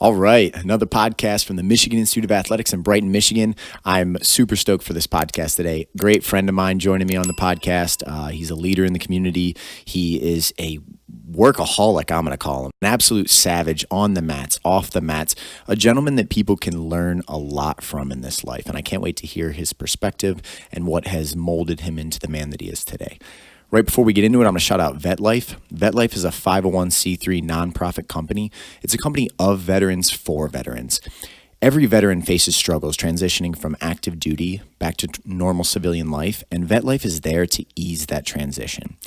All right, another podcast from the Michigan Institute of Athletics in Brighton, Michigan. I'm super stoked for this podcast today. Great friend of mine joining me on the podcast. He's a leader in the community. He is a workaholic, I'm going to call him. An absolute savage on the mats, off the mats, a gentleman that people can learn a lot from in this life. And I can't wait to hear his perspective and what has molded him into the man that he is today. Right before we get into it, I'm going to shout out VetLife. VetLife is a 501c3 nonprofit company. It's a company of veterans for veterans. Every veteran faces struggles transitioning from active duty back to normal civilian life, and VetLife is there to ease that transition.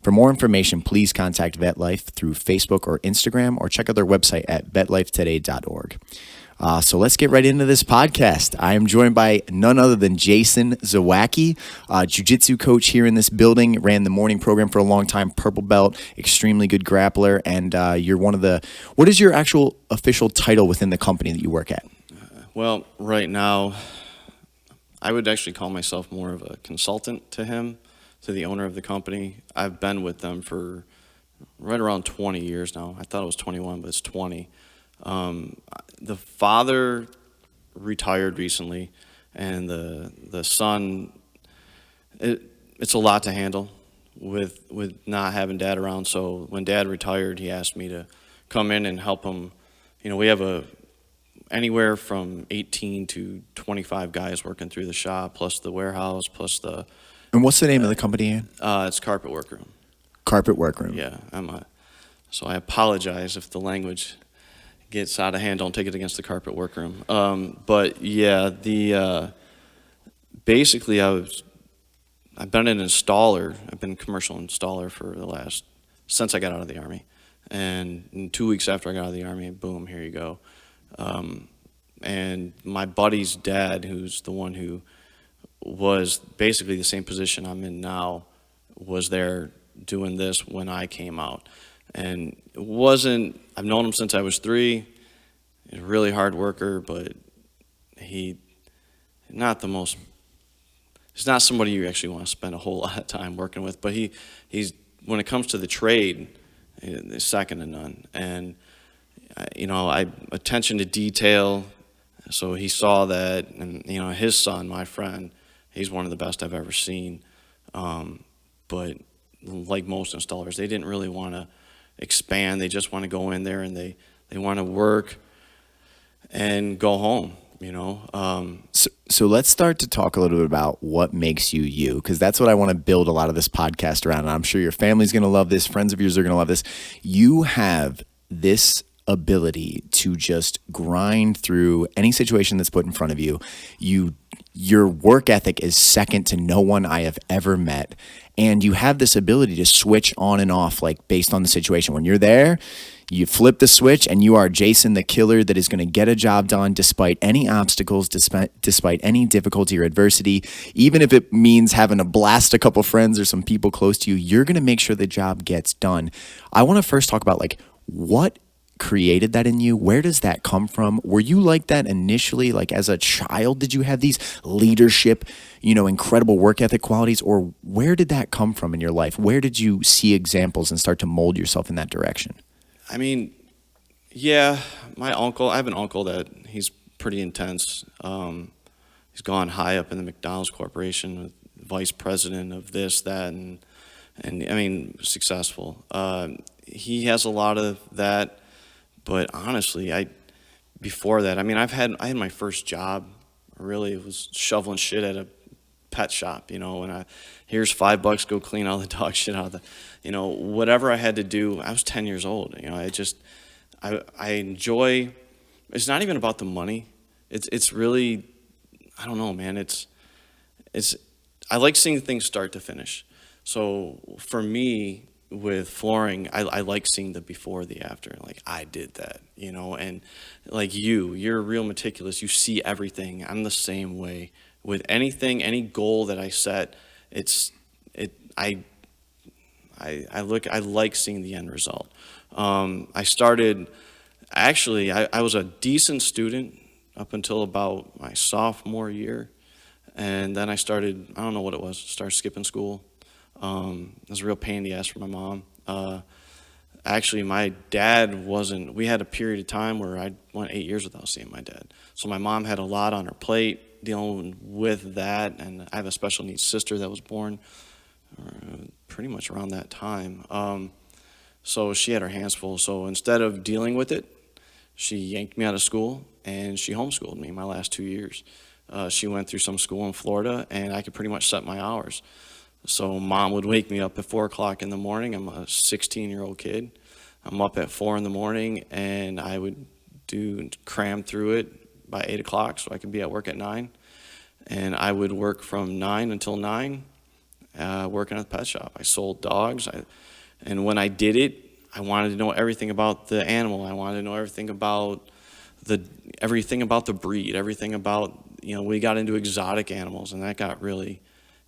For more information, please contact VetLife through Facebook or Instagram, or check out their website at vetlifetoday.org. So let's get right into this podcast. I am joined by none other than Jason Zawacki, jiu-jitsu coach here in this building, ran the morning program for a long time, purple belt, extremely good grappler, and you're one of the, what is your actual official title within the company that you work at? Well, right now, I would actually call myself more of a consultant to him, to the owner of the company. I've been with them for right around 20 years now. I thought it was 21, but it's 20. The father retired recently, and the son, it's a lot to handle with not having dad around. So when dad retired, he asked me to come in and help him. You know, we have anywhere from 18 to 25 guys working through the shop, plus the warehouse, plus the... And what's the name of the company? It's Carpet Workroom. Carpet Workroom. Yeah, so I apologize if the language gets out of hand. Don't take it against the Carpet Workroom. But yeah, basically I've been an installer. I've been a commercial installer for since I got out of the Army. And 2 weeks after I got out of the Army, boom, here you go. And my buddy's dad, who's the one who was basically the same position I'm in now, was there doing this when I came out. And I've known him since I was 3. He's a really hard worker, but he's not somebody you actually want to spend a whole lot of time working with. But he's when it comes to the trade, he's second to none. And attention to detail. So he saw that, and his son, my friend, he's one of the best I've ever seen. But like most installers, they didn't really want to expand. They just want to go in there and they want to work and go home. So let's start to talk a little bit about what makes you you, because that's what I want to build a lot of this podcast around. And I'm sure your family's going to love this. Friends of yours are going to love this. You have this ability to just grind through any situation that's put in front of you. Your work ethic is second to no one I have ever met. And you have this ability to switch on and off, like based on the situation. When you're there, you flip the switch and you are Jason the killer that is going to get a job done despite any obstacles, despite any difficulty or adversity. Even if it means having to blast a couple friends or some people close to you, you're going to make sure the job gets done. I want to first talk about what created that in you. Where does that come from? Were you like that initially? Like as a child, did you have these leadership, incredible work ethic qualities, or where did that come from in your life? Where did you see examples and start to mold yourself in that direction? I mean, yeah, I have an uncle that he's pretty intense. He's gone high up in the McDonald's Corporation, vice president of this, that, and I mean, successful. He has a lot of that. But honestly, before that, I mean, I had my first job, really, was shoveling shit at a pet shop, and here's $5, go clean all the dog shit out of whatever I had to do. I was 10 years old, I enjoy, it's not even about the money. It's really, I don't know, man, I like seeing things start to finish. So for me, with flooring, I like seeing the before, the after. Like, I did that, and like you're real meticulous. You see everything. I'm the same way with anything, any goal that I set. I like seeing the end result. I was a decent student up until about my sophomore year, and then I don't know what it was, started skipping school. It was a real pain in the ass for my mom. actually, my dad wasn't. We had a period of time where I went 8 years without seeing my dad. So my mom had a lot on her plate dealing with that, and I have a special needs sister that was born pretty much around that time. So she had her hands full. So instead of dealing with it, she yanked me out of school and she homeschooled me my last 2 years. She went through some school in Florida, and I could pretty much set my hours. So mom would wake me up at 4 o'clock in the morning. I'm a 16-year-old kid. I'm up at 4 in the morning, and I would cram through it by 8 o'clock so I could be at work at 9. And I would work from 9 until 9, working at the pet shop. I sold dogs. And when I did it, I wanted to know everything about the animal. I wanted to know everything about the breed, everything about, we got into exotic animals, and that got really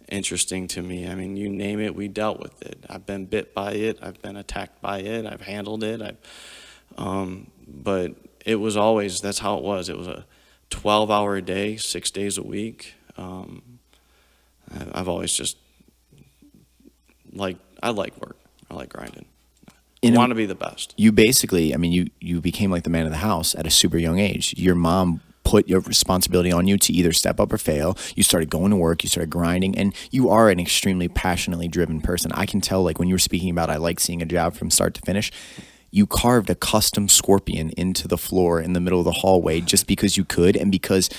interesting to me. I mean, you name it, we dealt with it. I've been bit by it. I've been attacked by it. I've handled it. But it was always, that's how it was. It was a 12-hour day, 6 days a week. I've always just I like work. I like grinding. I want to be the best. You basically, I mean, you became like the man of the house at a super young age. Your mom put your responsibility on you to either step up or fail. You started going to work, you started grinding, and you are an extremely passionately driven person. I can tell, like, when you were speaking about I like seeing a job from start to finish, you carved a custom scorpion into the floor in the middle of the hallway just because you could, and because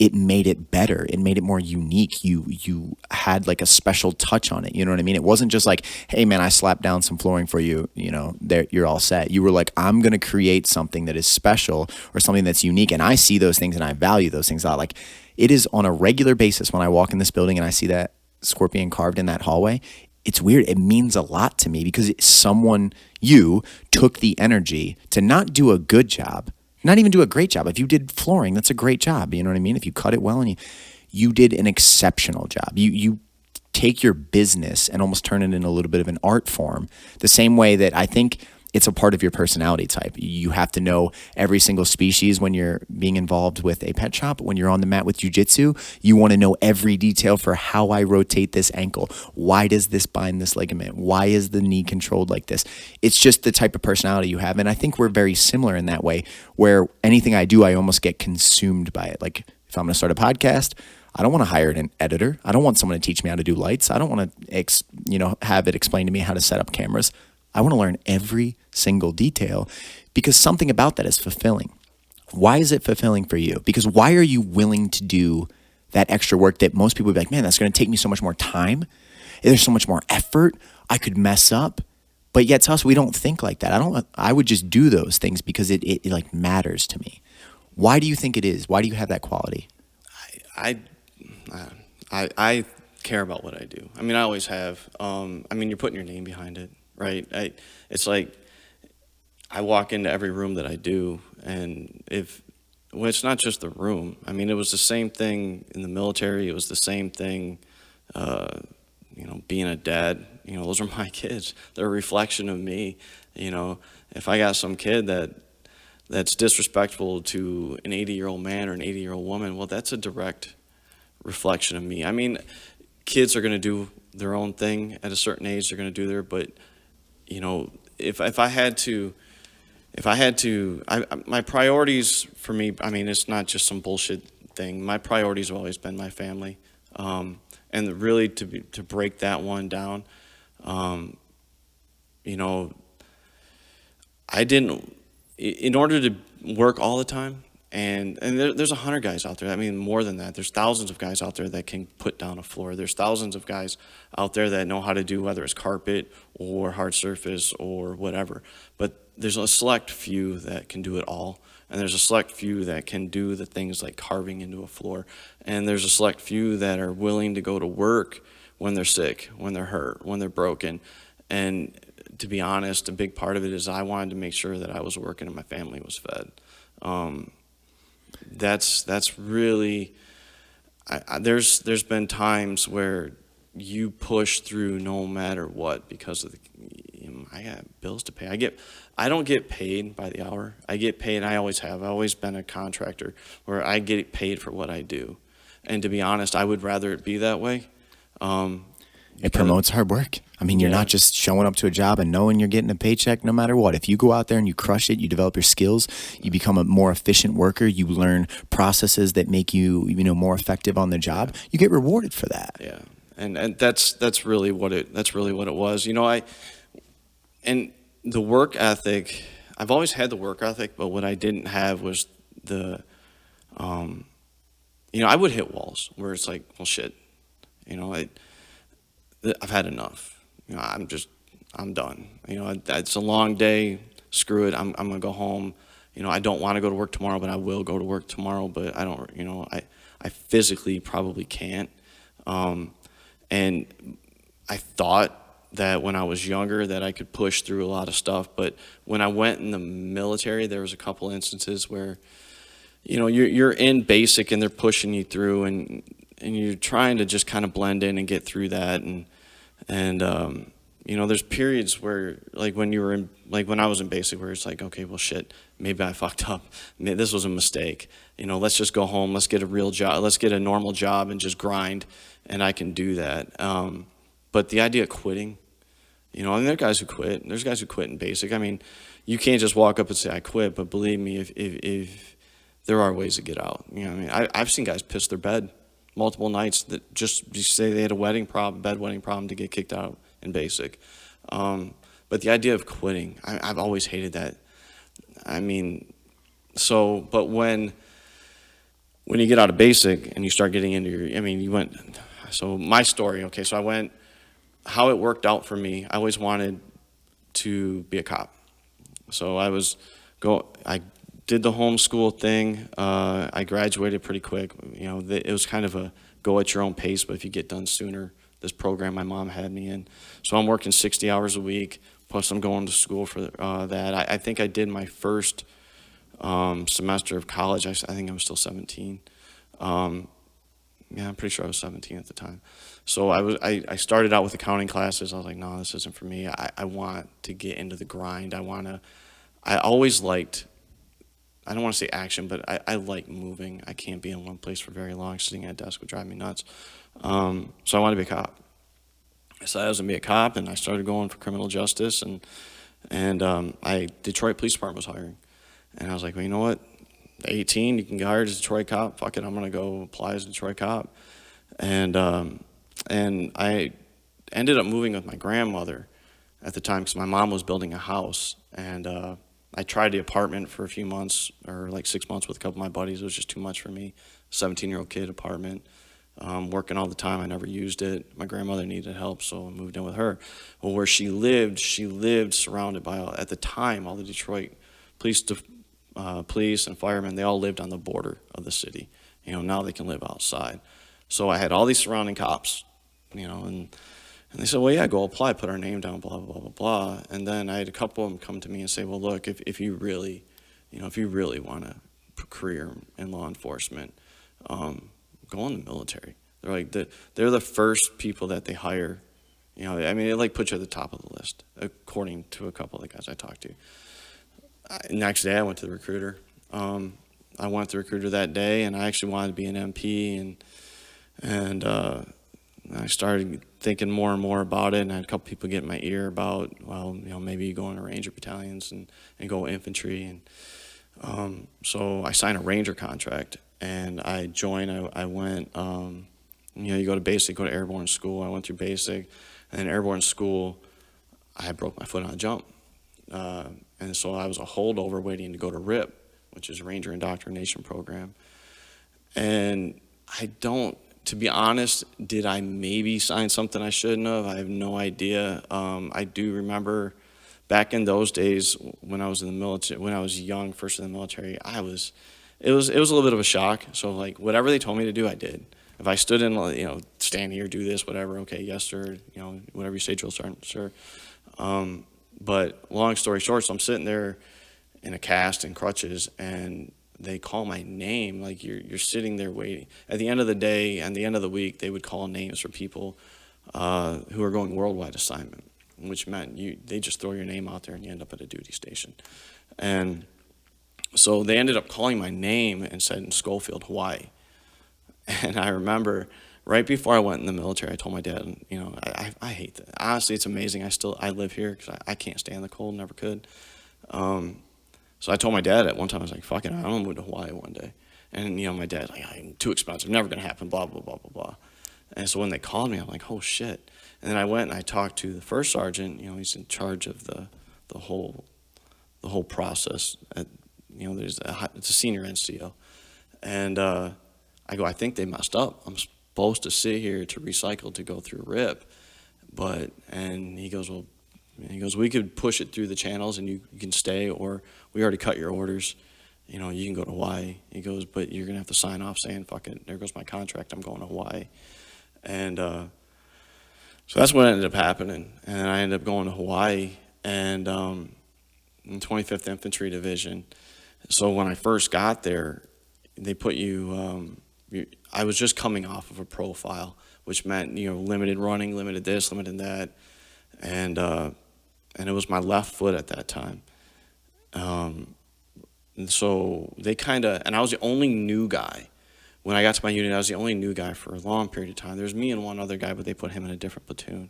it made it better. It made it more unique. You had like a special touch on it. You know what I mean? It wasn't just like, hey man, I slapped down some flooring for you. There, you're all set. You were like, I'm going to create something that is special or something that's unique. And I see those things and I value those things a lot. Like, it is on a regular basis when I walk in this building and I see that scorpion carved in that hallway. It's weird. It means a lot to me because you took the energy to not do a good job, not even do a great job. If you did flooring, that's a great job. You know what I mean? If you cut it well and you did an exceptional job. You take your business and almost turn it into a little bit of an art form, the same way that I think it's a part of your personality type. You have to know every single species when you're being involved with a pet shop. When you're on the mat with jiu-jitsu, you want to know every detail for how I rotate this ankle. Why does this bind this ligament? Why is the knee controlled like this? It's just the type of personality you have. And I think we're very similar in that way, where anything I do, I almost get consumed by it. Like, if I'm going to start a podcast, I don't want to hire an editor. I don't want someone to teach me how to do lights. I don't want to, have it explain to me how to set up cameras. I want to learn every single detail because something about that is fulfilling. Why is it fulfilling for you? Because why are you willing to do that extra work that most people would be like, man, that's going to take me so much more time. There's so much more effort. I could mess up. But yet to us, we don't think like that. I would just do those things because it like matters to me. Why do you think it is? Why do you have that quality? I care about what I do. I mean, I always have. You're putting your name behind it. Right. It's like I walk into every room that I do, and it's not just the room. I mean, it was the same thing in the military. It was the same thing, being a dad. Those are my kids. They're a reflection of me. If I got some kid that's disrespectful to an 80-year-old man or an 80-year-old woman, well, that's a direct reflection of me. I mean, kids are going to do their own thing at a certain age. They're going to do their, but my priorities for me, I mean, it's not just some bullshit thing. My priorities have always been my family. And really to break that one down, I didn't, in order to work all the time, and there's 100 guys out there. I mean, more than that. There's thousands of guys out there that can put down a floor. There's thousands of guys out there that know how to do, whether it's carpet or hard surface or whatever. But there's a select few that can do it all. And there's a select few that can do the things like carving into a floor. And there's a select few that are willing to go to work when they're sick, when they're hurt, when they're broken. And to be honest, a big part of it is I wanted to make sure that I was working and my family was fed. That's really, there's been times where you push through no matter what because of I got bills to pay. I don't get paid by the hour. I get paid, I always have. I've always been a contractor where I get paid for what I do. And to be honest, I would rather it be that way. It promotes hard work. I mean, you're not just showing up to a job and knowing you're getting a paycheck no matter what. If you go out there and you crush it, you develop your skills, you become a more efficient worker, you learn processes that make you, more effective on the job, you get rewarded for that. Yeah. And that's really what it was. And the work ethic, I've always had the work ethic, but what I didn't have was I would hit walls where it's like, well, shit, I've had enough. I'm done. It's a long day. Screw it. I'm gonna go home. I don't want to go to work tomorrow, but I will go to work tomorrow. But I don't. I physically probably can't. And I thought that when I was younger that I could push through a lot of stuff. But when I went in the military, there was a couple instances where, you're in basic and they're pushing you through, and you're trying to just kind of blend in and get through that. And there's periods where, like when I was in basic, where it's like, okay, well, shit, maybe I fucked up. Maybe this was a mistake. Let's just go home. Let's get a real job. Let's get a normal job and just grind. And I can do that. But the idea of quitting, there are guys who quit. There's guys who quit in basic. I mean, you can't just walk up and say, I quit. But believe me, if there are ways to get out. I've seen guys piss their bed multiple nights that just say they had a bed wedding problem to get kicked out in basic. But the idea of quitting, I've always hated that. But when you get out of basic and you start getting into so my story, okay, so how it worked out for me, I always wanted to be a cop. So I did the homeschool thing. I graduated pretty quick. It was kind of a go at your own pace, but if you get done sooner, this program my mom had me in. So I'm working 60 hours a week, plus I'm going to school for that. I think I did my first semester of college. I think I was still 17. I'm pretty sure I was 17 at the time. So I started out with accounting classes. I was like, no, this isn't for me. I want to get into the grind. I always liked, I don't want to say action, but I like moving. I can't be in one place for very long. Sitting at a desk would drive me nuts. So I wanted to be a cop. I decided I was going to be a cop, and I started going for criminal justice, and Detroit Police Department was hiring. And I was like, well, you know what? 18, you can get hired as a Detroit cop. Fuck it, I'm going to go apply as a Detroit cop. And I ended up moving with my grandmother at the time because my mom was building a house. And I tried the apartment for a few months, or like 6 months with a couple of my buddies. It was just too much for me. 17-year-old kid apartment, working all the time. I never used it. My grandmother needed help, so I moved in with her. Well, where she lived surrounded by, at the time, all the Detroit police and firemen. They all lived on the border of the city. Now they can live outside. So I had all these surrounding cops, and they said, well, yeah, go apply, put our name down, blah, blah, blah, blah. And then I had a couple of them come to me and say, well, look, if you really want a career in law enforcement, go in the military. They're like, they're the first people that they hire. It like puts you at the top of the list, according to a couple of the guys I talked to. Next day, I went to the recruiter. I went to the recruiter that day, and I actually wanted to be an MP, and I started thinking more and more about it, and I had a couple people get in my ear about, well, maybe you go into Ranger battalions and go infantry, and so I signed a Ranger contract, and I joined. I went, you go to basic, go to airborne school. I went through basic, and in airborne school, I broke my foot on a jump. And so I was a holdover waiting to go to RIP, which is Ranger Indoctrination Program. And to be honest, did I maybe sign something I shouldn't have? I have no idea. I do remember back in those days when I was in the military, when I was young, first in the military, it was a little bit of a shock. So like whatever they told me to do, I did. If I stood in, stand here, do this, whatever, okay, yes, sir, whatever you say, drill sergeant, sir. But long story short, so I'm sitting there in a cast and crutches, and they call my name, like you're sitting there waiting. At the end of the day, and the end of the week, they would call names for people who are going worldwide assignment, which meant they just throw your name out there and you end up at a duty station. And so they ended up calling my name and said in Schofield, Hawaii. And I remember right before I went in the military, I told my dad, you know, I hate that. Honestly, it's amazing. I live here because I can't stand the cold, never could. So I told my dad at one time, I was like, fuck it, I'm gonna move to Hawaii one day. And, you know, my dad's like, I'm too expensive, never gonna happen, blah, blah, blah, blah, blah. And so when they called me, I'm like, oh shit. And then I went and I talked to the first sergeant, you know, he's in charge of the whole process. You know, it's a senior NCO. And I go, I think they messed up. I'm supposed to sit here to recycle to go through RIP. And he goes, well, we could push it through the channels and you can stay, or we already cut your orders. You know, you can go to Hawaii. He goes, but you're going to have to sign off saying, fuck it, there goes my contract, I'm going to Hawaii. And so that's what ended up happening. And I ended up going to Hawaii and in 25th Infantry Division. So when I first got there, they put I was just coming off of a profile, which meant, you know, limited running, limited this, limited that. And it was my left foot at that time. And so they and I was the only new guy. When I got to my unit, I was the only new guy for a long period of time. There was me and one other guy, but they put him in a different platoon.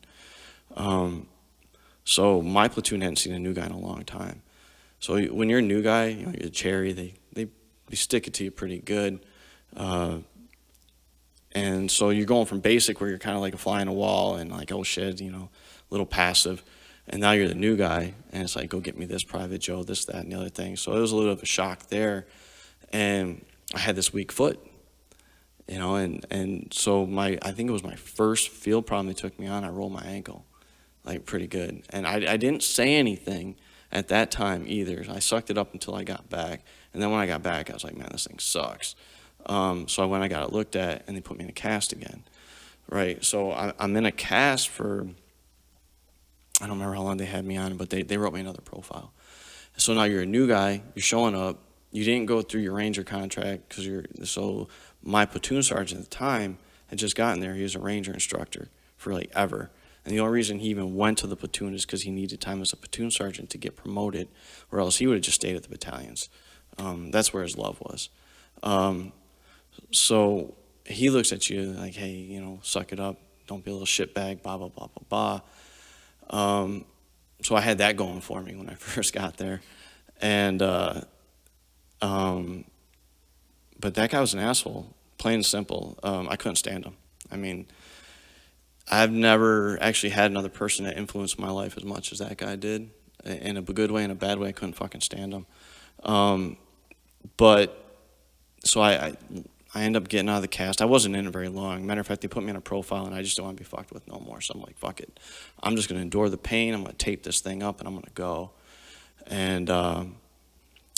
So my platoon hadn't seen a new guy in a long time. So when you're a new guy, you know, you're a cherry, they stick it to you pretty good. And so you're going from basic, where you're kind of like a fly on a wall and like, oh shit, you know, a little passive. And now you're the new guy, and it's like, go get me this, Private Joe, this, that, and the other thing. So it was a little bit of a shock there. And I had this weak foot, you know, and so I think it was my first field problem they took me on, I rolled my ankle, like pretty good. And I didn't say anything at that time either. I sucked it up until I got back. And then when I got back, I was like, man, this thing sucks. So I got it looked at, and they put me in a cast again, right? So I'm in a cast for, I don't remember how long they had me on, but they wrote me another profile. So now you're a new guy, you're showing up, you didn't go through your Ranger contract, so my platoon sergeant at the time had just gotten there. He was a Ranger instructor for like ever. And the only reason he even went to the platoon is because he needed time as a platoon sergeant to get promoted, or else he would have just stayed at the battalions. That's where his love was. So he looks at you like, hey, you know, suck it up, don't be a little shitbag, blah, blah, blah, blah, blah. So I had that going for me when I first got there. And, but that guy was an asshole, plain and simple. I couldn't stand him. I mean, I've never actually had another person that influenced my life as much as that guy did. In a good way, in a bad way, I couldn't fucking stand him. But so I ended up getting out of the cast. I wasn't in it very long. Matter of fact, they put me in a profile, and I just don't want to be fucked with no more. So I'm like, fuck it. I'm just going to endure the pain. I'm going to tape this thing up, and I'm going to go. And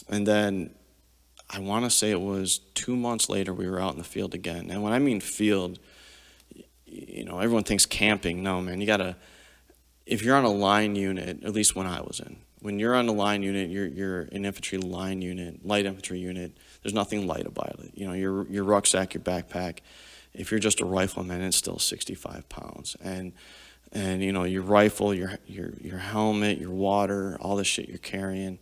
then I want to say it was 2 months later, we were out in the field again. And when I mean field, you know, everyone thinks camping. No, man, you got to, if you're on a line unit, at least when I was in, when you're on the line unit, you're an infantry line unit, light infantry unit. There's nothing light about it. You know, your rucksack, your backpack. If you're just a rifleman, it's still 65 pounds. And you know, your rifle, your helmet, your water, all the shit you're carrying,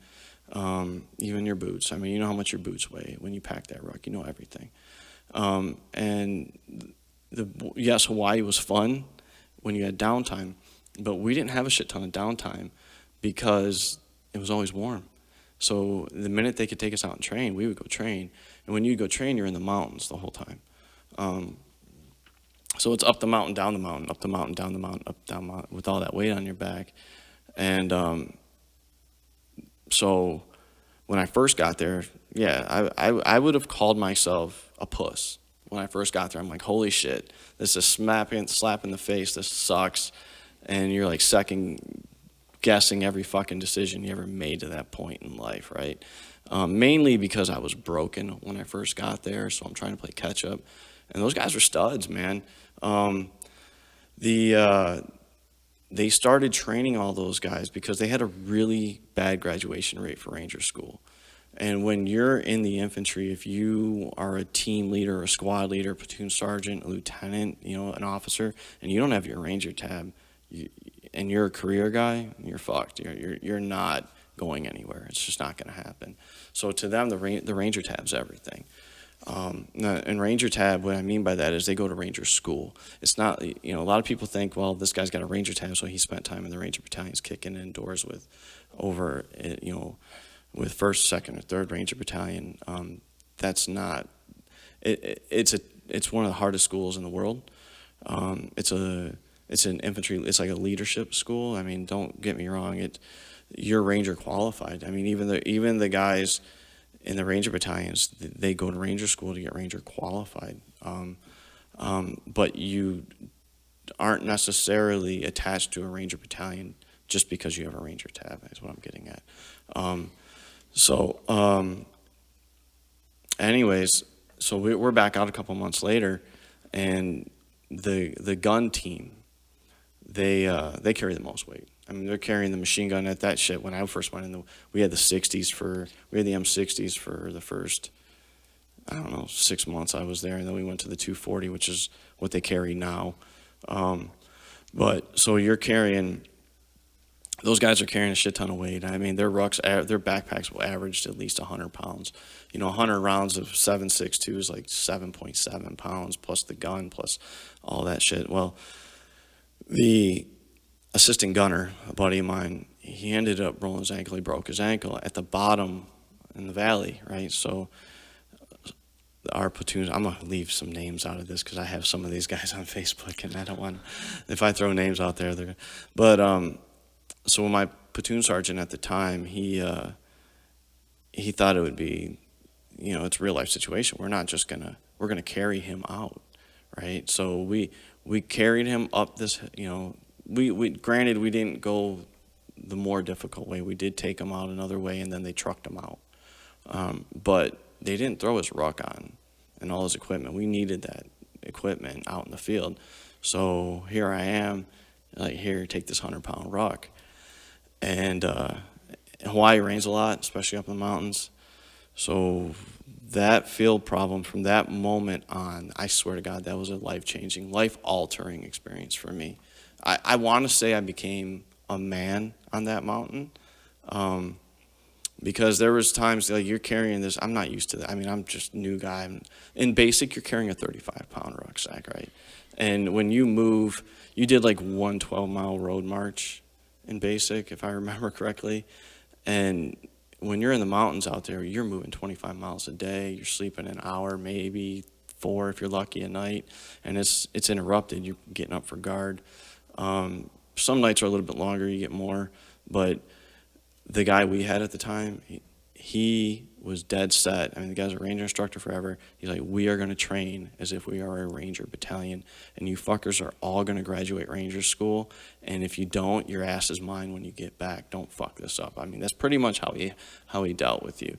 even your boots. I mean, you know how much your boots weigh when you pack that ruck. You know everything. And yes, Hawaii was fun when you had downtime, but we didn't have a shit ton of downtime because it was always warm. So the minute they could take us out and train, we would go train. And when you go train, you're in the mountains the whole time. So it's up the mountain, down the mountain, up the mountain, down the mountain, up, down the mountain, with all that weight on your back. And so when I first got there, yeah, I would have called myself a puss. When I first got there, I'm like, holy shit, this is slap in the face, this sucks. And you're like second guessing every fucking decision you ever made to that point in life, right? Mainly because I was broken when I first got there, so I'm trying to play catch up. And those guys were studs, man. They started training all those guys because they had a really bad graduation rate for Ranger School. And when you're in the infantry, if you are a team leader, a squad leader, a platoon sergeant, a lieutenant, you know, an officer, and you don't have your Ranger tab, and you're a career guy, you're fucked. You're not going anywhere. It's just not going to happen. So to them, the Ranger tab's everything. And Ranger Tab, what I mean by that is they go to Ranger School. It's not, a lot of people think, well, this guy's got a Ranger Tab, so he spent time in the Ranger battalions kicking in doors with, with 1st, 2nd, or 3rd Ranger Battalion. That's not, it's one of the hardest schools in the world. It's an infantry, it's like a leadership school. I mean, don't get me wrong, you're Ranger qualified. I mean, even the guys in the Ranger battalions, they go to Ranger school to get Ranger qualified. But you aren't necessarily attached to a Ranger battalion just because you have a Ranger tab, is what I'm getting at. Anyways, so we're back out a couple months later, and the gun team, they carry the most weight. I mean, they're carrying the machine gun at that shit. When I first went in, we had the M60s for the first, I don't know, 6 months I was there, and then we went to the 240, which is what they carry now. But so you're carrying, those guys are carrying a shit ton of weight. I mean, their backpacks will average at least 100 pounds. 100 rounds of 7.62 is like 7.7 pounds, plus the gun, plus all that shit. Well, the assistant gunner, a buddy of mine, he ended up rolling his ankle. He broke his ankle at the bottom in the valley, right? So our platoons, I'm going to leave some names out of this because I have some of these guys on Facebook, and I don't want, if I throw names out there, but so my platoon sergeant at the time, he thought it would be, it's a real life situation. We're going to carry him out, right? So we carried him up this, granted, we didn't go the more difficult way. We did take him out another way, and then they trucked him out. But they didn't throw his ruck on and all his equipment. We needed that equipment out in the field. So here I am, like, here, take this 100-pound ruck. And Hawaii rains a lot, especially up in the mountains. So that field problem, from that moment on, I swear to God, that was a life-changing, life-altering experience for me. I want to say I became a man on that mountain, because there was times, like, you're carrying this, I'm not used to that. I mean, I'm just a new guy. In basic, you're carrying a 35-pound rucksack, right? And when you move, you did like one 12-mile road march in basic, if I remember correctly. And when you're in the mountains out there, you're moving 25 miles a day. You're sleeping an hour, maybe 4 if you're lucky at night, and it's interrupted. You're getting up for guard. Some nights are a little bit longer, you get more, but the guy we had at the time, he was dead set. I mean, the guy's a Ranger instructor forever. He's like, we are going to train as if we are a Ranger battalion, and you fuckers are all going to graduate Ranger school, and if you don't, your ass is mine when you get back. Don't fuck this up. I mean, that's pretty much how he dealt with you.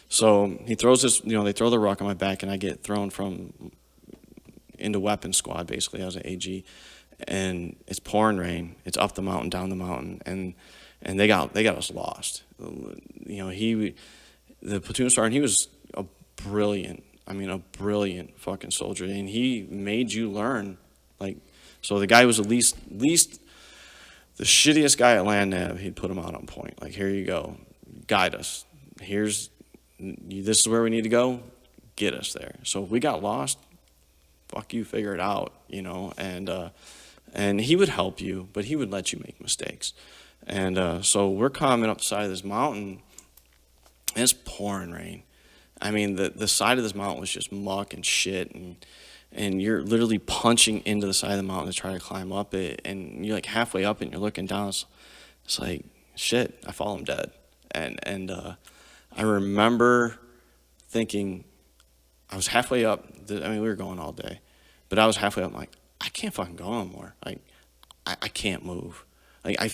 So he throws this, they throw the ruck on my back, and I get thrown into weapons squad, basically. I was an AG, and it's pouring rain. It's up the mountain, down the mountain, and they got us lost. The platoon sergeant, he was a brilliant fucking soldier, and he made you learn. Like, so the guy was at least the shittiest guy at land nav, he'd put him out on point. Like, here you go, guide us. This is where we need to go. Get us there. So if we got lost, fuck you, figure it out, and he would help you, but he would let you make mistakes. And so we're climbing up the side of this mountain, and it's pouring rain. I mean, the side of this mountain was just muck and shit, and you're literally punching into the side of the mountain to try to climb up it, and you're like halfway up and you're looking down. It's like, shit, I fall, I'm dead. And I remember thinking, I was halfway up. We were going all day, but I was halfway up. I'm like, I can't fucking go anymore. Like, I can't move. Like, I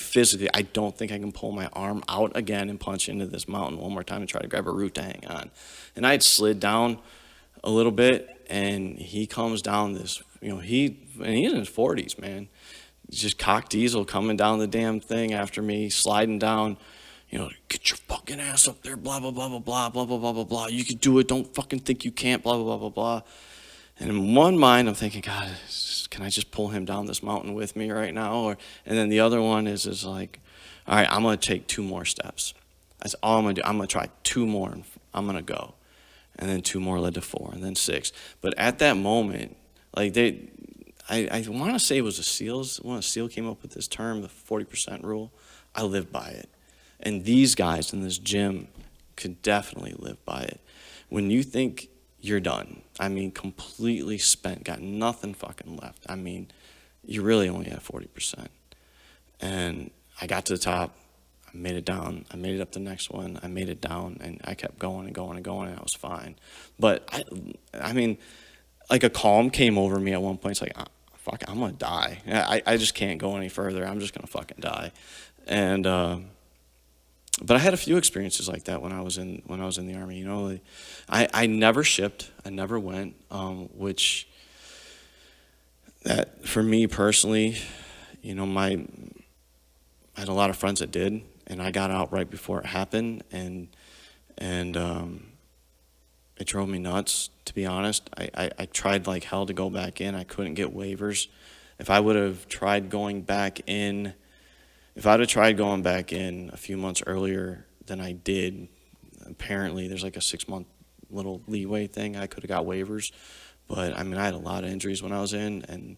don't think I can pull my arm out again and punch into this mountain one more time and try to grab a root to hang on. And I had slid down a little bit, and he comes down this, he's in his 40s, man. He's just cock diesel coming down the damn thing after me, sliding down, get your fucking ass up there, blah, blah, blah, blah, blah, blah, blah, blah, blah, blah. You can do it. Don't fucking think you can't, blah, blah, blah, blah, blah. And in one mind, I'm thinking, God, can I just pull him down this mountain with me right now? And then the other one is like, all right, I'm going to take 2 more steps. That's all I'm going to do. I'm going to try 2 more, and I'm going to go. and then 2 more led to 4, and then 6. But at that moment, like I want to say it was the SEALs. When a SEAL came up with this term, the 40% rule, I lived by it. And these guys in this gym could definitely live by it. When you think you're done, I mean, completely spent, got nothing fucking left, I mean, you really only have 40%. And I got to the top, I made it down, I made it up the next one, I made it down, and I kept going and going and going, and I was fine. But, I mean, like a calm came over me at one point. It's like, fuck, I'm gonna die. I just can't go any further. I'm just gonna fucking die. And but I had a few experiences like that when I was in the Army. You know, I never shipped, I never went, which that for me personally, you know, I had a lot of friends that did, and I got out right before it happened, and it drove me nuts, to be honest. I tried like hell to go back in. I couldn't get waivers. If I would have tried going back in, if I'd have tried going back in a few months earlier than I did, apparently there's like a 6-month little leeway thing. I could have got waivers. But, I mean, I had a lot of injuries when I was in, and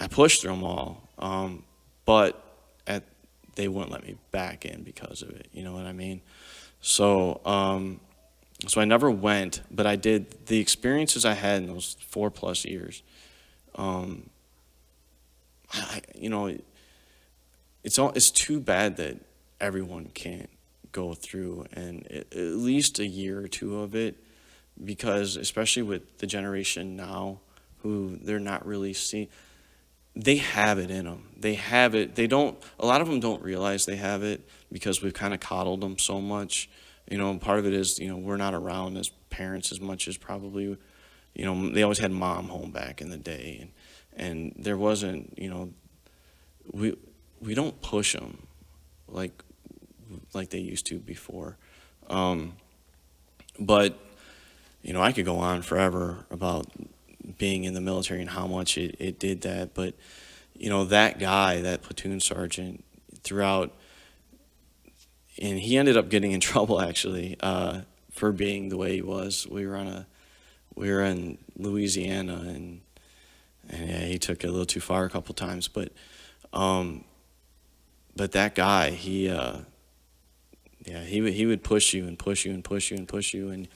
I pushed through them all. But they wouldn't let me back in because of it. You know what I mean? So I never went, but I did. The experiences I had in those 4+ years, you know, it's too bad that everyone can't go through and at least a year or two of it, because especially with the generation now, who they're not really seeing, they have it in them. They have it. They don't. A lot of them don't realize they have it because we've kind of coddled them so much. You know, part of it is, you know, we're not around as parents as much as probably, you know, they always had mom home back in the day, and there wasn't, you know, we don't push them like they used to before. But, you know, I could go on forever about being in the military and how much it did that. But, you know, that guy, that platoon sergeant, throughout, and he ended up getting in trouble actually for being the way he was. We were in Louisiana, and yeah, he took it a little too far a couple times. But that guy, he would push you and push you and push you and push you,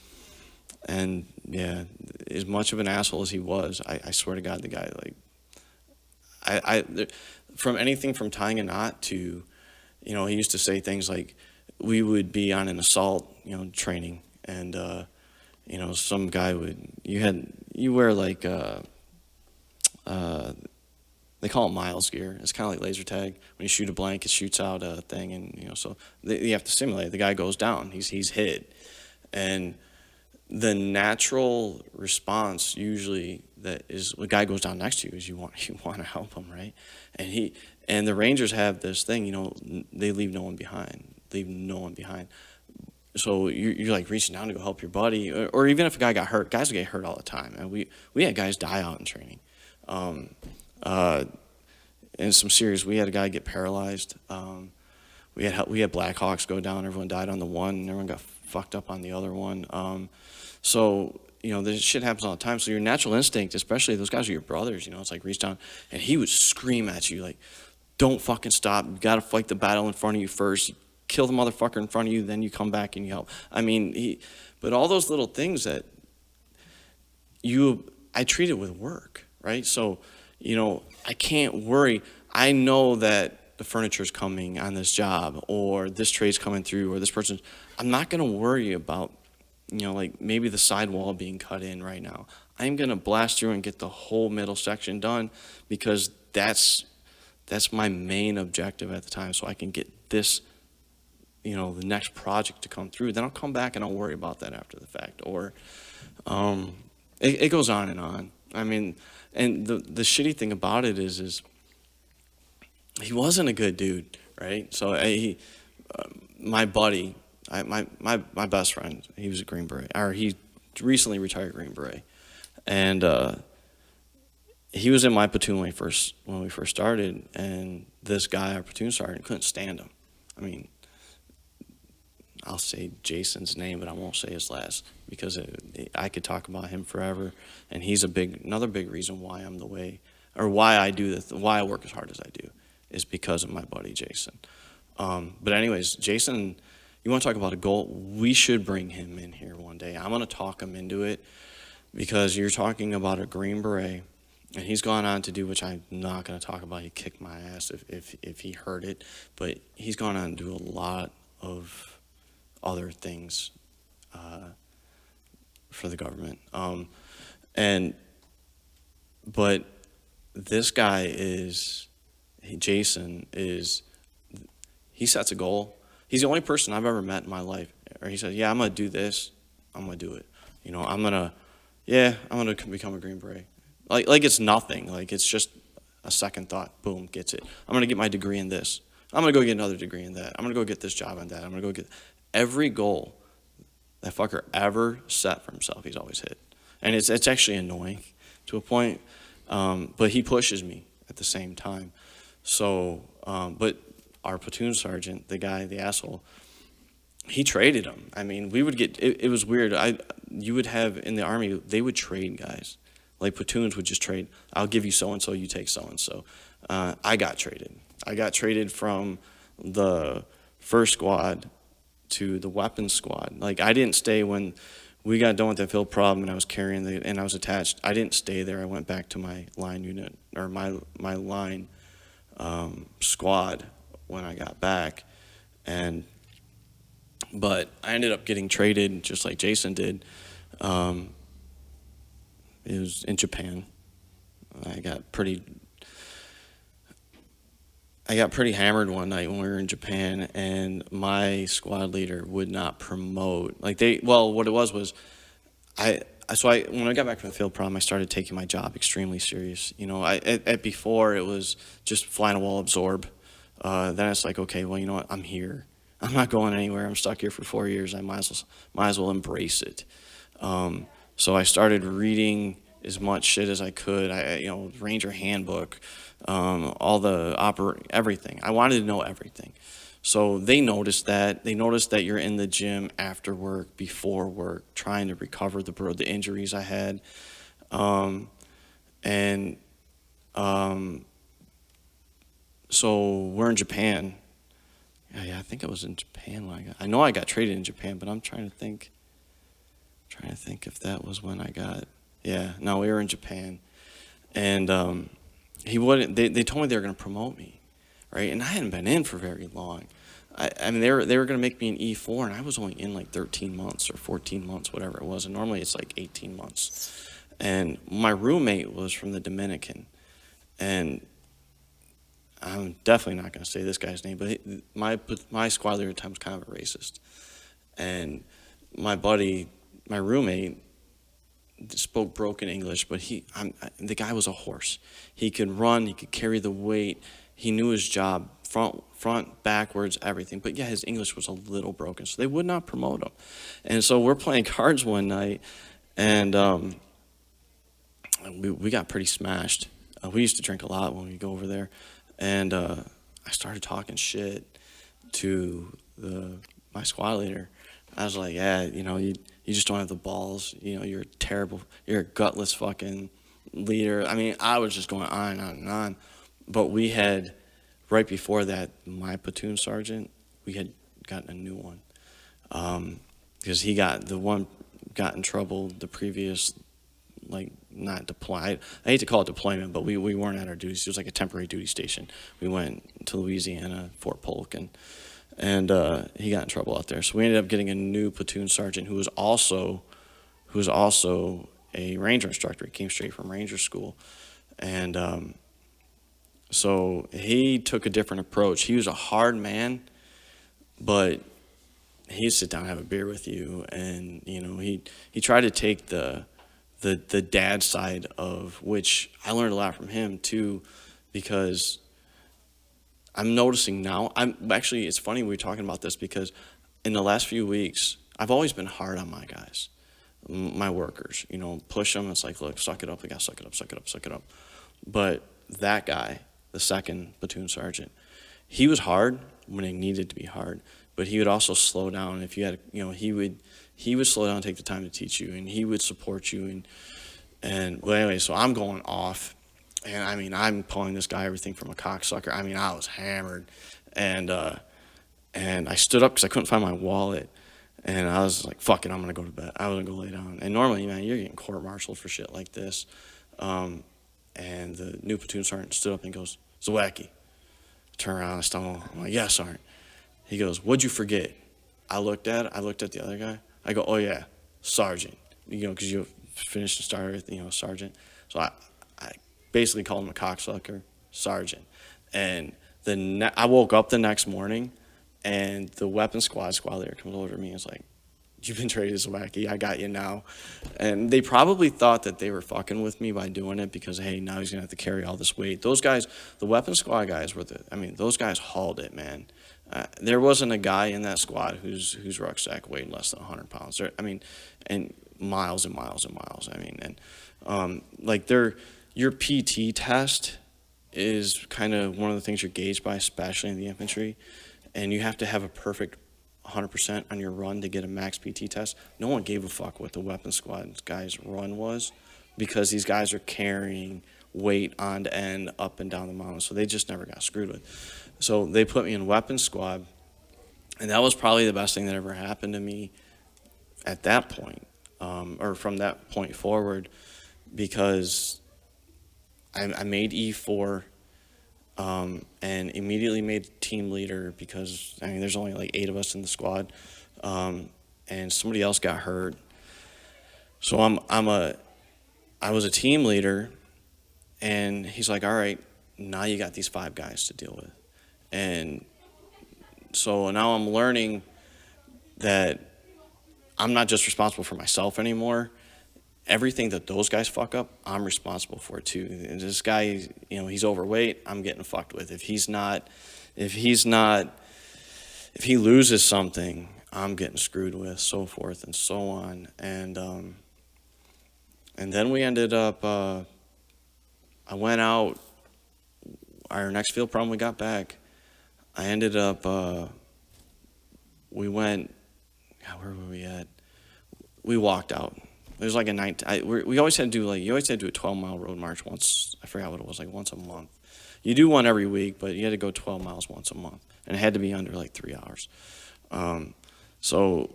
and yeah, as much of an asshole as he was, I swear to God, the guy, like, from anything from tying a knot to, you know, he used to say things like, we would be on an assault, you know, training, and you know, some guy you wear like they call it miles gear. It's kind of like laser tag. When you shoot a blank, it shoots out a thing, and you know, so you have to simulate. The guy goes down. He's hit, and the natural response usually that is when a guy goes down next to you is you want to help him, right? And the Rangers have this thing, you know, they leave no one behind. So you're like reaching down to go help your buddy, or even if a guy got hurt, guys get hurt all the time, and we had guys die out in training. In some series, we had a guy get paralyzed. We had Blackhawks go down. Everyone died on the one, and everyone got fucked up on the other one. So, you know, this shit happens all the time. So your natural instinct, especially those guys are your brothers, you know, it's like reach down, and he would scream at you like, don't fucking stop. You got to fight the battle in front of you first. You kill the motherfucker in front of you, then you come back and you help. I mean, but all those little things that I treat it with work, right? So, you know, I can't worry. I know that the furniture's coming on this job, or this trade's coming through, or this person's. I'm not going to worry about, you know, like maybe the sidewall being cut in right now. I'm going to blast through and get the whole middle section done, because that's my main objective at the time, so I can get this, you know, the next project to come through. Then I'll come back and I'll worry about that after the fact. Or it goes on and on. I mean, and the shitty thing about it is he wasn't a good dude, right? So my buddy, my best friend, he was a Green Beret, or he recently retired Green Beret, and he was in my platoon when we first started, and this guy, our platoon sergeant, couldn't stand him. I mean, I'll say Jason's name, but I won't say his last, because I could talk about him forever, and he's another big reason why I'm the way, or why I work as hard as I do, is because of my buddy Jason. But anyways, Jason, you want to talk about a goal? We should bring him in here one day. I'm going to talk him into it, because you're talking about a Green Beret, and he's gone on to do, which I'm not going to talk about. He kicked my ass if he heard it, but he's gone on to do a lot of other things for the government. But this guy Jason he sets a goal. He's the only person I've ever met in my life, or he says, yeah, I'm going to do this. I'm going to do it. I'm going to become a Green Beret. Like it's nothing. Like it's just a second thought. Boom, gets it. I'm going to get my degree in this. I'm going to go get another degree in that. I'm going to go get this job in that. I'm going to go get every goal that fucker ever set for himself, he's always hit. And it's actually annoying to a point, but he pushes me at the same time. So, but our platoon sergeant, the asshole, he traded him. I mean, we would get, it was weird. You would have, in the Army, they would trade guys. Like platoons would just trade. I'll give you so-and-so, you take so-and-so. I got traded. I got traded from the first squad to the weapons squad. Like, I didn't stay when we got done with that field problem and I was carrying and I was attached. I didn't stay there. I went back to my line unit, or my line squad when I got back. But I ended up getting traded just like Jason did. It was in Japan. I got pretty hammered one night when we were in Japan, and my squad leader would not promote. What it was when I got back from the field problem, I started taking my job extremely serious. Before it was just fly on a wall, absorb. Then it's like, okay, well, you know what? I'm here. I'm not going anywhere. I'm stuck here for 4 years. I might as well embrace it. So I started reading as much shit as I could. Ranger handbook, everything. I wanted to know everything. So they noticed that. They noticed that you're in the gym after work, before work, trying to recover the injuries I had. So we're in Japan. Yeah, I think I was in Japan when I know I got traded in Japan, but I'm trying to think if that was when I got. Yeah, no, we were in Japan, and he wouldn't. They told me they were going to promote me, right? And I hadn't been in for very long. I mean, they were going to make me an E4, and I was only in like 13 months or 14 months, whatever it was. And normally it's like 18 months. And my roommate was from the Dominican, and I'm definitely not going to say this guy's name, but my squad leader at the time was kind of a racist, and my roommate spoke broken English, but the guy was a horse. He could run, he could carry the weight, he knew his job, front, backwards, everything. But yeah, his English was a little broken, so they would not promote him. And so we're playing cards one night, and we got pretty smashed. We used to drink a lot when we go over there, and I started talking shit to my squad leader. I was like, yeah, you just don't have the balls. You're terrible. You're a gutless fucking leader. I mean, I was just going on and on and on. But we had, right before that, my platoon sergeant, we had gotten a new one. Because the one got in trouble the previous, not deploy. I hate to call it deployment, but we weren't at our duties. It was like a temporary duty station. We went to Louisiana, Fort Polk, and he got in trouble out there. So we ended up getting a new platoon sergeant who was also a ranger instructor. He came straight from ranger school. And so he took a different approach. He was a hard man, but he'd sit down and have a beer with you. And, he tried to take the dad side of, which I learned a lot from him too, because I'm noticing now, it's funny we're talking about this, because in the last few weeks, I've always been hard on my guys, my workers, push them. It's like, look, suck it up. We got to suck it up. But that guy, the second platoon sergeant, he was hard when it needed to be hard. but he would also slow down if you had, he would slow down, take the time to teach you, and he would support you. Well, anyway, so I'm going off, and I mean, I'm calling this guy everything from a cocksucker. I mean, I was hammered, and I stood up because I couldn't find my wallet, and I was like, fuck it, I'm gonna go to bed. I was gonna go lay down. And normally, man, you're getting court-martialed for shit like this. And the new platoon sergeant stood up and goes, Zawacki. Turn around, I stumble. I'm like, yeah, sergeant. He goes, what'd you forget? I looked at the other guy. I go, oh yeah, sergeant. Because you finished and started with, sergeant. So I basically called him a cocksucker, sergeant. And I woke up the next morning, and the weapons squad leader comes over to me and is like, you've been traded as Zawacki, I got you now. And they probably thought that they were fucking with me by doing it because, hey, now he's going to have to carry all this weight. Those guys, the weapons squad guys those guys hauled it, man. There wasn't a guy in that squad whose rucksack weighed less than 100 pounds. And miles and miles and miles. Your PT test is kind of one of the things you're gauged by, especially in the infantry. And you have to have a perfect 100% on your run to get a max PT test. No one gave a fuck what the weapons squad guys' run was because these guys are carrying weight on to end up and down the mountain, so they just never got screwed with. So they put me in weapons squad, and that was probably the best thing that ever happened to me at that point, or from that point forward, because I made E4 and immediately made team leader because, there's only like 8 of us in the squad, and somebody else got hurt. So I was a team leader, and he's like, all right, now you got these 5 guys to deal with. And so now I'm learning that I'm not just responsible for myself anymore. Everything that those guys fuck up, I'm responsible for it too. And this guy, he's overweight, I'm getting fucked with. If he loses something, I'm getting screwed with, so forth and so on. And then we ended up, I went out, our next field problem we got back, I ended up, we went, where were we at? We walked out. It was like we always had to do you always had to do a 12-mile road march once. I forgot what it was, like once a month. You do one every week, but you had to go 12 miles once a month, and it had to be under like 3 hours. So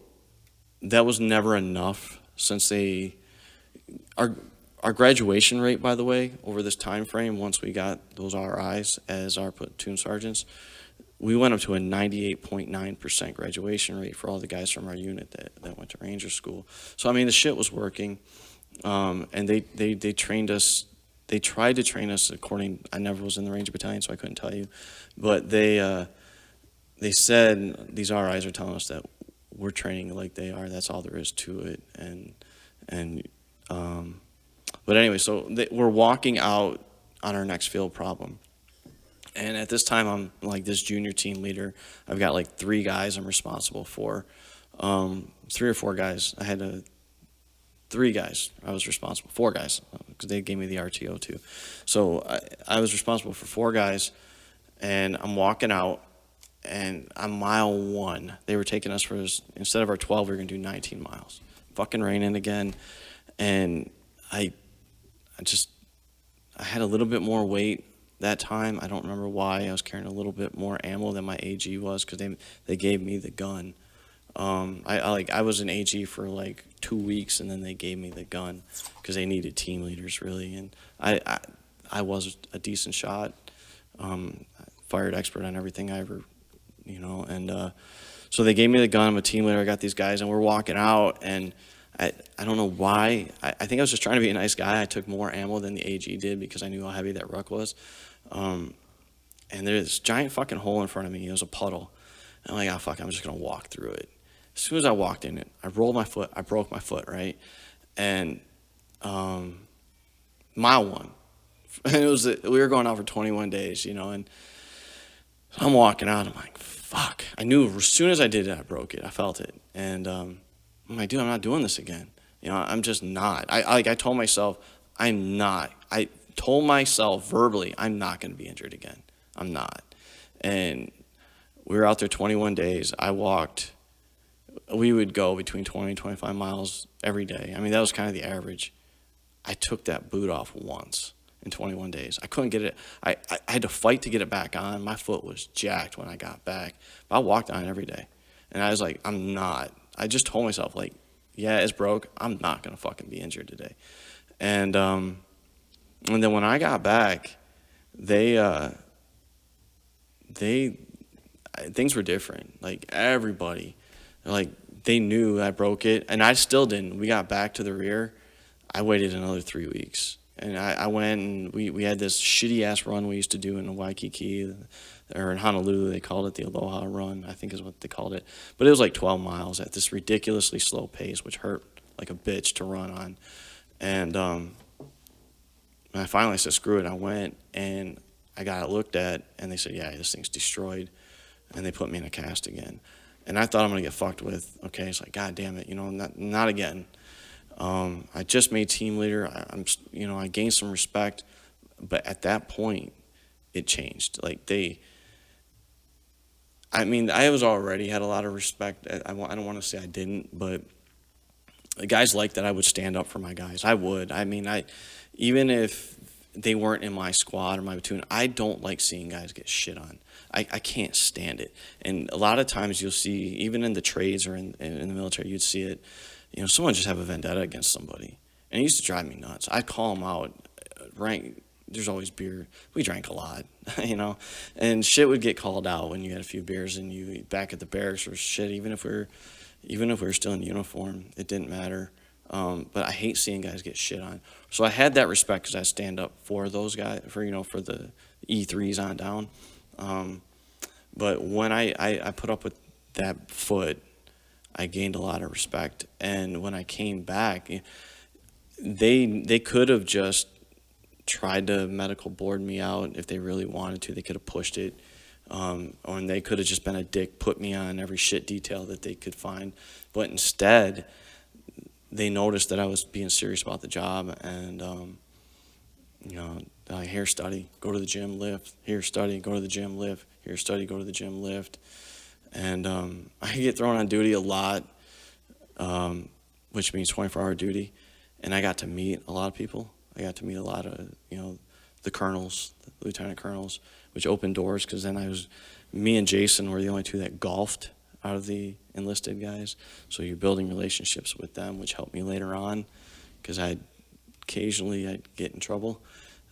that was never enough since our graduation rate, by the way, over this time frame, once we got those RIs as our platoon sergeants, we went up to a 98.9% graduation rate for all the guys from our unit that went to Ranger School. So, the shit was working. And they trained us. They tried to train us I never was in the Ranger Battalion, so I couldn't tell you. But they said, these RIs are telling us that we're training like they are. That's all there is to it. But anyway, so we're walking out on our next field problem. And at this time, I'm like this junior team leader. I've got like 3 guys I'm responsible for. 3 or 4 guys. 3 guys I was responsible. 4 guys, because they gave me the RTO too. So I was responsible for 4 guys, and I'm walking out, and on mile 1, they were taking us instead of our 12, we were going to do 19 miles. Fucking raining again, and I had a little bit more weight that time. I don't remember why. I was carrying a little bit more ammo than my AG was because they gave me the gun. I was an AG for like 2 weeks, and then they gave me the gun because they needed team leaders really. And I was a decent shot, fired expert on everything I ever, And so they gave me the gun. I'm a team leader. I got these guys, and we're walking out, and I don't know why. I think I was just trying to be a nice guy. I took more ammo than the AG did because I knew how heavy that ruck was. And there's this giant fucking hole in front of me. It was a puddle. And I'm like, fuck, I'm just going to walk through it. As soon as I walked in it, I rolled my foot. I broke my foot, right? And mile 1. And we were going out for 21 days, and I'm walking out. I'm like, fuck. I knew as soon as I did it, I broke it. I felt it. And I'm like, dude, I'm not doing this again. I'm just not. I told myself, I'm not. I told myself verbally, I'm not going to be injured again. I'm not. And We were out there 21 days. We would go between 20 and 25 miles every day. I mean, that was kind of the average. I took that boot off once in 21 days. I couldn't get it. I had to fight to get it back on. My foot was jacked when I got back. But I walked on it every day. And I was like, I just told myself, like, yeah, it's broke. I'm not going to fucking be injured today. And then when I got back, things were different. Like, everybody, like, they knew I broke it, and I still didn't. We got back to the rear. I waited another 3 weeks, and I went, and we had this shitty-ass run we used to do in Waikiki, or in Honolulu. They called it the Aloha Run, I think is what they called it. But it was like 12 miles at this ridiculously slow pace, which hurt like a bitch to run on. And I finally said, screw it. I went, and I got it looked at, and they said, yeah, this thing's destroyed. And they put me in a cast again. And I thought I'm going to get fucked with. Okay, it's like, God damn it, not again. I just made team leader. I gained some respect. But at that point, it changed. Like, I was already had a lot of respect. I don't want to say I didn't, but the guys liked that I would stand up for my guys. I would. Even if they weren't in my squad or my platoon, I don't like seeing guys get shit on. I can't stand it. And a lot of times you'll see, even in the trades or in the military, you'd see it, someone just have a vendetta against somebody. And it used to drive me nuts. I'd call them out, there's always beer. We drank a lot, and shit would get called out when you had a few beers and you back at the barracks or shit, even if we were still in uniform, it didn't matter. But I hate seeing guys get shit on. So I had that respect because I stand up for those guys, for the E3s on down. But when I put up with that foot, I gained a lot of respect. And when I came back, they could have just tried to medical board me out if they really wanted to. They could have pushed it. Or they could have just been a dick, put me on every shit detail that they could find. But instead, they noticed that I was being serious about the job, and here, study, go to the gym, lift. Here, study, go to the gym, lift. Here, study, go to the gym, lift. And I get thrown on duty a lot, which means 24-hour duty. And I got to meet a lot of people. I got to meet a lot of the colonels, the lieutenant colonels, which opened doors because then me and Jason were the only two that golfed out of the enlisted guys. So you're building relationships with them, which helped me later on because I'd get in trouble.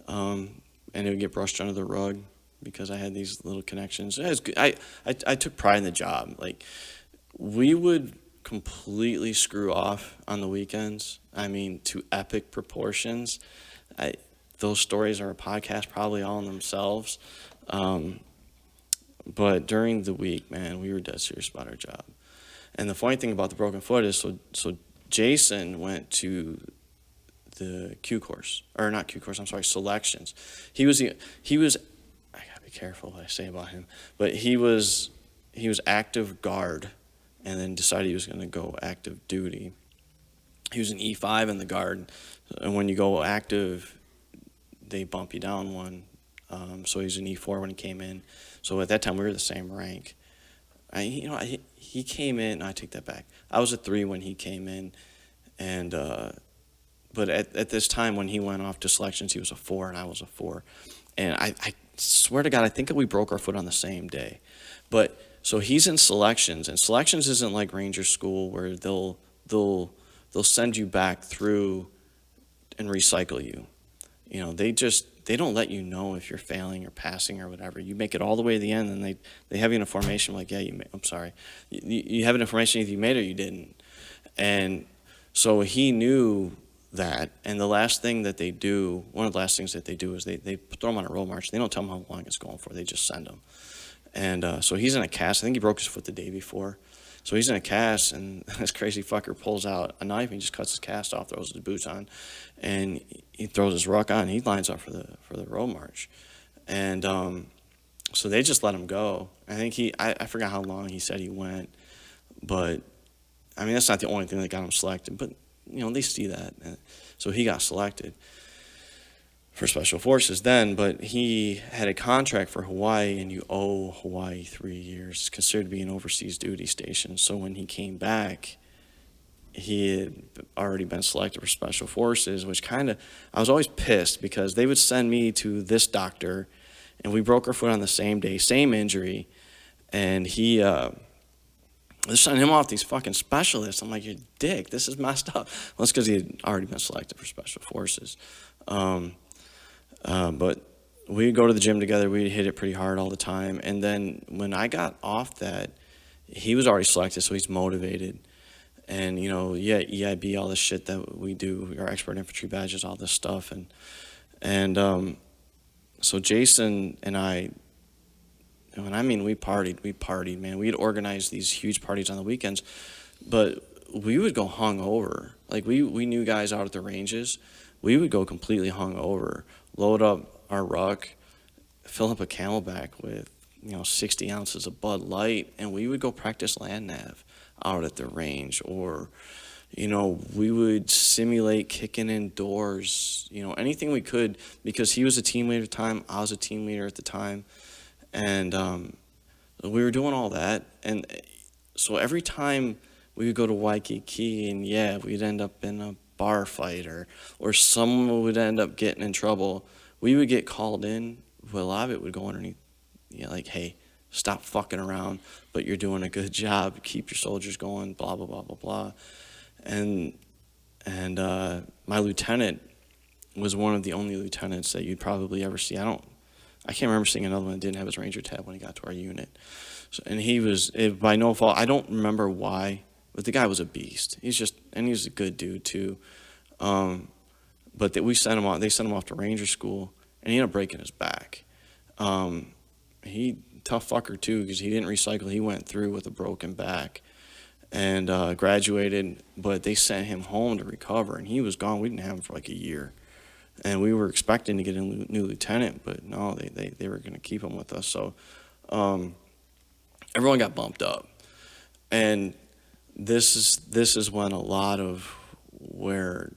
And it would get brushed under the rug because I had these little connections. It was good. I took pride in the job. Like, we would completely screw off on the weekends. To epic proportions. Those stories are a podcast probably all in themselves. But during the week, man, we were dead serious about our job. And the funny thing about the broken foot is, so Jason went to the Q course, or not Q course, I'm sorry, selections. He was, I gotta be careful what I say about him, but he was active guard, and then decided he was gonna go active duty. He was an E5 in the guard, and when you go active, they bump you down one. So he was an E4 when he came in. So at that time, we were the same rank. He came in, I take that back. I was a 3 when he came in, and but at this time when he went off to selections, he was a 4 and I was a 4. And I swear to God, I think we broke our foot on the same day. But so he's in selections, and selections isn't like Ranger School where they'll send you back through and recycle you. They don't let you know if you're failing or passing or whatever. You make it all the way to the end, and they have you in a formation like, yeah, I'm sorry. You have an information either you made or you didn't. And so he knew that, and the last thing that they do, one of the last things that they do is they throw him on a road march. They don't tell him how long it's going for. They just send him. And so he's in a cast. I think he broke his foot the day before. So he's in a cast, and this crazy fucker pulls out a knife and he just cuts his cast off, throws his boots on, and he throws his ruck on. He lines up for the road march, and so they just let him go. I think I forgot how long he said he went, but that's not the only thing that got him selected. But they see that, so he got selected. for Special Forces then, but he had a contract for Hawaii, and you owe Hawaii 3 years. It's considered to be an overseas duty station. So when he came back, he had already been selected for Special Forces, which I was always pissed because they would send me to this doctor, and we broke our foot on the same day, same injury, and they're sending him off these fucking specialists. I'm like, you dick, this is messed up. Well, it's because he had already been selected for Special Forces. But we'd go to the gym together, we'd hit it pretty hard all the time, and then when I got off that, he was already selected, so he's motivated. And, EIB, all this shit that we do, our expert infantry badges, all this stuff. And so Jason and I, and I mean, we partied, man. We'd organize these huge parties on the weekends, but we would go hungover. Like, we knew guys out at the ranges. We would go completely hungover, load up our ruck, fill up a Camelback with, 60 ounces of Bud Light, and we would go practice land nav out at the range. Or, we would simulate kicking in doors, anything we could, because he was a team leader at the time, I was a team leader at the time, and we were doing all that. And so every time we would go to Waikiki, and we'd end up in a bar fight, or someone would end up getting in trouble, we would get called in. Well, a lot of it would go underneath, like, hey, stop fucking around, but you're doing a good job, keep your soldiers going, blah, blah, blah, blah, blah. And my lieutenant was one of the only lieutenants that you'd probably ever see. I can't remember seeing another one that didn't have his Ranger tab when he got to our unit. So, and he was, by no fault, I don't remember why, but the guy was a beast. He's a good dude too. But they sent him off to Ranger school, and he ended up breaking his back. He tough fucker too, because he didn't recycle. He went through with a broken back and graduated, but they sent him home to recover, and he was gone. We didn't have him for like a year, and we were expecting to get a new lieutenant, but no, they were going to keep him with us. So everyone got bumped up, and this is when a lot of where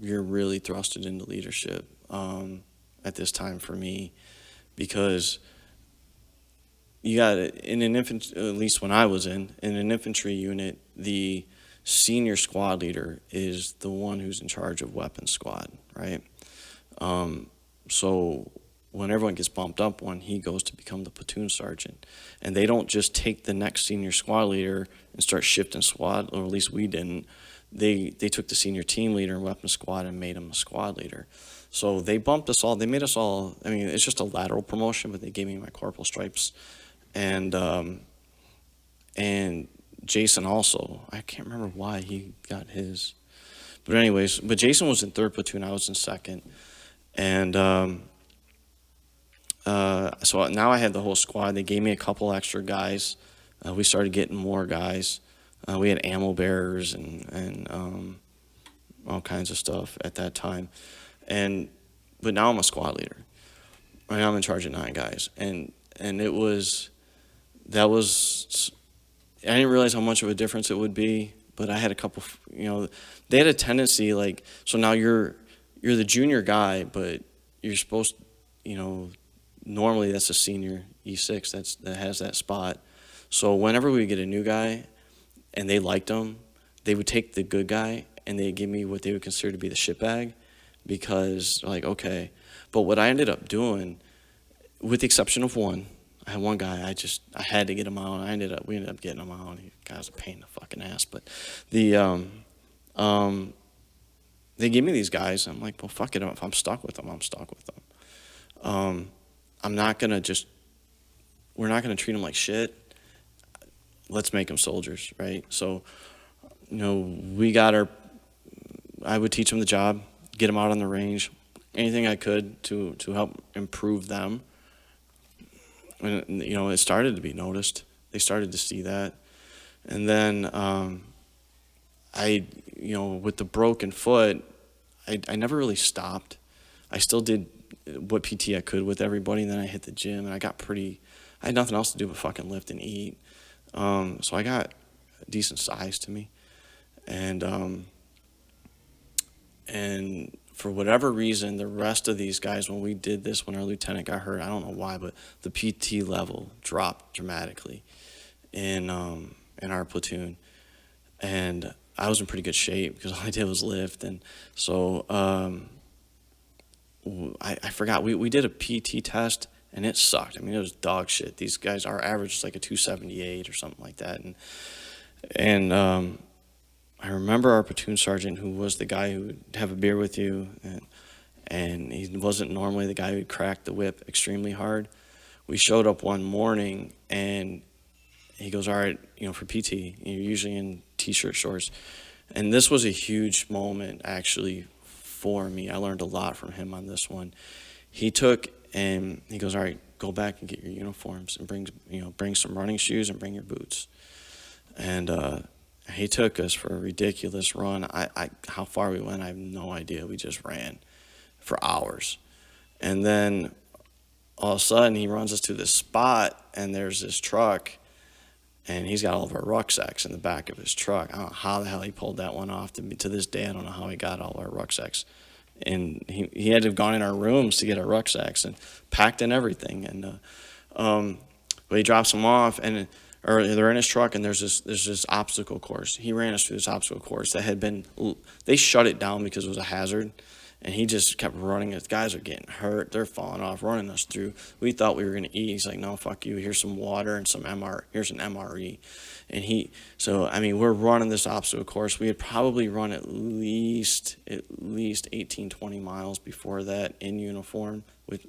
you're really thrusted into leadership at this time for me, because you got in an infantry, at least when I was in an infantry unit, the senior squad leader is the one who's in charge of weapons squad, right? So when everyone gets bumped up, he goes to become the platoon sergeant, and they don't just take the next senior squad leader and start shifting squad, or at least we didn't. They took the senior team leader in weapons squad and made him a squad leader. So they bumped us all. They made us all. I mean, it's just a lateral promotion, but they gave me my corporal stripes. And Jason also, I can't remember why he got his, but anyways, but Jason was in 3rd platoon, I was in 2nd, and so now I had the whole squad. They gave me a couple extra guys. We started getting more guys. We had ammo bearers and all kinds of stuff at that time, but now I'm a squad leader. Right, I'm in charge of 9 guys, and it was. I didn't realize how much of a difference it would be, but I had a couple, they had a tendency, like, so now you're the junior guy, but you're supposed, normally that's a senior E6 that has that spot. So whenever we get a new guy and they liked him, they would take the good guy and they'd give me what they would consider to be the shit bag, because, like, okay. But what I ended up doing, with the exception of one, I had one guy, I had to get him out. We ended up getting him out. He was a pain in the fucking ass. But they give me these guys. I'm like, well, fuck it. If I'm stuck with them, I'm stuck with them. I'm not gonna we're not gonna treat them like shit. Let's make them soldiers, right? So, I would teach them the job, get them out on the range, anything I could to help improve them. And, it started to be noticed. They started to see that. And then with the broken foot, I never really stopped. I still did what PT I could with everybody, and then I hit the gym, and I had nothing else to do but fucking lift and eat. So I got a decent size to me. And for whatever reason, the rest of these guys, when we did this, when our lieutenant got hurt, I don't know why, but the PT level dropped dramatically in our platoon. And I was in pretty good shape because all I did was lift. And so I forgot, we did a PT test, and it sucked. I mean, it was dog shit. These guys, our average is like a 278 or something like that. And I remember our platoon sergeant, who was the guy who would have a beer with you, and he wasn't normally the guy who'd crack the whip extremely hard. We showed up one morning, and he goes, all right, for PT, you're usually in T-shirt, shorts. And this was a huge moment, actually, for me. I learned a lot from him on this one. He took, and he goes, all right, go back and get your uniforms and bring some running shoes and bring your boots. And he took us for a ridiculous run. How far we went, I have no idea. We just ran for hours. And then all of a sudden, he runs us to this spot, and there's this truck, and he's got all of our rucksacks in the back of his truck. I don't know how the hell he pulled that one off. To this day, I don't know how he got all of our rucksacks. And he had to have gone in our rooms to get our rucksacks and packed in everything. And but he drops them off, or they're in his truck, and there's this obstacle course. He ran us through this obstacle course that they shut it down because it was a hazard. And he just kept running. His guys are getting hurt. They're falling off, running us through. We thought we were going to eat. He's like, no, fuck you. Here's some water and some here's an MRE. And we're running this obstacle course. We had probably run at least 18, 20 miles before that in uniform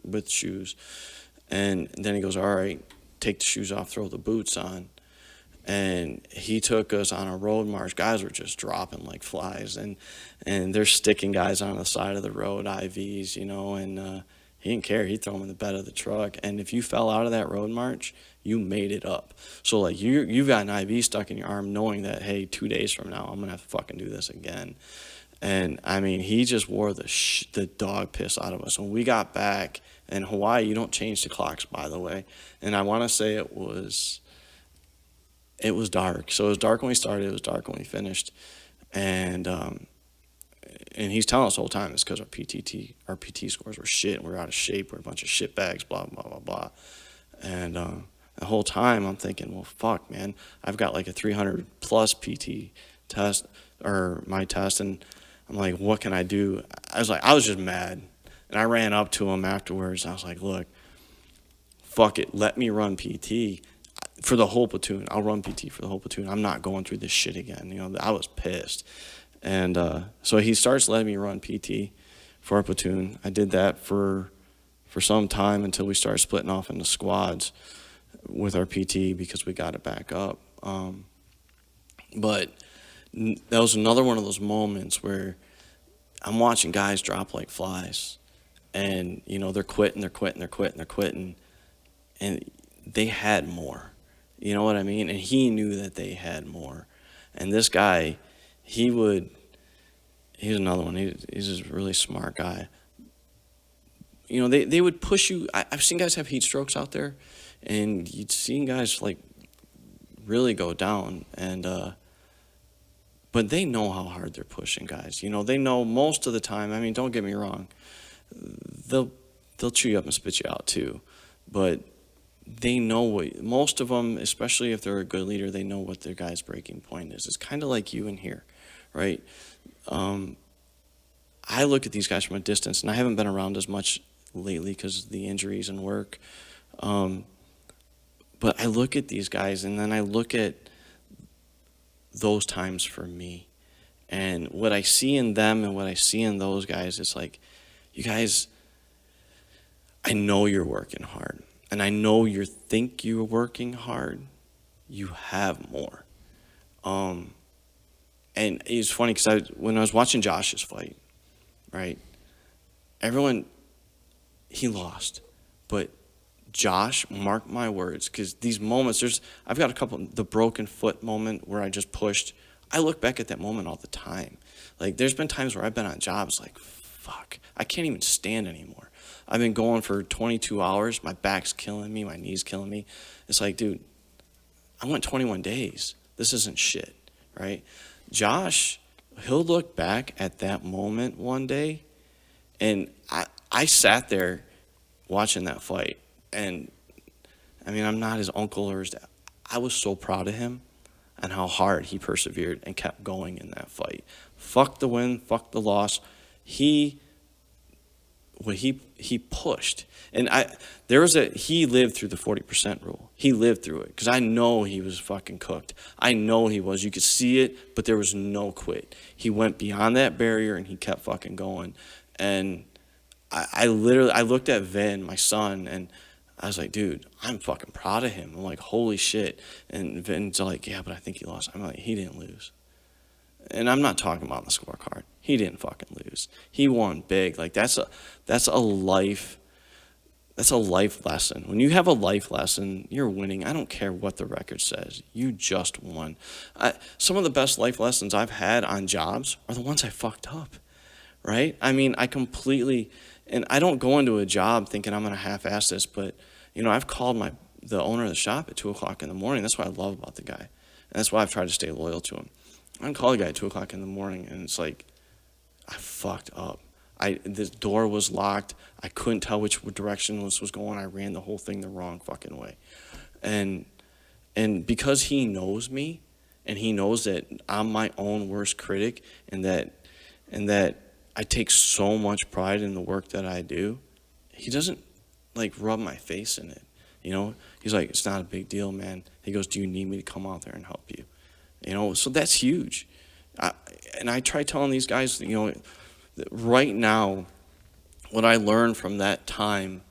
with shoes. And then he goes, all right, take the shoes off, throw the boots on. And he took us on a road march. Guys were just dropping like flies, and they're sticking guys on the side of the road, IVs, and he didn't care. He'd throw them in the bed of the truck. And if you fell out of that road march, you made it up. So like you've got an IV stuck in your arm, knowing that, hey, 2 days from now I'm gonna have to fucking do this again. And I mean, he just wore the dog piss out of us. When we got back in Hawaii, you don't change the clocks, by the way. And I want to say it was dark. So it was dark when we started. It was dark when we finished. And he's telling us the whole time it's because our PT scores were shit. We're out of shape. We're a bunch of shit bags, blah, blah, blah, blah. And the whole time I'm thinking, well, fuck, man. I've got like a 300 plus PT test, or my test. And I'm like, what can I do? I was just mad. And I ran up to him afterwards. I was like, look, fuck it. Let me run PT. For the whole platoon. I'll run PT for the whole platoon. I'm not going through this shit again. I was pissed. And so he starts letting me run PT for our platoon. I did that for some time until we started splitting off into squads with our PT because we got it back up. But that was another one of those moments where I'm watching guys drop like flies. And, they're quitting. And they had more. You know what I mean? And he knew that they had more. And this guy, he's another one. He's a really smart guy. They would push you. I've seen guys have heat strokes out there, and you'd seen guys like really go down. And but they know how hard they're pushing guys. They know most of the time. I mean, don't get me wrong. They'll chew you up and spit you out too, but they know most of them, especially if they're a good leader, they know what their guy's breaking point is. It's kind of like you in here, right? I look at these guys from a distance, and I haven't been around as much lately because of the injuries and work. But I look at these guys, and then I look at those times for me. And what I see in them and what I see in those guys, it's like, you guys, I know you're working hard. And I know you think you're working hard. You have more. And it's funny because when I was watching Josh's fight, right, he lost. But Josh, mark my words, because these moments, I've got a couple, the broken foot moment where I just pushed. I look back at that moment all the time. Like, there's been times where I've been on jobs like, fuck, I can't even stand anymore. I've been going for 22 hours. My back's killing me. My knee's killing me. It's like, dude, I went 21 days. This isn't shit, right? Josh, he'll look back at that moment one day, And I sat there watching that fight. And, I mean, I'm not his uncle or his dad. I was so proud of him and how hard he persevered and kept going in that fight. Fuck the win, fuck the loss. He pushed. And he lived through the 40% rule. He lived through it because I know he was fucking cooked. I know he was. You could see it, but there was no quit. He went beyond that barrier and he kept fucking going. And I looked at Vin, my son, and I was like, dude, I'm fucking proud of him. I'm like, holy shit. And Vin's like, yeah, but I think he lost. I'm like, he didn't lose. And I'm not talking about the scorecard. He didn't fucking lose. He won big. Like that's a life lesson. When you have a life lesson, you're winning. I don't care what the record says. You just won. Some of the best life lessons I've had on jobs are the ones I fucked up. Right? I mean, and I don't go into a job thinking I'm going to half-ass this, but, I've called the owner of the shop at 2 o'clock in the morning. That's what I love about the guy. And that's why I've tried to stay loyal to him. I can call the guy at 2 o'clock in the morning, and it's like, I fucked up. The door was locked. I couldn't tell which direction this was going. I ran the whole thing the wrong fucking way. And because he knows me, and he knows that I'm my own worst critic, and that I take so much pride in the work that I do, he doesn't like rub my face in it. He's like, it's not a big deal, man. He goes, do you need me to come out there and help you? So that's huge. And I try telling these guys, that right now, what I learned from that time,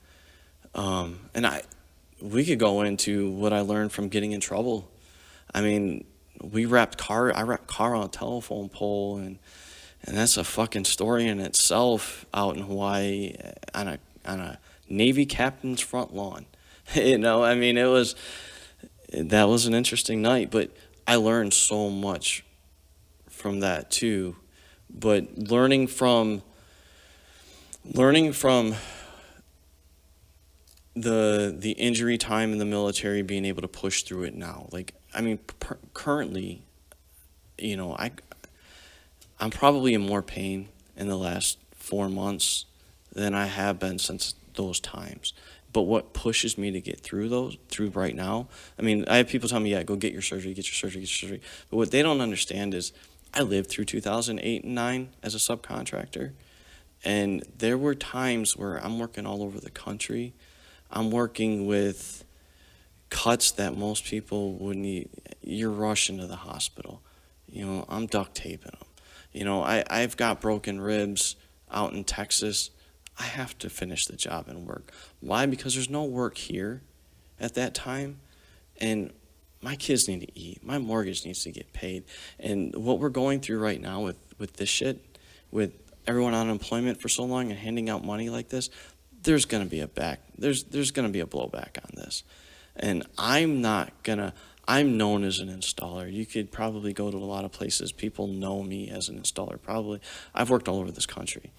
we could go into what I learned from getting in trouble. I mean, I wrapped car on a telephone pole, and that's a fucking story in itself out in Hawaii on a Navy captain's front lawn. I mean, that was an interesting night, but I learned so much from that too. But learning from the injury time in the military, being able to push through it now. Like, I mean, currently, I'm probably in more pain in the last 4 months than I have been since those times. But what pushes me to get through right now, I mean, I have people tell me, yeah, go get your surgery. But what they don't understand is I lived through 2008 and 9 as a subcontractor. And there were times where I'm working all over the country. I'm working with cuts that most people wouldn't need. You're rushing to the hospital. I'm duct taping them. I've got broken ribs out in Texas. I have to finish the job and work. Why? Because there's no work here at that time. And my kids need to eat. My mortgage needs to get paid. And what we're going through right now with this shit, with everyone on unemployment for so long and handing out money like this, there's going to be there's going to be a blowback on this. And I'm known as an installer. You could probably go to a lot of places. People know me as an installer, probably. I've worked all over this country.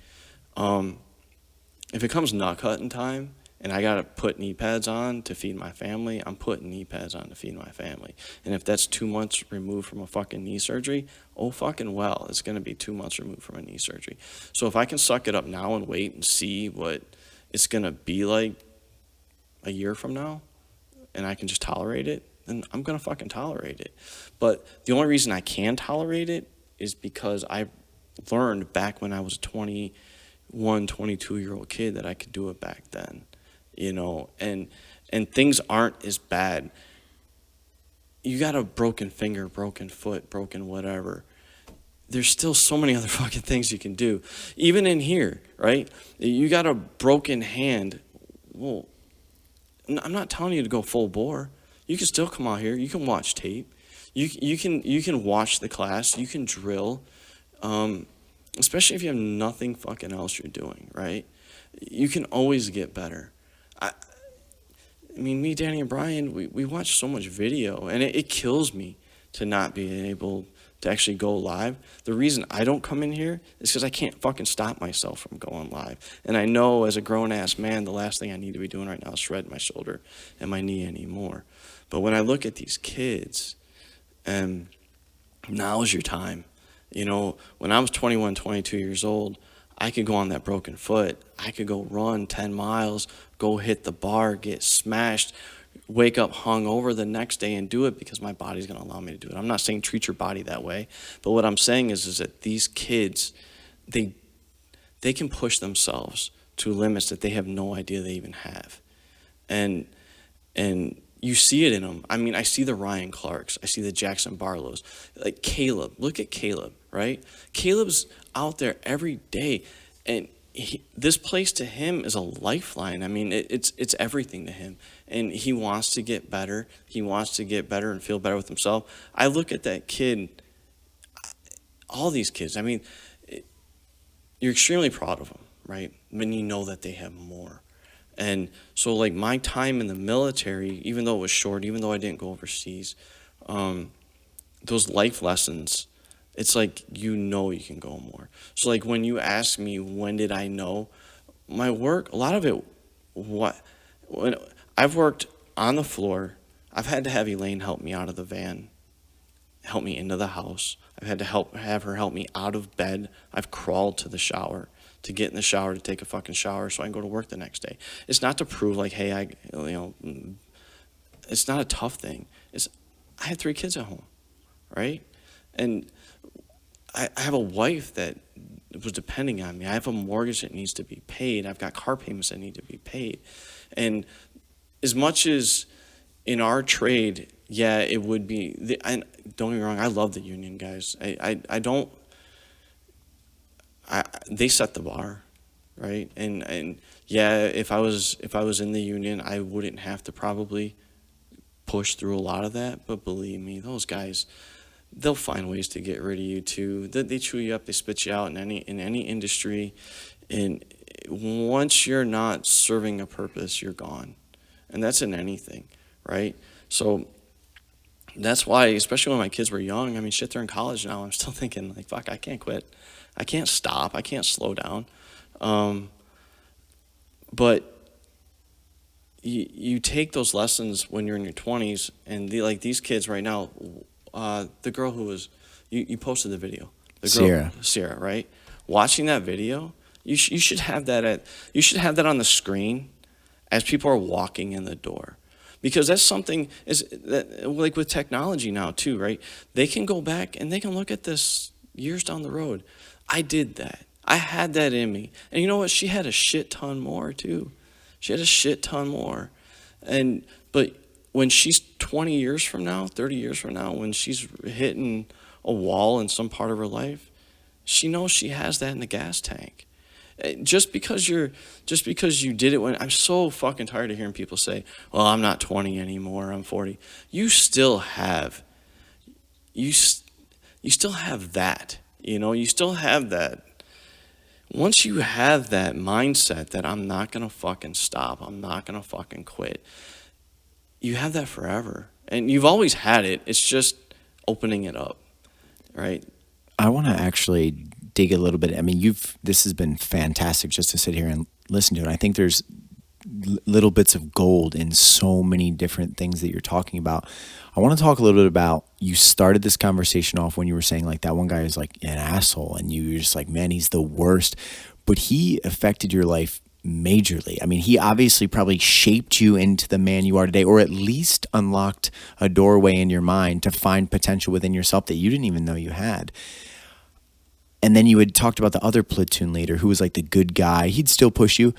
If it comes nut cutting time and I got to put knee pads on to feed my family, I'm putting knee pads on to feed my family. And if that's 2 months removed from a fucking knee surgery, oh fucking well, it's going to be 2 months removed from a knee surgery. So if I can suck it up now and wait and see what it's going to be like a year from now, and I can just tolerate it, then I'm going to fucking tolerate it. But the only reason I can tolerate it is because I learned back when I was a 21, 22-year-old kid that I could do it back then, and things aren't as bad. You got a broken finger, broken foot, broken whatever. There's still so many other fucking things you can do. Even in here, right? You got a broken hand. Well, I'm not telling you to go full bore. You can still come out here. You can watch tape. You can watch the class. You can drill. Especially if you have nothing fucking else you're doing, right? You can always get better. I mean, me, Danny, and Brian, we watch so much video, and it kills me to not be able to actually go live. The reason I don't come in here is because I can't fucking stop myself from going live. And I know as a grown-ass man, the last thing I need to be doing right now is shred my shoulder and my knee anymore. But when I look at these kids, and now's your time. When I was 21, 22 years old, I could go on that broken foot. I could go run 10 miles, go hit the bar, get smashed, wake up hungover the next day and do it because my body's going to allow me to do it. I'm not saying treat your body that way, but what I'm saying is that these kids, they can push themselves to limits that they have no idea they even have. And you see it in them. I mean, I see the Ryan Clarks. I see the Jackson Barlows. Like Caleb. Look at Caleb, right? Caleb's out there every day. And this place to him is a lifeline. I mean, it's everything to him. And he wants to get better. He wants to get better and feel better with himself. I look at that kid, all these kids. I mean, you're extremely proud of them, right? When you know that they have more. And so, like, my time in the military, even though it was short, even though I didn't go overseas, those life lessons, it's like, you know you can go more. So, like, when you ask me, when did I know? My work, a lot of it, when I've worked on the floor, I've had to have Elaine help me out of the van, help me into the house. I've had to have her help me out of bed. I've crawled to the shower, to get in the shower, to take a fucking shower so I can go to work the next day. It's not to prove like, hey, it's not a tough thing. I had 3 kids at home, right? And I have a wife that was depending on me. I have a mortgage that needs to be paid. I've got car payments that need to be paid. And as much as in our trade, yeah, it would be, and don't get me wrong, I love the union guys. They set the bar, right? And yeah, if I was in the union, I wouldn't have to probably push through a lot of that. But believe me, those guys, they'll find ways to get rid of you too. They chew you up, they spit you out in any industry. And once you're not serving a purpose, you're gone. And that's in anything, right? So that's why, especially when my kids were young, I mean, shit, they're in college now. I'm still thinking, like, fuck, I can't quit. I can't stop. I can't slow down. But you take those lessons when you're in your 20s, and like these kids right now, the girl who was, you posted the video. The girl, Sierra, right? Watching that video, you should have that on the screen as people are walking in the door. Because that's something, like with technology now too, right? They can go back and they can look at this years down the road. I did that. I had that in me. And you know what? She had a shit ton more too. She had a shit ton more. But when she's 20 years from now, 30 years from now, when she's hitting a wall in some part of her life, she knows she has that in the gas tank. Just because you did it when, I'm so fucking tired of hearing people say, well, I'm not 20 anymore, I'm 40. You still have that, you still have that. Once you have that mindset that I'm not going to fucking stop, I'm not going to fucking quit, you have that forever. And you've always had it. It's just opening it up, right? I want to actually dig a little bit. I mean, this has been fantastic just to sit here and listen to it. I think there's little bits of gold in so many different things that you're talking about. I want to talk a little bit about, you started this conversation off when you were saying like that one guy is like an asshole and you were just like, man, he's the worst, but he affected your life majorly. I mean, he obviously probably shaped you into the man you are today, or at least unlocked a doorway in your mind to find potential within yourself that you didn't even know you had. And then you had talked about the other platoon leader who was like the good guy. He'd still push you.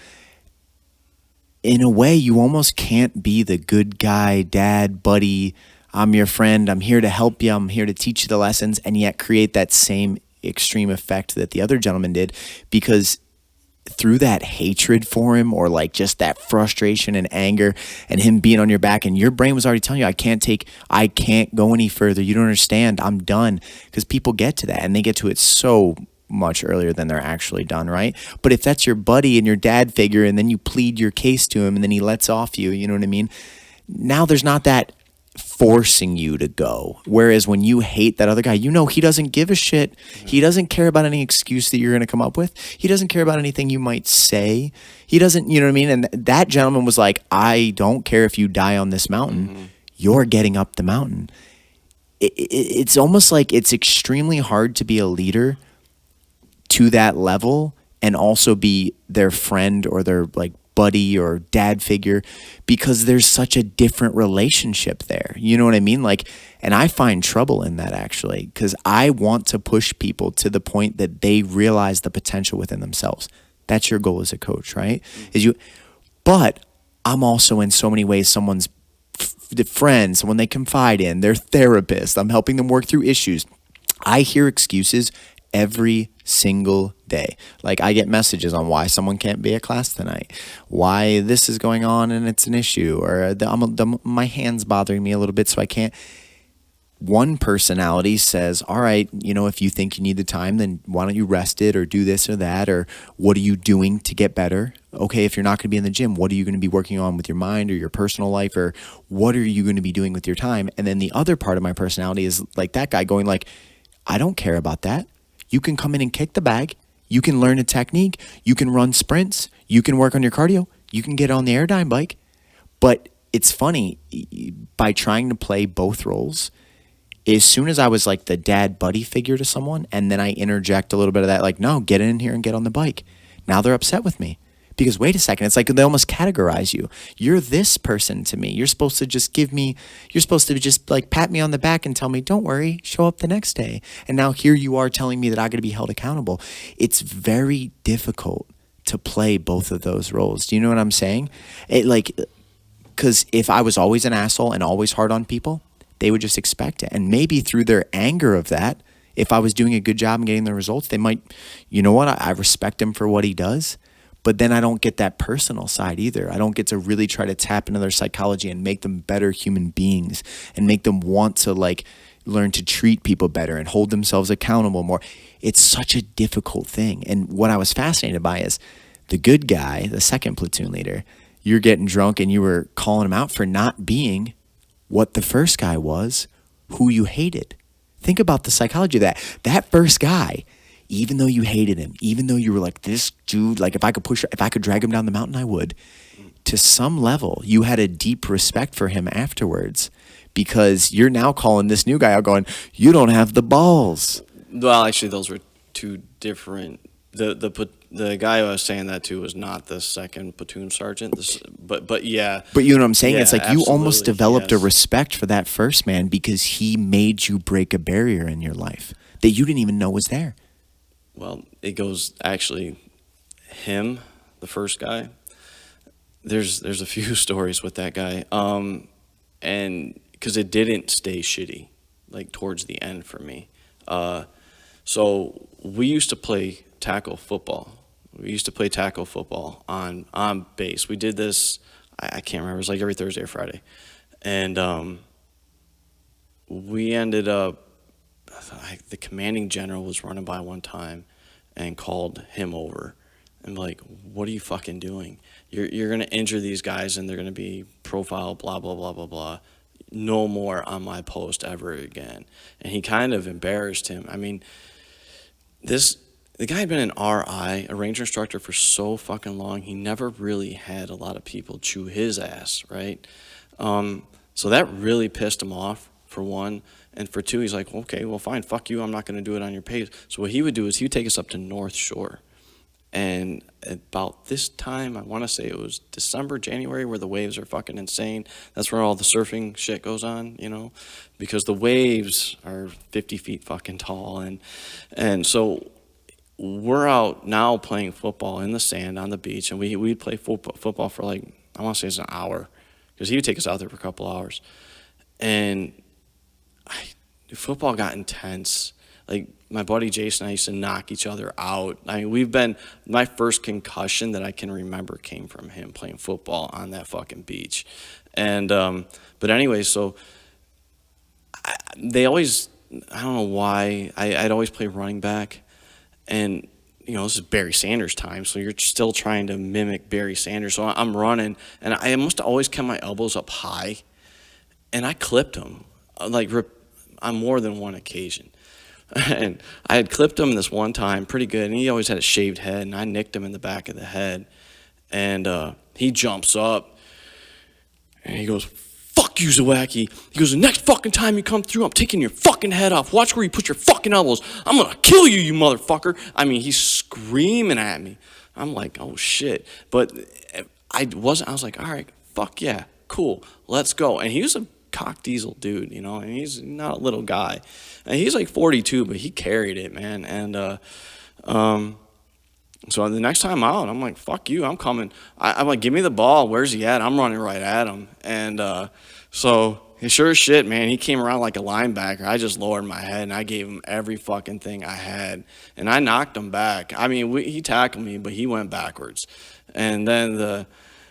In a way, you almost can't be the good guy, dad, buddy, I'm your friend, I'm here to help you, I'm here to teach you the lessons, and yet create that same extreme effect that the other gentleman did, because through that hatred for him, or like just that frustration and anger and him being on your back, and your brain was already telling you, I can't go any further, you don't understand, I'm done. Because people get to that and they get to it so much earlier than they're actually done, right? But if that's your buddy and your dad figure, and then you plead your case to him and then he lets off you, you know what I mean? Now there's not that forcing you to go. Whereas when you hate that other guy, you know he doesn't give a shit. He doesn't care about any excuse that you're going to come up with. He doesn't care about anything you might say. He doesn't, you know what I mean? And that gentleman was like, I don't care if you die on this mountain. Mm-hmm. You're getting up the mountain. It's almost like it's extremely hard to be a leader to that level and also be their friend or their like buddy or dad figure, because there's such a different relationship there. You know what I mean? Like, and I find trouble in that actually, because I want to push people to the point that they realize the potential within themselves. That's your goal as a coach, right? But I'm also in so many ways someone's friend, someone they confide in, their therapist. I'm helping them work through issues. I hear excuses every single day. Like, I get messages on why someone can't be at class tonight, why this is going on and it's an issue, or my hand's bothering me a little bit so I can't. One personality says, all right, if you think you need the time, then why don't you rest it or do this or that, or what are you doing to get better? Okay, if you're not going to be in the gym, what are you going to be working on with your mind or your personal life, or what are you going to be doing with your time? And then the other part of my personality is like that guy going like, I don't care about that. You can come in and kick the bag. You can learn a technique. You can run sprints. You can work on your cardio. You can get on the Airdyne bike. But it's funny, by trying to play both roles, as soon as I was like the dad buddy figure to someone, and then I interject a little bit of that, like, no, get in here and get on the bike. Now they're upset with me. Because wait a second, it's like they almost categorize you. You're this person to me. You're supposed to just you're supposed to just like pat me on the back and tell me, don't worry, show up the next day. And now here you are telling me that I got to be held accountable. It's very difficult to play both of those roles. Do you know what I'm saying? Because if I was always an asshole and always hard on people, they would just expect it. And maybe through their anger of that, if I was doing a good job and getting the results, they might, you know what, I respect him for what he does. But then I don't get that personal side either. I don't get to really try to tap into their psychology and make them better human beings and make them want to like learn to treat people better and hold themselves accountable more. It's such a difficult thing. And what I was fascinated by is the good guy, the second platoon leader, you're getting drunk and you were calling him out for not being what the first guy was, who you hated. Think about the psychology of that. That first guy, even though you hated him, even though you were like, this dude, like if I could drag him down the mountain, I would. To some level, you had a deep respect for him afterwards, because you're now calling this new guy out going, you don't have the balls. Well, actually, those were two different. The guy I was saying that to was not the second platoon sergeant. But yeah. But you know what I'm saying? Yeah, it's like you almost developed a yes. respect for that first man because he made you break a barrier in your life that you didn't even know was there. Well, it goes actually him, the first guy. There's a few stories with that guy, and because it didn't stay shitty, like towards the end for me. So we used to play tackle football. We used to play tackle football on base. We did this. I can't remember. It was like every Thursday or Friday, and we ended up. The commanding general was running by one time and called him over and like, what are you fucking doing? You're going to injure these guys and they're going to be profile, blah, blah, blah, blah, blah. No more on my post ever again. And he kind of embarrassed him. I mean, the guy had been an RI, a ranger instructor, for so fucking long. He never really had a lot of people chew his ass, right? So that really pissed him off, for one. And for two, he's like, okay, well, fine, fuck you. I'm not going to do it on your pace. So what he would do is he would take us up to North Shore. And about this time, I want to say it was December, January, where the waves are fucking insane. That's where all the surfing shit goes on, because the waves are 50 feet fucking tall. And so we're out now playing football in the sand on the beach. And we'd play football for like, I want to say it's an hour, because he would take us out there for a couple hours. And football got intense. Like, my buddy Jason and I used to knock each other out. I mean, my first concussion that I can remember came from him playing football on that fucking beach. And, but anyway, so they always, I don't know why, I'd always play running back. And, this is Barry Sanders time, so you're still trying to mimic Barry Sanders. So I'm running, and I must have always kept my elbows up high. And I clipped him, like, on more than one occasion. And I had clipped him this one time pretty good, and he always had a shaved head, and I nicked him in the back of the head. And he jumps up, and he goes, fuck fuck you, Zawacki. He goes, the next fucking time you come through, I'm taking your fucking head off. Watch where you put your fucking elbows. I'm gonna kill you, you motherfucker. I mean, he's screaming at me. I'm like, oh shit. But I was like, all right, fuck yeah, cool, let's go. And he was a cock diesel dude, you know, and he's not a little guy. And he's like 42, but he carried it, man. And so the next time out, I'm like, fuck you, I'm coming. I'm like, give me the ball. Where's he at? I'm running right at him. And so sure as shit, man, he came around like a linebacker. I just lowered my head, and I gave him every fucking thing I had. And I knocked him back. I mean, he tackled me, but he went backwards. And then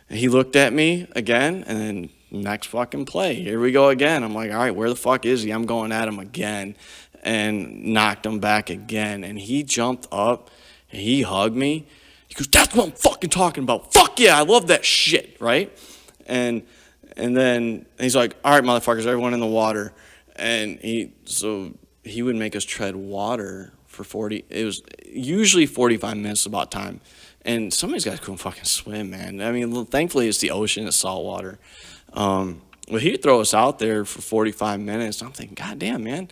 he looked at me again, and then next fucking play, here we go again. I'm like, all right, where the fuck is he? I'm going at him again, and knocked him back again. And he jumped up, and he hugged me. He goes, that's what I'm fucking talking about. Fuck yeah, I love that shit, right? And then he's like, all right, motherfuckers, everyone in the water. And he would make us tread water for it was usually 45 minutes about time. And some of these guys couldn't fucking swim, man. I mean, thankfully it's the ocean, it's salt water. But he'd throw us out there for 45 minutes. I'm thinking, God damn, man,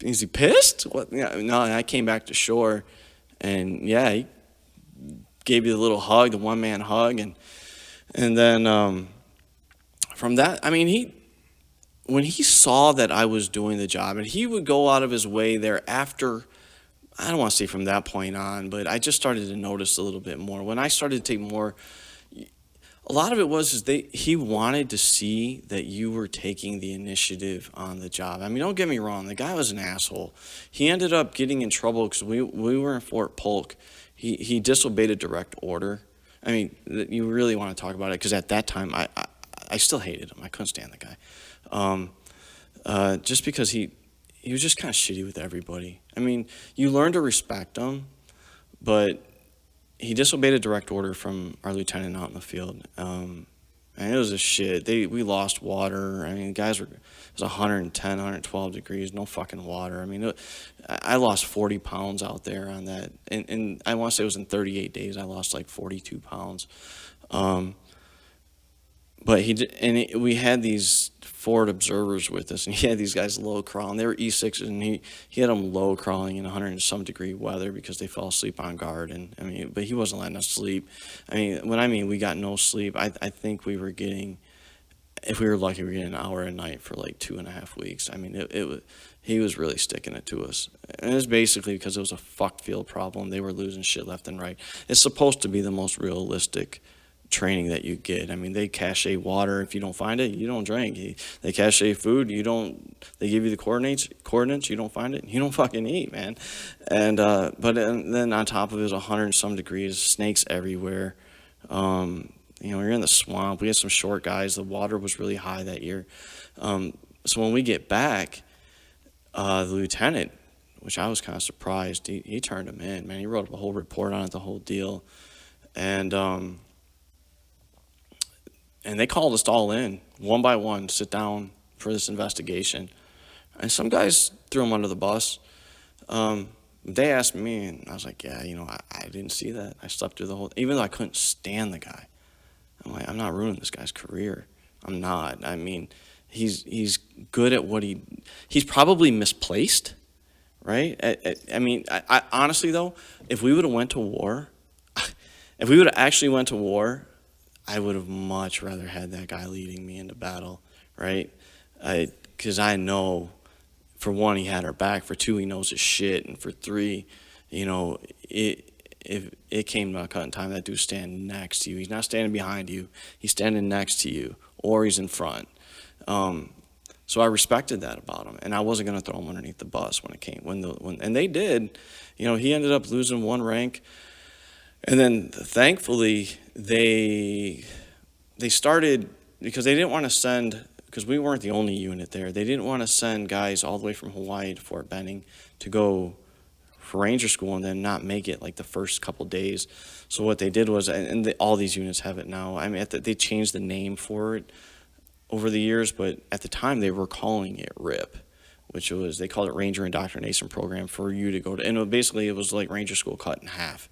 is he pissed? What? Yeah, no, and I came back to shore, and yeah, he gave you the little hug, the one-man hug, and then from that, I mean, when he saw that I was doing the job, and he would go out of his way there after, I don't want to say from that point on, but I just started to notice a little bit more. When I started to take more, a lot of it was he wanted to see that you were taking the initiative on the job. I mean, don't get me wrong, the guy was an asshole. He ended up getting in trouble because we were in Fort Polk. He disobeyed a direct order. I mean, you really want to talk about it, because at that time, I still hated him. I couldn't stand the guy. Just because he was just kind of shitty with everybody. I mean, you learn to respect him, but he disobeyed a direct order from our lieutenant out in the field. And it was a shit. We lost water. I mean, it was 110, 112 degrees, no fucking water. I mean, I lost 40 pounds out there on that. And I want to say it was in 38 days, I lost like 42 pounds. But we had these forward observers with us, and he had these guys low crawling. They were E6s, and he had them low crawling in 100 and some degree weather because they fell asleep on guard. And I mean, but he wasn't letting us sleep. I mean, we got no sleep, I think we were getting, if we were lucky, we were getting an hour a night for like 2.5 weeks. I mean, he was really sticking it to us. And it was basically because it was a fucked field problem. They were losing shit left and right. It's supposed to be the most realistic training that you get. I mean, they cache water. If you don't find it, you don't drink. They cache food. They give you the coordinates. You don't find it, you don't fucking eat, man. And then on top of it was 100 and some degrees, snakes everywhere. You're in the swamp. We had some short guys. The water was really high that year. So when we get back, the lieutenant, which I was kind of surprised, he turned him in, man. He wrote up a whole report on it, the whole deal. And they called us all in, one by one, sit down for this investigation. And some guys threw them under the bus. They asked me, and I was like, yeah, I didn't see that. I slept through the whole, even though I couldn't stand the guy. I'm like, I'm not ruining this guy's career. I'm not. I mean, he's good at what he's probably misplaced, right? I honestly, though, if we would have went to war, I would have much rather had that guy leading me into battle, right? Because I know, for one, he had our back. For two, he knows his shit. And for three, if it came to cutting time, that dude's standing next to you. He's not standing behind you. He's standing next to you, or he's in front. So I respected that about him, and I wasn't going to throw him underneath the bus when it came. And they did. He ended up losing one rank. And then, thankfully, they started, because they didn't want to send, because we weren't the only unit there, they didn't want to send guys all the way from Hawaii to Fort Benning to go for Ranger School and then not make it like the first couple days. So what they did was, all these units have it now, I mean, they changed the name for it over the years, but at the time they were calling it RIP, which was, they called it Ranger Indoctrination Program, for you to go to, and basically it was like Ranger School cut in half.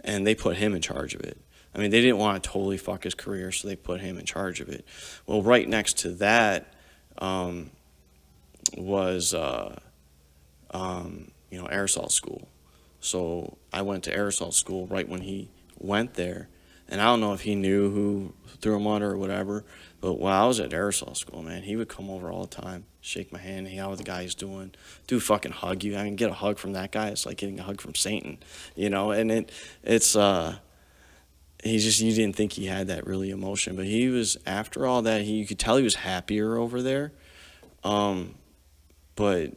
And they put him in charge of it. I mean, they didn't want to totally fuck his career, so they put him in charge of it. Well, right next to that was, aerosol school. So I went to aerosol school right when he went there. And I don't know if he knew who threw him under or whatever, but when I was at aerosol school, man, he would come over all the time, shake my hand, hey, how are the guys doing? Dude, fucking hug you. I mean, get a hug from that guy. It's like getting a hug from Satan, and it's you didn't think he had that really emotion, but he was, after all that, you could tell he was happier over there. But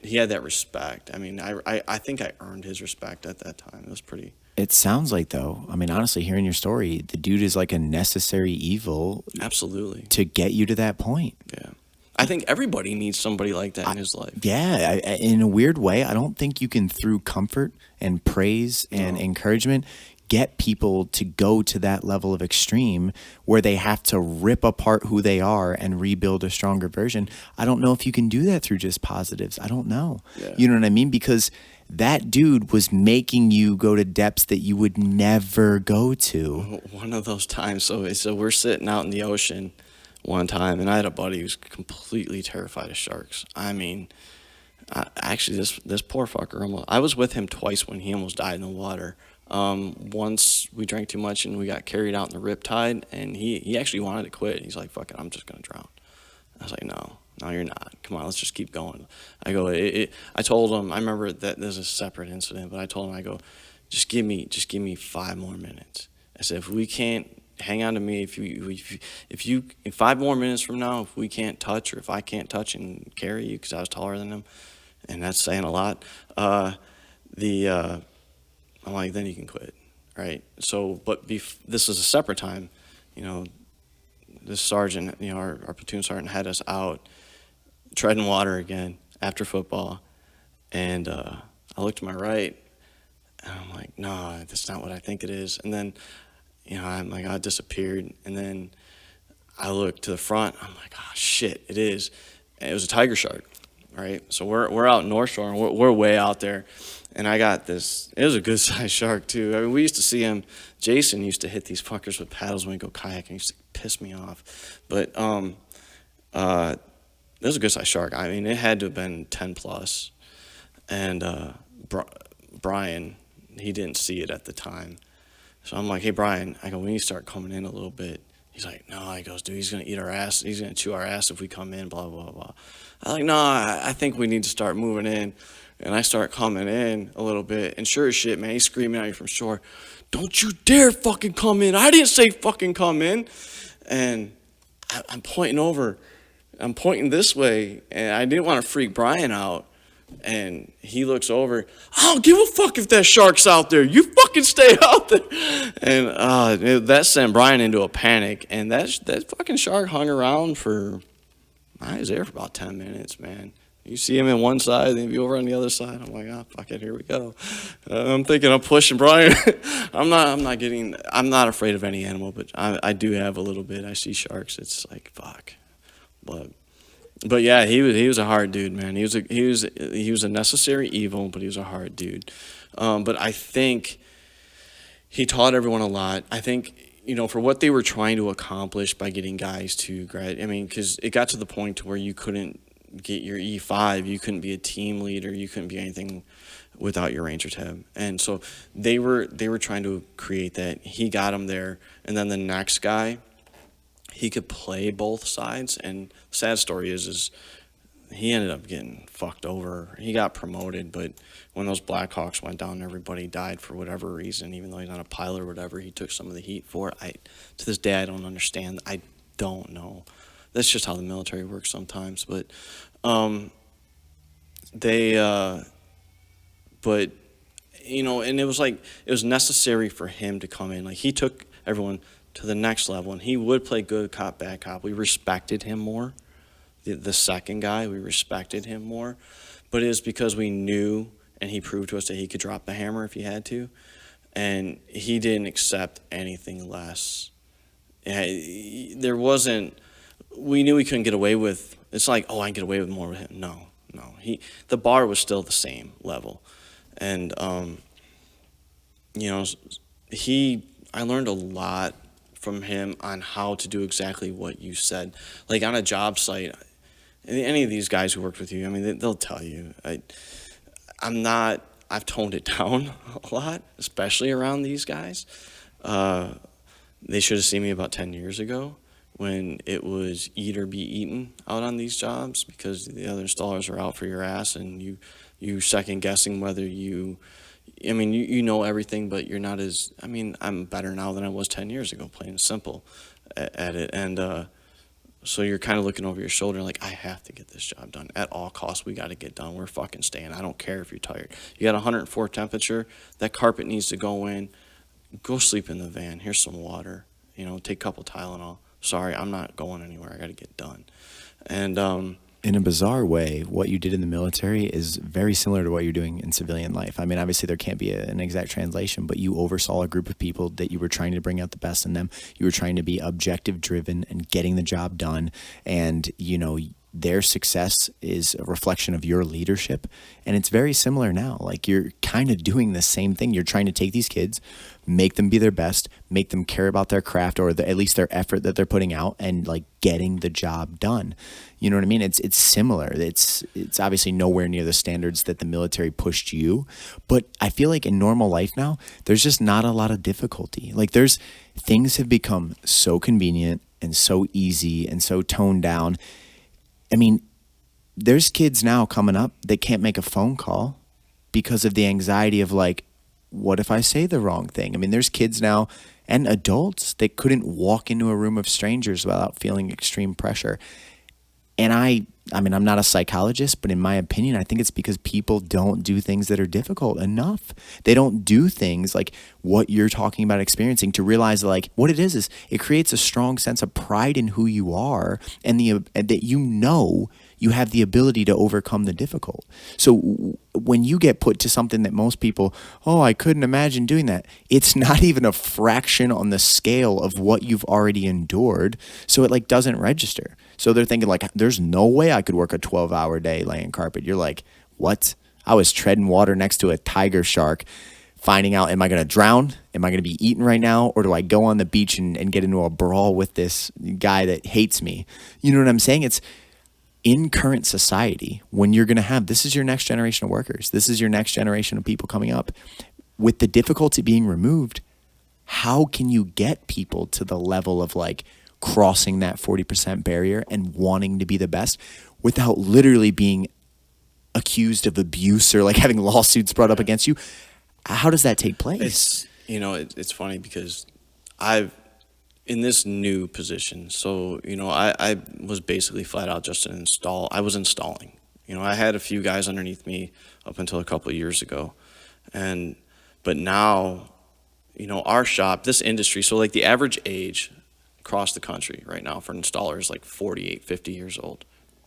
he had that respect. I mean, I think I earned his respect at that time. It was pretty. It sounds like, though, I mean, honestly, hearing your story, the dude is like a necessary evil. Absolutely. To get you to that point. Yeah. I think everybody needs somebody like that in his life. Yeah. In a weird way, I don't think you can, through comfort and praise and encouragement, get people to go to that level of extreme where they have to rip apart who they are and rebuild a stronger version. I don't know if you can do that through just positives. I don't know. Yeah. You know what I mean? Because that dude was making you go to depths that you would never go to. One of those times, so we're sitting out in the ocean one time, and I had a buddy who was completely terrified of sharks. I mean, actually, this poor fucker, I was with him twice when he almost died in the water. Once we drank too much and we got carried out in the riptide, and he actually wanted to quit. He's like, fuck it, I'm just going to drown. I was like, no, you're not. Come on, let's just keep going. I go, I told him, I remember that there's a separate incident, but I told him, I go, just give me 5 more minutes. I said, if we can't, hang on to me. If you in 5 more minutes from now, if we can't touch, or if I can't touch and carry you, because I was taller than him, and that's saying a lot, I'm like, then you can quit, right? So, but this is a separate time, this sergeant, our platoon sergeant had us out treading water again after football, and I looked to my right, and I'm like, no, that's not what I think it is. And then, I'm like, I disappeared, and then I looked to the front, I'm like, oh shit, it is. And it was a tiger shark, right? So we're out North Shore, and we're way out there, and I got this. It was a good sized shark too. I mean, we used to see him. Jason used to hit these fuckers with paddles when we go kayaking. It used to piss me off. But it was a good sized shark. I mean, it had to have been 10 plus. And Brian, he didn't see it at the time. So I'm like, hey Brian, I go, we need to start coming in a little bit. He's like, no, he goes, dude, he's gonna eat our ass. He's gonna chew our ass if we come in. Blah blah blah. I'm like, no, I think we need to start moving in. And I start coming in a little bit, and sure as shit, man, he's screaming at me from shore, don't you dare fucking come in. I didn't say fucking come in. And I'm pointing over. I'm pointing this way, and I didn't want to freak Brian out. And he looks over, I don't give a fuck if that shark's out there. You fucking stay out there. And that sent Brian into a panic. And that fucking shark hung around I was there for about 10 minutes, man. You see him in one side, then you over on the other side. I'm like, oh, fuck it, here we go. I'm thinking I'm pushing Brian. I'm not afraid of any animal, but I do have a little bit. I see sharks. It's like, fuck. But yeah, he was a hard dude, man. He was a necessary evil, but he was a hard dude. But I think he taught everyone a lot. I think, for what they were trying to accomplish by getting guys to grad, I mean, because it got to the point to where you couldn't get your E5, you couldn't be a team leader, you couldn't be anything without your Ranger tab. And so they were trying to create that. He got him there, and then the next guy, he could play both sides. And the sad story is he ended up getting fucked over. He got promoted, but when those Blackhawks went down, everybody died for whatever reason. Even though he's not a pilot or whatever, he took some of the heat for it. To this day, I don't understand. I don't know. That's just how the military works sometimes. But and it was necessary for him to come in. Like, he took everyone to the next level, and he would play good cop, bad cop. We respected him more. The second guy, we respected him more. But it was because we knew, and he proved to us that he could drop the hammer if he had to. And he didn't accept anything less. We knew we couldn't get away with, it's like, I can get away with more with him. No. The bar was still the same level. And, I learned a lot from him on how to do exactly what you said. Like on a job site, any of these guys who worked with you, I mean, they'll tell you. I've toned it down a lot, especially around these guys. They should have seen me about 10 years ago when it was eat or be eaten out on these jobs because the other installers are out for your ass and you second guessing whether you know everything, but you're not as, I'm better now than I was 10 years ago, plain and simple at it. And so you're kind of looking over your shoulder like, I have to get this job done. At all costs, we got to get done. We're fucking staying. I don't care if you're tired. You got 104 temperature. That carpet needs to go in. Go sleep in the van. Here's some water. Take a couple Tylenol. Sorry, I'm not going anywhere. I got to get done. And in a bizarre way, what you did in the military is very similar to what you're doing in civilian life. I mean, obviously there can't be an exact translation, but you oversaw a group of people that you were trying to bring out the best in them. You were trying to be objective driven and getting the job done. And, their success is a reflection of your leadership. And it's very similar now. Like you're kind of doing the same thing. You're trying to take these kids, make them be their best, make them care about their craft or at least their effort that they're putting out and like getting the job done. You know what I mean? It's similar. It's obviously nowhere near the standards that the military pushed you. But I feel like in normal life now, there's just not a lot of difficulty. Like things have become so convenient and so easy and so toned down. I mean, there's kids now coming up that can't make a phone call because of the anxiety of like, what if I say the wrong thing? I mean, there's kids now and adults that couldn't walk into a room of strangers without feeling extreme pressure. And I'm not a psychologist, but in my opinion, I think it's because people don't do things that are difficult enough. They don't do things like what you're talking about experiencing to realize like what it is it creates a strong sense of pride in who you are and that you have the ability to overcome the difficult. So when you get put to something that most people, I couldn't imagine doing that. It's not even a fraction on the scale of what you've already endured. So it like doesn't register. So they're thinking like, there's no way I could work a 12-hour day laying carpet. You're like, what? I was treading water next to a tiger shark, finding out, am I going to drown? Am I going to be eaten right now? Or do I go on the beach and get into a brawl with this guy that hates me? You know what I'm saying? It's in current society, when you're going to have, this is your next generation of workers. This is your next generation of people coming up. With the difficulty being removed, how can you get people to the level of like crossing that 40% barrier and wanting to be the best without literally being accused of abuse or like having lawsuits brought up against you? How does that take place? It's funny because in this new position, so, I was basically flat out just I was installing. I had a few guys underneath me up until a couple of years ago. But now, our shop, this industry, so like the average age across the country right now for an installer is like 48, 50 years old.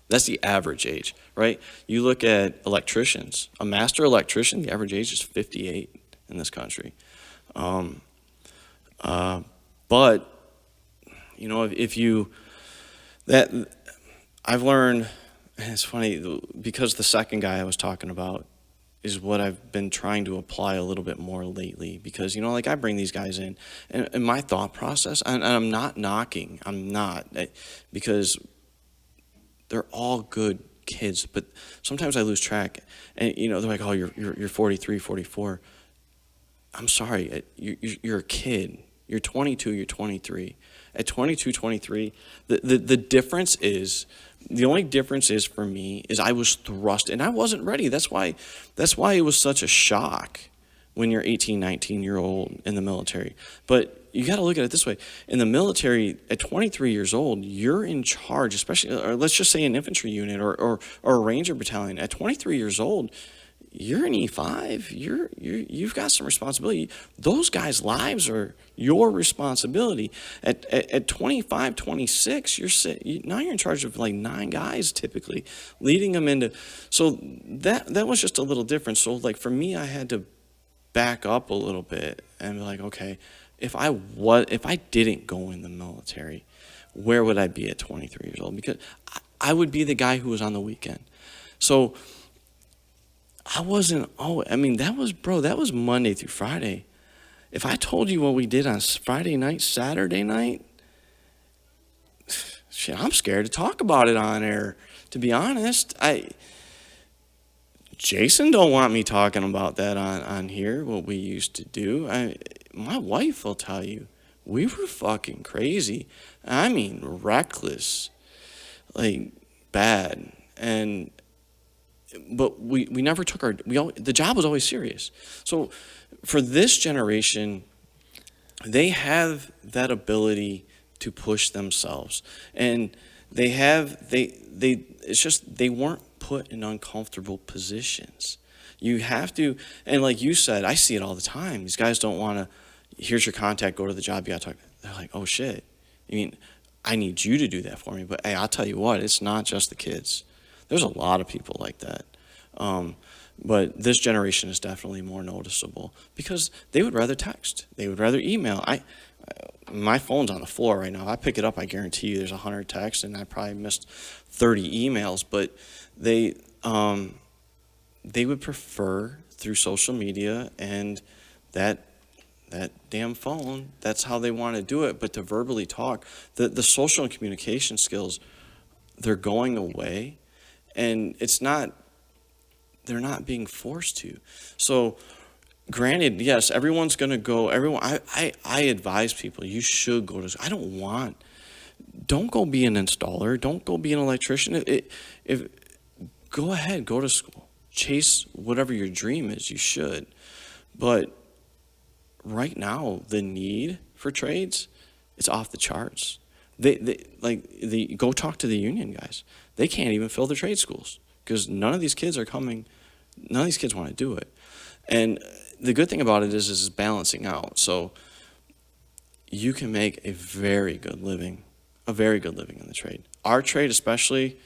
That's the average age, right? You look at electricians, a master electrician, the average age is 58 in this country. But I've learned, and it's funny because the second guy I was talking about is what I've been trying to apply a little bit more lately because, I bring these guys in and my thought process, and I'm not knocking, because they're all good kids, but sometimes I lose track and, they're like, oh, you're 43, 44. I'm sorry, you're a kid. You're 22, you're 23. At 22, 23, the difference is, the only difference is for me is I was thrust and I wasn't ready. That's why it was such a shock when you're 18, 19-year-old in the military. But you got to look at it this way. In the military, at 23 years old, you're in charge, especially, or let's just say an infantry unit or a ranger battalion. At 23 years old, you're an E5. You've got some responsibility. Those guys' lives are your responsibility. At 25, 26, now you're in charge of like 9 guys typically, leading them into. So that was just a little different. So like for me, I had to back up a little bit and be like, okay, if I didn't go in the military, where would I be at 23 years old? Because I would be the guy who was on the weekend. So I wasn't, that was Monday through Friday. if I told you what we did on Friday night, Saturday night, shit, I'm scared to talk about it on air. To be honest, Jason don't want me talking about that on here, what we used to do. My wife will tell you, we were fucking crazy. I mean, reckless, like bad. But we never took the job was always serious. So for this generation, they have that ability to push themselves. And it's just they weren't put in uncomfortable positions. You have to, and like you said, I see it all the time. These guys don't want to, here's your contact, go to the job, you got to talk. They're like, oh shit. I mean, I need you to do that for me. But hey, I'll tell you what, it's not just the kids. There's a lot of people like that. But this generation is definitely more noticeable because they would rather text. They would rather email. My phone's on the floor right now. If I pick it up, I guarantee you there's 100 texts, and I probably missed 30 emails. But they would prefer through social media and that damn phone. That's how they want to do it. But to verbally talk, the social and communication skills, they're going away, and they're not being forced to. So granted, yes, everyone's going to go. I advise people, you should go to school. Don't go be an installer. Don't go be an electrician. Go ahead, go to school. Chase whatever your dream is, you should. But right now, the need for trades, it's off the charts. Go talk to the union guys. They can't even fill their trade schools because none of these kids want to do it. And the good thing about it is it's balancing out. So you can make a very good living in the trade. Our trade especially,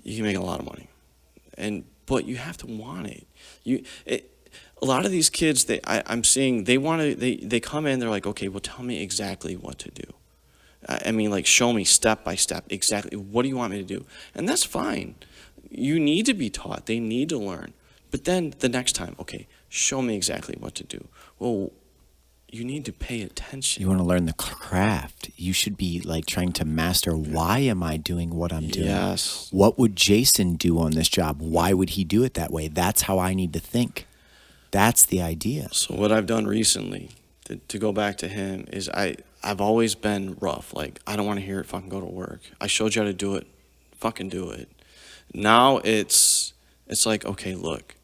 you can make a lot of money. But you have to want it. A lot of these kids, I'm seeing, they come in, they're like, okay, well, tell me exactly what to do. I mean, like, show me step by step exactly what do you want me to do? And that's fine. You need to be taught. They need to learn. But then the next time, okay, show me exactly what to do. Well, you need to pay attention. You want to learn the craft. You should be like trying to master, why am I doing what I'm doing? Yes. What would Jason do on this job? Why would he do it that way? That's how I need to think. That's the idea. So what I've done recently, to go back to him, is I've always been rough. Like, I don't want to hear it, fucking go to work. I showed you how to do it, fucking do it. Now it's like, okay, look,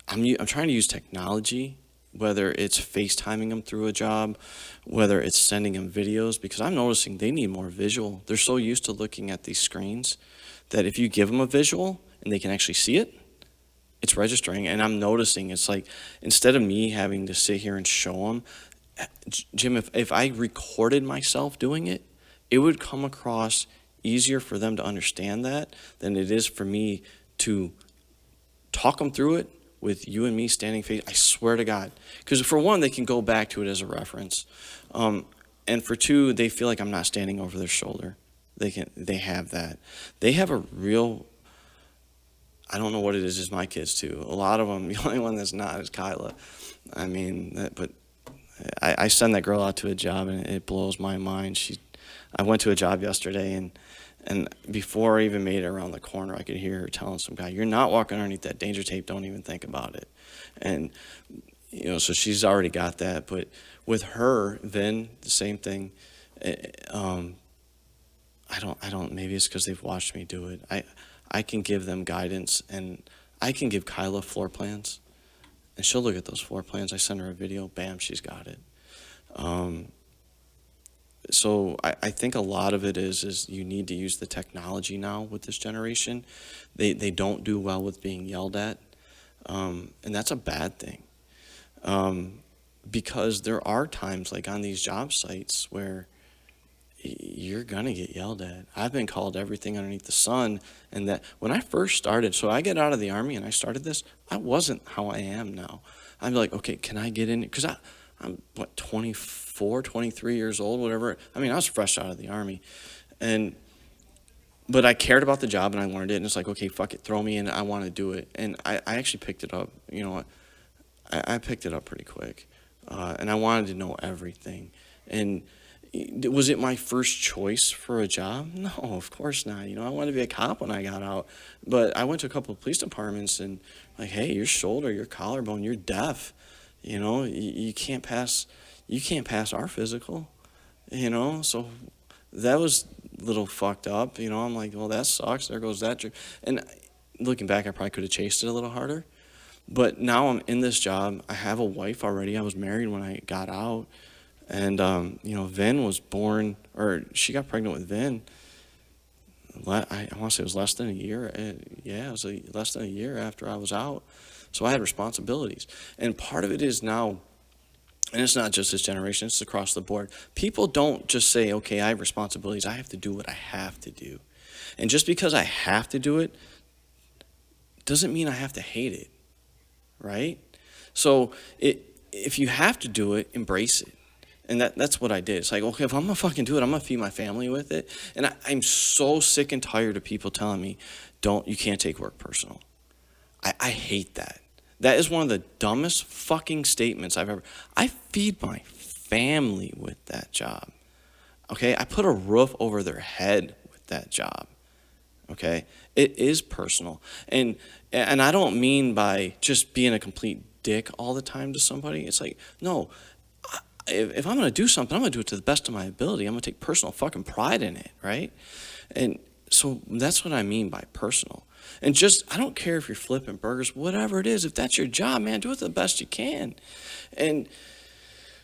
I'm trying to use technology, whether it's FaceTiming them through a job, whether it's sending them videos, because I'm noticing they need more visual. They're so used to looking at these screens that if you give them a visual and they can actually see it, it's registering. And I'm noticing it's like, instead of me having to sit here and show them, Jim, if I recorded myself doing it, it would come across easier for them to understand that than it is for me to talk them through it with you and me standing face. I swear to God. Because for one, they can go back to it as a reference. And for two, they feel like I'm not standing over their shoulder. They have that. They have a real, I don't know what it is my kids too. A lot of them, the only one that's not is Kyla. I mean, but I send that girl out to a job and it blows my mind. I went to a job yesterday and before I even made it around the corner, I could hear her telling some guy, "You're not walking underneath that danger tape. Don't even think about it." And, so she's already got that. But with her, then the same thing. I don't, maybe it's because they've watched me do it. I can give them guidance, and I can give Kyla floor plans, and she'll look at those floor plans. I send her a video, bam, she's got it. So I think a lot of it is you need to use the technology now with this generation. They don't do well with being yelled at, and that's a bad thing. Because there are times like on these job sites where you're going to get yelled at. I've been called everything underneath the sun, and that when I first started, so I get out of the Army and I started this, I wasn't how I am now. I'm like, okay, can I get in? Because I'm 24, 23 years old, whatever. I mean, I was fresh out of the Army. But I cared about the job and I learned it. And it's like, okay, fuck it, throw me in. I want to do it. And I actually picked it up. I picked it up pretty quick. and I wanted to know everything. And was it my first choice for a job? No, of course not. I wanted to be a cop when I got out, but I went to a couple of police departments and like, hey, your shoulder, your collarbone, you're deaf. You can't pass our physical. So that was a little fucked up. I'm like, well, that sucks. There goes that. And looking back, I probably could have chased it a little harder. But now I'm in this job. I have a wife already. I was married when I got out. And, Vin was born, or she got pregnant with Vin. I want to say it was less than a year. Yeah, it was less than a year after I was out. So I had responsibilities. And part of it is now, and it's not just this generation, it's across the board. People don't just say, okay, I have responsibilities. I have to do what I have to do. And just because I have to do it doesn't mean I have to hate it, right? So if you have to do it, embrace it. And that's what I did. It's like, okay, if I'm going to fucking do it, I'm going to feed my family with it. And I'm so sick and tired of people telling me, you can't take work personal. I hate that. That is one of the dumbest fucking statements I've ever. I feed my family with that job. Okay? I put a roof over their head with that job. Okay? It is personal. And I don't mean by just being a complete dick all the time to somebody. It's like, no. If I'm going to do something, I'm going to do it to the best of my ability. I'm going to take personal fucking pride in it, right? And so that's what I mean by personal. And I don't care if you're flipping burgers, whatever it is. If that's your job, man, do it the best you can. And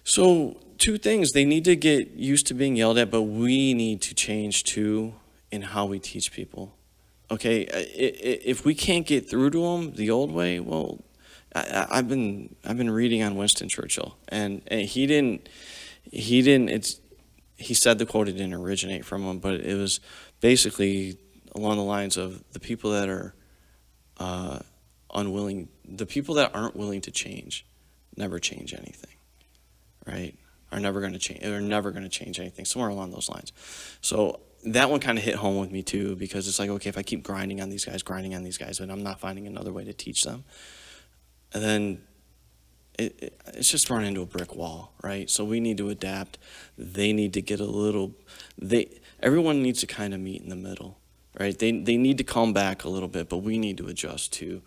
so 2 things. They need to get used to being yelled at, but we need to change too in how we teach people. Okay, if we can't get through to them the old way, well, I've been reading on Winston Churchill, and he said the quote, it didn't originate from him, but it was basically along the lines of the people that are the people that aren't willing to change never change anything, right? Are never going to change. They're never going to change anything. Somewhere along those lines. So that one kind of hit home with me too, because it's like, okay, if I keep grinding on these guys, and I'm not finding another way to teach them, and then it's just running into a brick wall, right? So we need to adapt. They need to get everyone needs to kind of meet in the middle, right? They need to come back a little bit, but we need to adjust too.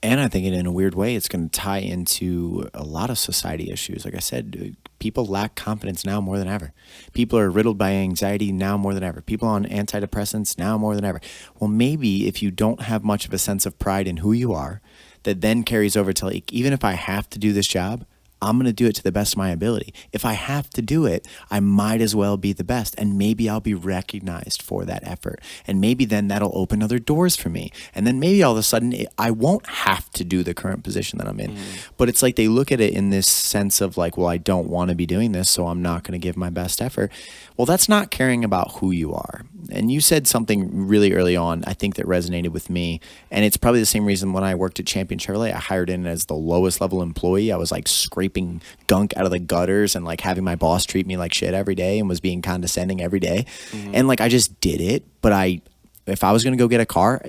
And I think in a weird way, it's going to tie into a lot of society issues. Like I said, people lack confidence now more than ever. People are riddled by anxiety now more than ever. People on antidepressants now more than ever. Well, maybe if you don't have much of a sense of pride in who you are, that then carries over to like, even if I have to do this job, I'm going to do it to the best of my ability. If I have to do it, I might as well be the best. And maybe I'll be recognized for that effort. And maybe then that'll open other doors for me. And then maybe all of a sudden I won't have to do the current position that I'm in. But it's like they look at it in this sense of like, well, I don't want to be doing this, so I'm not going to give my best effort. Well, that's not caring about who you are. And you said something really early on, I think, that resonated with me. And it's probably the same reason when I worked at Champion Chevrolet, I hired in as the lowest level employee. I was like scraping gunk out of the gutters and like having my boss treat me like shit every day and was being condescending every day. And like I just did it. But if I was going to go get a car,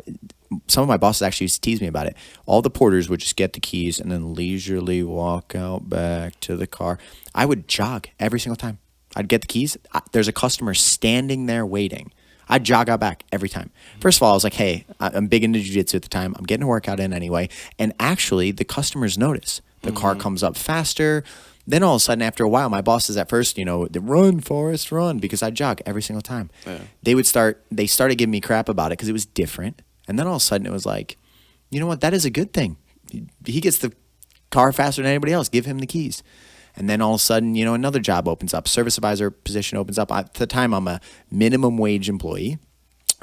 some of my bosses actually used to tease me about it. All the porters would just get the keys and then leisurely walk out back to the car. I would jog every single time. I'd get the keys. There's a customer standing there waiting. I'd jog out back every time. First of all, I was like, hey, I'm big into jiu-jitsu at the time. I'm getting a workout in anyway. And actually, the customers notice. The car comes up faster. Then all of a sudden, after a while, my bosses at first, they run, Forrest, run, because I jog every single time. Yeah. They started giving me crap about it because it was different. And then all of a sudden, it was like, you know what? That is a good thing. He gets the car faster than anybody else. Give him the keys. And then all of a sudden, another job opens up. Service advisor position opens up. At the time, I'm a minimum wage employee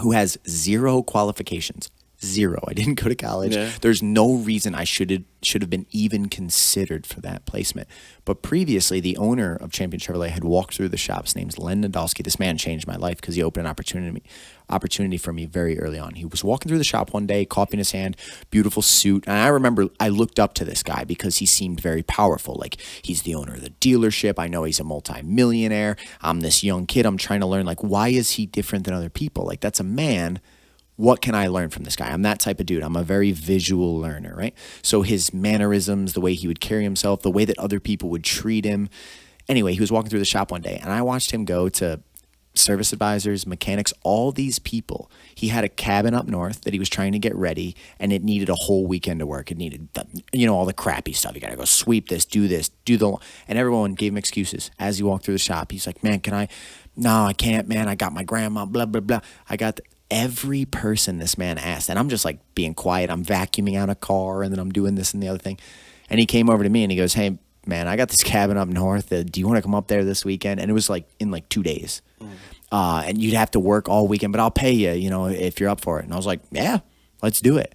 who has 0 qualifications. 0. I didn't go to college. Yeah. There's no reason I should have been even considered for that placement. But previously, the owner of Champion Chevrolet had walked through the shop. His name's Len Nadolski. This man changed my life because he opened an opportunity for me very early on. He was walking through the shop one day, coffee in his hand, beautiful suit. And I remember I looked up to this guy because he seemed very powerful. Like, he's the owner of the dealership. I know he's a multimillionaire. I'm this young kid. I'm trying to learn, like, why is he different than other people? Like, that's a man what can I learn from this guy? I'm that type of dude. I'm a very visual learner, right? So his mannerisms, the way he would carry himself, the way that other people would treat him. Anyway, he was walking through the shop one day, and I watched him go to service advisors, mechanics, all these people. He had a cabin up north that he was trying to get ready, and it needed a whole weekend to work. It needed, all the crappy stuff. You got to go sweep this, do and everyone gave him excuses. As he walked through the shop, he's like, man, no, I can't, man. I got my grandma, blah, blah, blah. Every person this man asked, and I'm just like being quiet. I'm vacuuming out a car, and then I'm doing this and the other thing. And he came over to me and he goes, hey, man, I got this cabin up north. Do you want to come up there this weekend? And it was like in like 2 days. And you'd have to work all weekend, but I'll pay you, if you're up for it. And I was like, yeah, let's do it.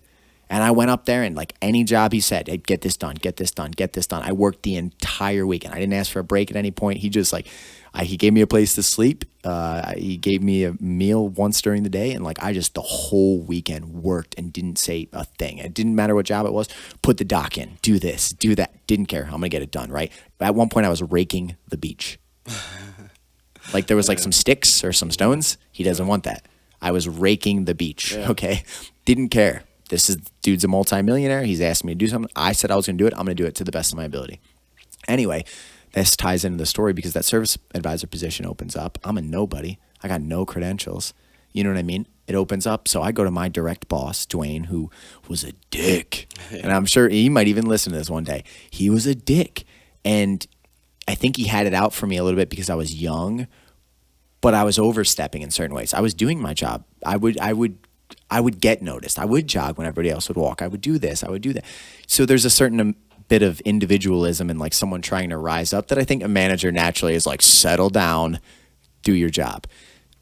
And I went up there, and like any job he said, hey, get this done, get this done, get this done. I worked the entire weekend. I didn't ask for a break at any point. He just he gave me a place to sleep. He gave me a meal once during the day. And I just the whole weekend worked and didn't say a thing. It didn't matter what job it was. Put the dock in, do this, do that. Didn't care. I'm going to get it done, right? At one point I was raking the beach. There was some sticks or some stones. He doesn't want that. I was raking the beach, okay? Didn't care. Dude's a multimillionaire. He's asked me to do something. I said I was going to do it. I'm going to do it to the best of my ability. Anyway, this ties into the story because that service advisor position opens up. I'm a nobody. I got no credentials. You know what I mean? It opens up. So I go to my direct boss, Dwayne, who was a dick. And I'm sure he might even listen to this one day. He was a dick. And I think he had it out for me a little bit because I was young, but I was overstepping in certain ways. I was doing my job. I would get noticed. I would jog when everybody else would walk. I would do this. I would do that. So there's a certain bit of individualism and someone trying to rise up that I think a manager naturally is settle down, do your job.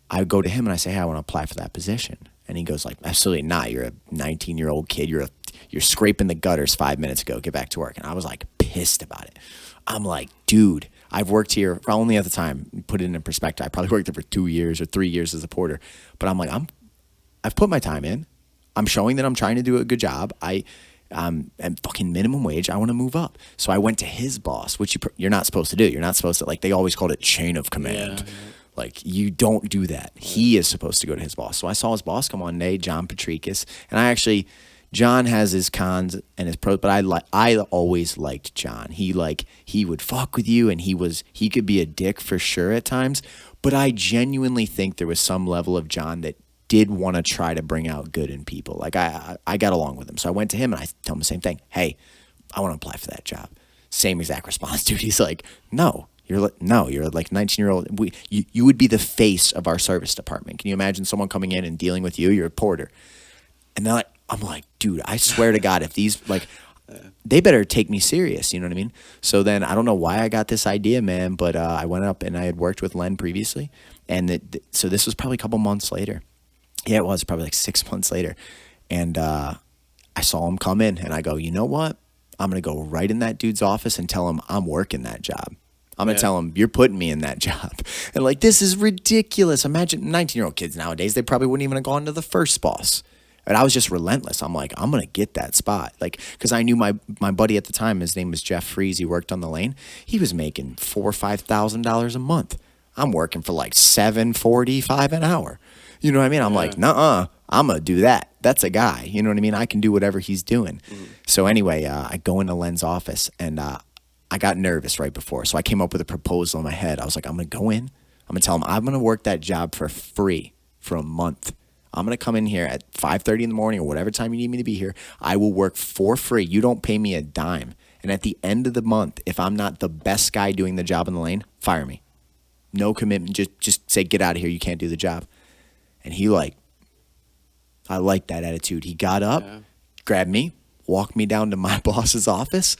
I go to him and I say, hey, I want to apply for that position. And he goes absolutely not. You're a 19-year-old kid. You're scraping the gutters 5 minutes ago. Get back to work. And I was pissed about it. I'm like, dude, I've worked here only at the time, put it in perspective. I probably worked there for 2 years or 3 years as a porter. But I'm I've put my time in. I'm showing that I'm trying to do a good job. I'm fucking minimum wage. I want to move up. So I went to his boss, which you're not supposed to do. You're not supposed to, they always called it chain of command. Yeah. You don't do that. Yeah. He is supposed to go to his boss. So I saw his boss come one day, John Patricus, and John has his cons and his pros, but I always liked John. He would fuck with you, and he could be a dick for sure at times, but I genuinely think there was some level of John that did want to try to bring out good in people. I got along with him. So I went to him and I tell him the same thing. Hey, I want to apply for that job. Same exact response, dude. He's like, no, you're 19-year-old. You would be the face of our service department. Can you imagine someone coming in and dealing with you? You're a porter. And I'm like, dude, I swear to God, if these, they better take me serious. You know what I mean? So then I don't know why I got this idea, man, but I went up and I had worked with Len previously. And so this was probably a couple months later. Yeah, it was probably 6 months later. And I saw him come in and I go, you know what? I'm going to go right in that dude's office and tell him I'm working that job. I'm going to tell him you're putting me in that job. And this is ridiculous. Imagine 19-year-old kids nowadays, they probably wouldn't even have gone to the first boss. And I was just relentless. I'm like, I'm going to get that spot. Because I knew my buddy at the time, his name was Jeff Fries. He worked on the lane. He was making $4,000 or $5,000 a month. I'm working for $7.45 an hour. You know what I mean? I'm like, nuh-uh, I'm going to do that. That's a guy. You know what I mean? I can do whatever he's doing. Mm-hmm. So anyway, I go into Len's office, and I got nervous right before. So I came up with a proposal in my head. I was like, I'm going to go in. I'm going to tell him I'm going to work that job for free for a month. I'm going to come in here at 5:30 in the morning or whatever time you need me to be here. I will work for free. You don't pay me a dime. And at the end of the month, if I'm not the best guy doing the job in the lane, fire me. No commitment. Just say, get out of here. You can't do the job. And he I like that attitude. He got up, grabbed me, walked me down to my boss's office,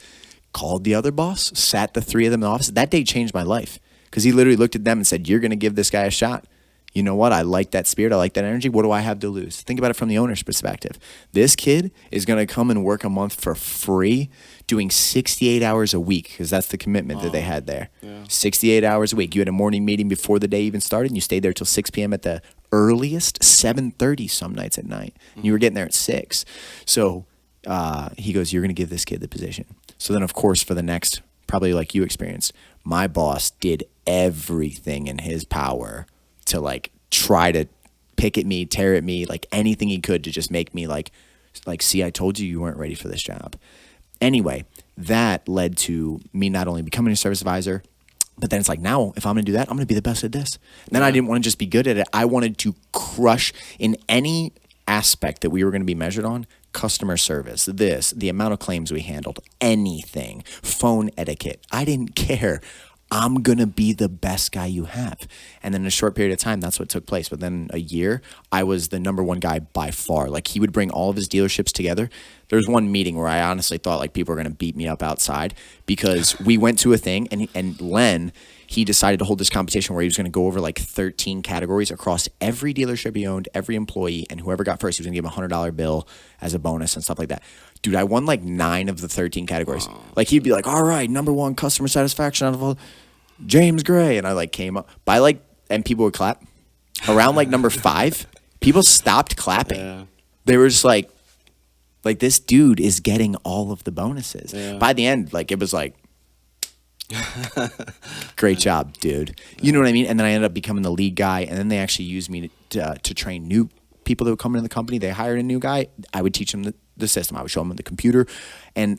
called the other boss, sat the three of them in the office. That day changed my life because he literally looked at them and said, you're going to give this guy a shot. You know what? I like that spirit. I like that energy. What do I have to lose? Think about it from the owner's perspective. This kid is going to come and work a month for free, doing 68 hours a week because that's the commitment that they had there. Yeah. 68 hours a week. You had a morning meeting before the day even started, and you stayed there till 6 p.m. at the earliest, 7:30 some nights at night. And you were getting there at 6. So he goes, you're going to give this kid the position. So then, of course, for the next, probably like you experienced, my boss did everything in his power to try to pick at me, tear at me, like anything he could to just make me like, see, I told you weren't ready for this job. Anyway, that led to me not only becoming a service advisor, but then it's like, now if I'm going to do that, I'm going to be the best at this. And then I didn't want to just be good at it. I wanted to crush in any aspect that we were going to be measured on: customer service, the amount of claims we handled, anything, phone etiquette. I didn't care. I'm going to be the best guy you have. And then in a short period of time, that's what took place. But then a year, I was the number one guy by far. Like, he would bring all of his dealerships together. There was one meeting where I honestly thought like people were going to beat me up outside, because we went to a thing and Len, he decided to hold this competition where he was going to go over like 13 categories across every dealership he owned, every employee, and whoever got first, he was going to give him a $100 bill as a bonus and stuff like that. Dude, I won like 9 of the 13 categories. Like, he'd be like, all right, number 1 customer satisfaction out of all, James Gray. And I like came up by like, and people would clap. Around like number 5, people stopped clapping. Yeah. They were just like this dude is getting all of the bonuses. Yeah. By the end, like, it was like, great job, dude. You know what I mean? And then I ended up becoming the lead guy, and then they actually used me to train new people that would come into the company. They hired a new guy. I would teach them the system. I would show them the computer, and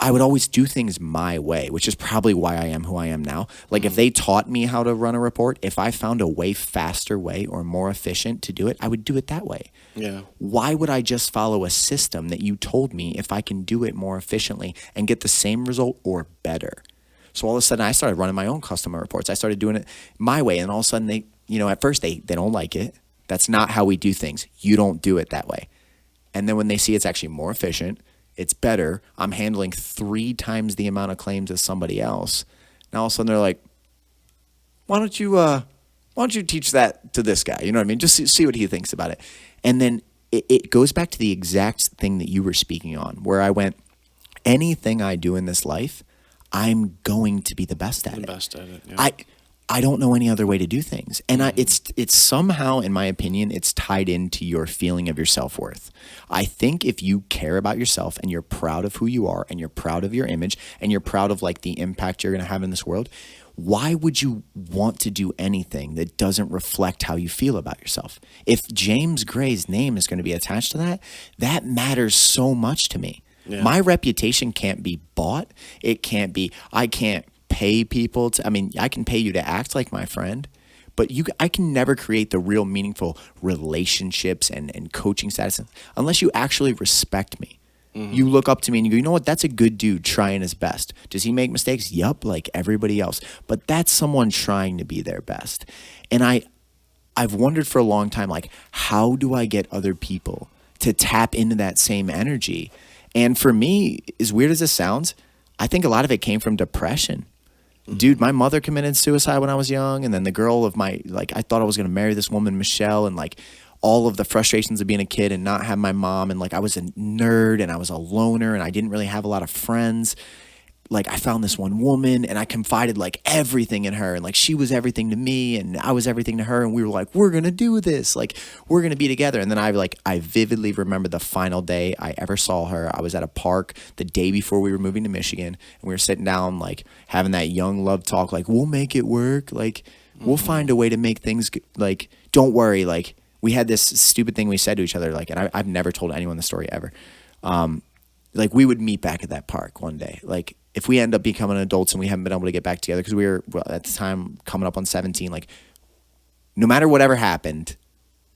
I would always do things my way, which is probably why I am who I am now. Like, if they taught me how to run a report, if I found a way faster way or more efficient to do it, I would do it that way. Yeah. Why would I just follow a system that you told me if I can do it more efficiently and get the same result or better? So all of a sudden, I started running my own customer reports. I started doing it my way, and all of a sudden, they, at first they don't like it. That's not how we do things. You don't do it that way. And then when they see it's actually more efficient, it's better, I'm handling 3 times the amount of claims as somebody else. Now all of a sudden they're like, why don't you teach that to this guy? You know what I mean? Just see what he thinks about it. And then it goes back to the exact thing that you were speaking on, where I went, anything I do in this life, I'm going to be the best at it. The best at it, yeah. I don't know any other way to do things. And it's somehow, in my opinion, it's tied into your feeling of your self-worth. I think if you care about yourself and you're proud of who you are and you're proud of your image and you're proud of like the impact you're going to have in this world, why would you want to do anything that doesn't reflect how you feel about yourself? If James Gray's name is going to be attached to that, that matters so much to me. Yeah. My reputation can't be bought. It can't be, I can't pay people to, I can pay you to act like my friend, but I can never create the real meaningful relationships and coaching status unless you actually respect me. Mm-hmm. You look up to me and you go, you know what, that's a good dude trying his best. Does he make mistakes? Yup, like everybody else. But that's someone trying to be their best. And I've wondered for a long time, like, how do I get other people to tap into that same energy? And for me, as weird as this sounds, I think a lot of it came from depression. Dude, my mother committed suicide when I was young, and then the girl of I thought I was going to marry this woman, Michelle, and like all of the frustrations of being a kid and not having my mom, and like I was a nerd and I was a loner and I didn't really have a lot of friends. Like, I found this one woman and I confided like everything in her, and like she was everything to me and I was everything to her, and we were like, we're going to do this, like we're going to be together. And then I vividly remember the final day I ever saw her. I was at a park the day before we were moving to Michigan, and we were sitting down like having that young love talk, like we'll make it work, like we'll find a way to make things like, don't worry. Like, we had this stupid thing we said to each other, like, and I've never told anyone the story ever. Like, we would meet back at that park one day. Like, if we end up becoming adults and we haven't been able to get back together, because we were, at the time, coming up on 17, like, no matter whatever happened,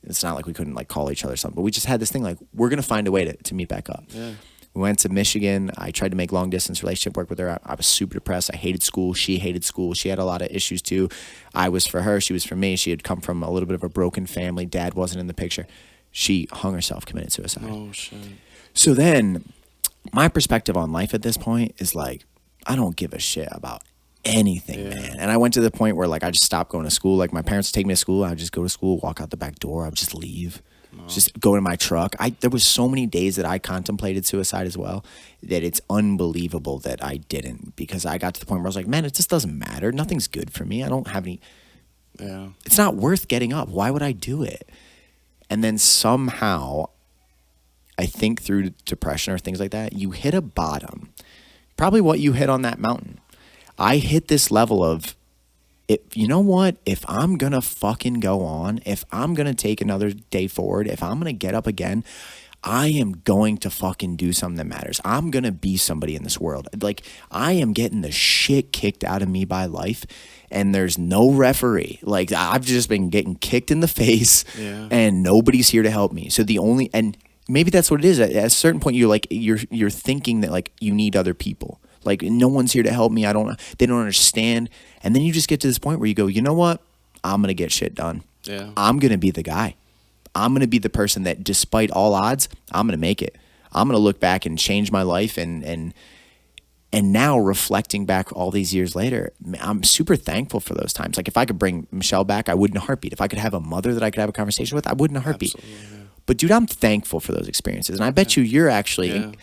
it's not like we couldn't, like, call each other or something, but we just had this thing, like, we're going to find a way to meet back up. Yeah. We went to Michigan. I tried to make long-distance relationship work with her. I was super depressed. I hated school. She hated school. She had a lot of issues, too. I was for her. She was for me. She had come from a little bit of a broken family. Dad wasn't in the picture. She hung herself, committed suicide. Oh, shit. So then my perspective on life at this point is like, I don't give a shit about anything, man. And I went to the point where like I just stopped going to school. Like, my parents would take me to school. I would just go to school, walk out the back door. I would just leave, just go in my truck. There was so many days that I contemplated suicide as well, that it's unbelievable that I didn't, because I got to the point where I was like, man, it just doesn't matter. Nothing's good for me. I don't have any. Yeah. It's not worth getting up. Why would I do it? And then somehow, I think through depression or things like that, you hit a bottom. Probably what you hit on that mountain. I hit this level of you know what? If I'm going to fucking go on, if I'm going to take another day forward, if I'm going to get up again, I am going to fucking do something that matters. I'm going to be somebody in this world. Like, I am getting the shit kicked out of me by life, and there's no referee. Like, I've just been getting kicked in the face, and nobody's here to help me. So and maybe that's what it is. At a certain point, you're thinking that, like, you need other people. Like, no one's here to help me. They don't understand. And then you just get to this point where you go, you know what? I'm going to get shit done. Yeah. I'm going to be the guy. I'm going to be the person that, despite all odds, I'm going to make it. I'm going to look back and change my life. And now, reflecting back all these years later, I'm super thankful for those times. Like, if I could bring Michelle back, I would in a heartbeat. If I could have a mother that I could have a conversation with, I would in a heartbeat. Absolutely, yeah. But dude, I'm thankful for those experiences. And I bet you're actually,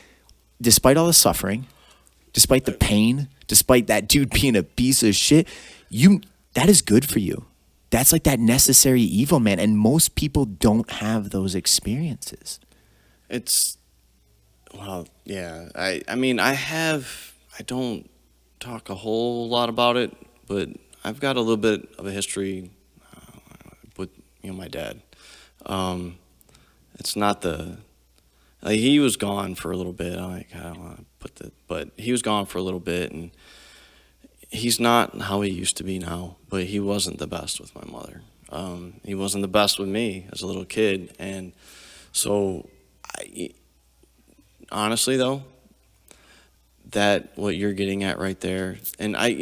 despite all the suffering, despite the pain, despite that dude being a piece of shit, that is good for you. That's like that necessary evil, man. And most people don't have those experiences. I mean, I don't talk a whole lot about it, but I've got a little bit of a history with, my dad. It's not he was gone for a little bit. I don't want to but he was gone for a little bit, and he's not how he used to be now, but he wasn't the best with my mother. He wasn't the best with me as a little kid. And so, honestly though, that what you're getting at right there, and I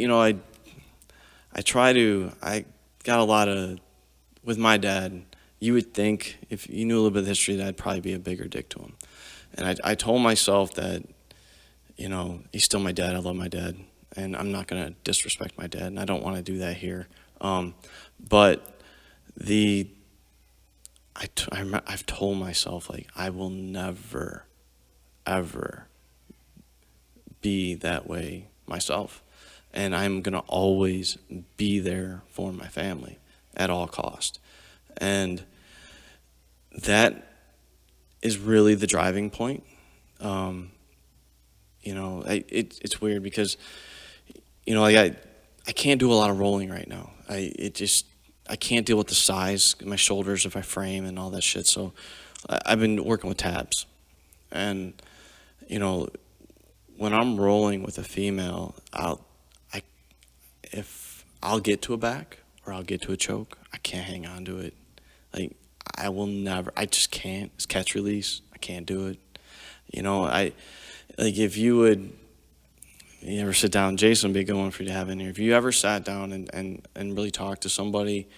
got a lot of, with my dad, you would think if you knew a little bit of the history that I'd probably be a bigger dick to him. And I told myself that, he's still my dad. I love my dad. And I'm not going to disrespect my dad, and I don't want to do that here. But I've told myself, like, I will never, ever be that way myself. And I'm going to always be there for my family at all cost. And that is really the driving point. It's weird because, I can't do a lot of rolling right now. I can't deal with the size, my shoulders if I frame and all that shit. So I've been working with tabs. And, when I'm rolling with a female, I'll get to a back or I'll get to a choke. I can't hang on to it. Like, I just can't. It's catch release. I can't do it. If you ever sit down, Jason would be a good one for you to have in here. If you ever sat down and really talked to somebody,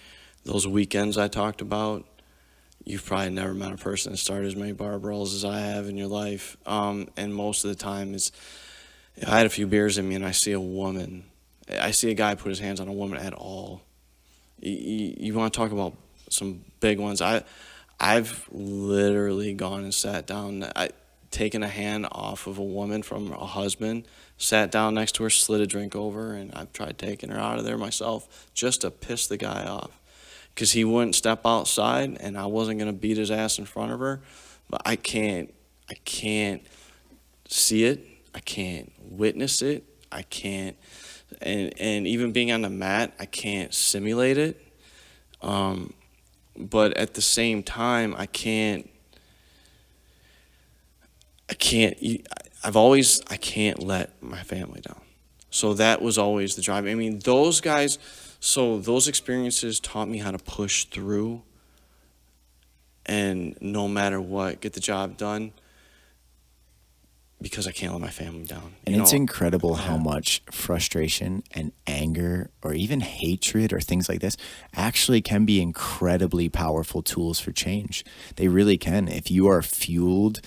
those weekends I talked about, you've probably never met a person that started as many bar brawls as I have in your life. And most of the time if I had a few beers in me and I see a guy put his hands on a woman at all. You want to talk about some big ones. I've literally gone and sat down, taken a hand off of a woman from a husband, sat down next to her, slid a drink over, and I've tried taking her out of there myself just to piss the guy off. Because he wouldn't step outside, and I wasn't going to beat his ass in front of her. But I can't see it. I can't witness it. I can't, and even being on the mat, I can't simulate it. But at the same time, I can't let my family down. So that was always the drive. I mean, those experiences taught me how to push through and no matter what, get the job done because I can't let my family down. And it's incredible how much frustration and anger or even hatred or things like this actually can be incredibly powerful tools for change. They really can. If you are fueled,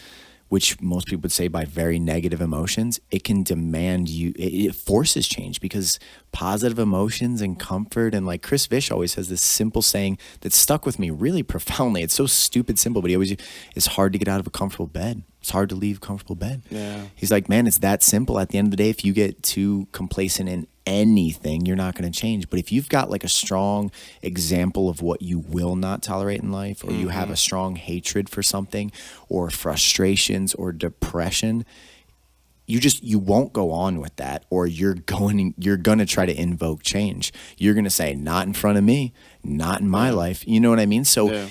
which most people would say by very negative emotions, it can demand you, it forces change because positive emotions and comfort, and like Chris Vish always has this simple saying that stuck with me really profoundly. It's so stupid simple, but it's hard to get out of a comfortable bed. It's hard to leave a comfortable bed. Yeah. He's like, man, it's that simple. At the end of the day, if you get too complacent in anything, you're not going to change. But if you've got like a strong example of what you will not tolerate in life, or you have a strong hatred for something or frustrations or depression, you won't go on with that, or you're going to try to invoke change. You're going to say, not in front of me, not in my life. You know what I mean? So,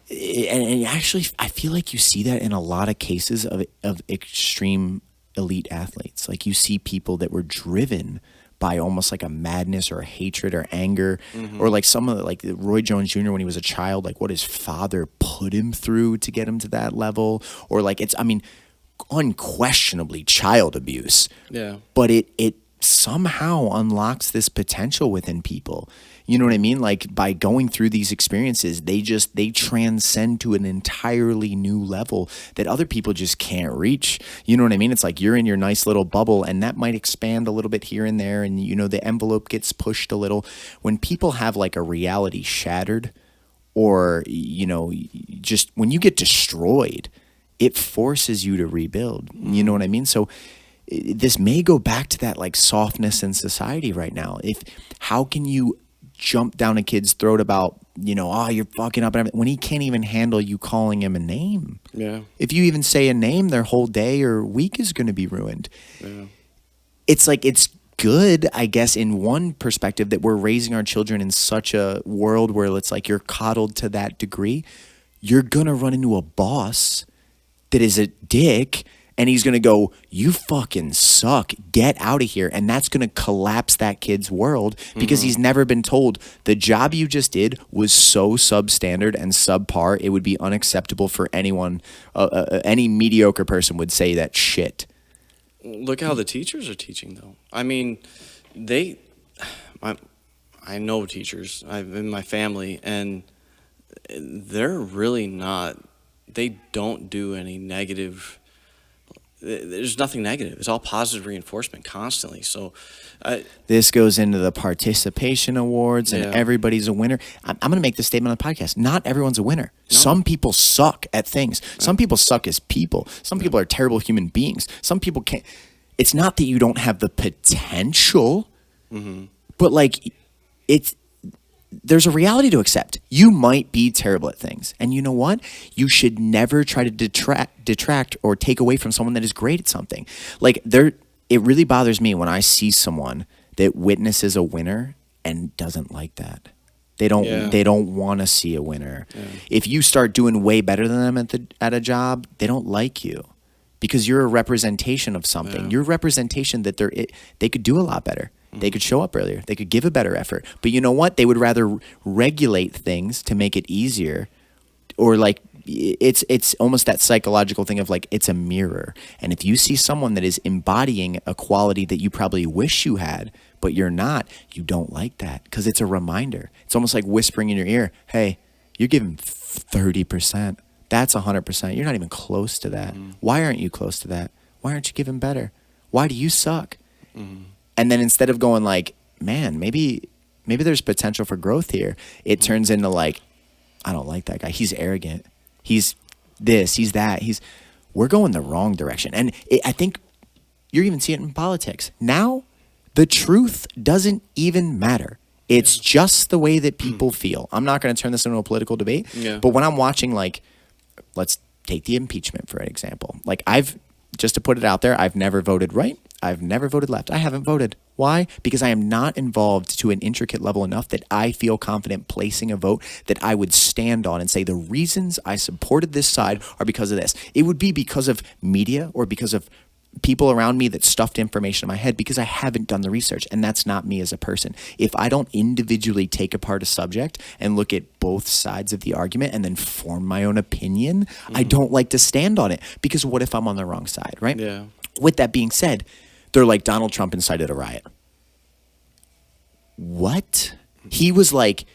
and actually, I feel like you see that in a lot of cases of extreme elite athletes. Like you see people that were driven by almost like a madness or a hatred or anger, or like some of the, like Roy Jones Jr. when he was a child, like what his father put him through to get him to that level, or like unquestionably child abuse. Yeah. But it somehow unlocks this potential within people. You know what I mean? Like by going through these experiences, they transcend to an entirely new level that other people just can't reach. You know what I mean? It's like you're in your nice little bubble, and that might expand a little bit here and there, and the envelope gets pushed a little. When people have like a reality shattered, or just when you get destroyed, it forces you to rebuild. You know what I mean? So this may go back to that like softness in society right now. How can you jump down a kid's throat about, you're fucking up, and everything, when he can't even handle you calling him a name? Yeah. If you even say a name, their whole day or week is going to be ruined. Yeah. It's like, it's good, I guess, in one perspective that we're raising our children in such a world where it's like you're coddled to that degree. You're going to run into a boss that is a dick, and he's going to go, you fucking suck, get out of here. And that's going to collapse that kid's world because he's never been told the job you just did was so substandard and subpar, it would be unacceptable for anyone, any mediocre person would say that shit. Look how the teachers are teaching, though. I mean, I know teachers in my family, and they're really not, they don't do any negative. There's nothing negative. It's all positive reinforcement constantly. So this goes into the participation awards, and everybody's a winner. I'm going to make this statement on the podcast. Not everyone's a winner. No. Some people suck at things. Some people suck as people. Some people are terrible human beings. Some people can't. It's not that you don't have the potential, but like there's a reality to accept. You might be terrible at things. And you know what? You should never try to detract or take away from someone that is great at something. Like it really bothers me when I see someone that witnesses a winner and doesn't like that. They don't want to see a winner. Yeah. If you start doing way better than them at a job, they don't like you because you're a representation of something. Yeah. You're a representation that they could do a lot better. They could show up earlier. They could give a better effort. But you know what? They would rather regulate things to make it easier, or like it's almost that psychological thing of like it's a mirror. And if you see someone that is embodying a quality that you probably wish you had, but you're not, you don't like that because it's a reminder. It's almost like whispering in your ear, hey, you're giving 30%. That's 100%. You're not even close to that. Why aren't you close to that? Why aren't you giving better? Why do you suck? And then instead of going like, man, maybe there's potential for growth here, it turns into like, I don't like that guy. He's arrogant. He's this, he's that. We're going the wrong direction. And I think you're even seeing it in politics. Now, the truth doesn't even matter. It's just the way that people feel. I'm not going to turn this into a political debate, but when I'm watching, like, let's take the impeachment for an example. Like just to put it out there, I've never voted right. I've never voted left. I haven't voted. Why? Because I am not involved to an intricate level enough that I feel confident placing a vote that I would stand on and say the reasons I supported this side are because of this. It would be because of media or because of people around me that stuffed information in my head because I haven't done the research, and that's not me as a person. If I don't individually take apart a subject and look at both sides of the argument and then form my own opinion, I don't like to stand on it because what if I'm on the wrong side, right? Yeah. With that being said, they're like, Donald Trump incited a riot. What? He was like,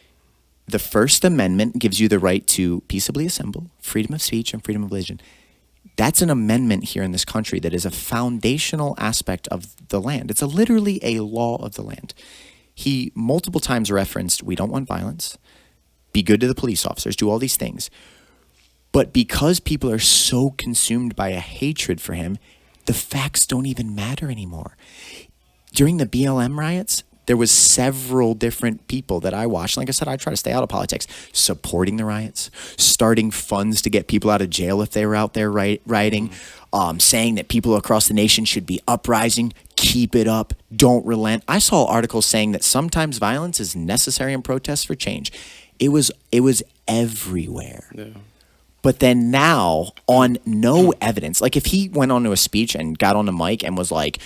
the First Amendment gives you the right to peaceably assemble, freedom of speech, and freedom of religion. That's an amendment here in this country that is a foundational aspect of the land. It's literally a law of the land. He multiple times referenced, we don't want violence, be good to the police officers, do all these things. But because people are so consumed by a hatred for him, the facts don't even matter anymore. During the BLM riots, there was several different people that I watched. Like I said, I try to stay out of politics, supporting the riots, starting funds to get people out of jail if they were out there rioting, saying that people across the nation should be uprising, keep it up, don't relent. I saw articles saying that sometimes violence is necessary in protests for change. It was everywhere. Yeah. But then now, on no evidence, like if he went onto a speech and got on the mic and was like,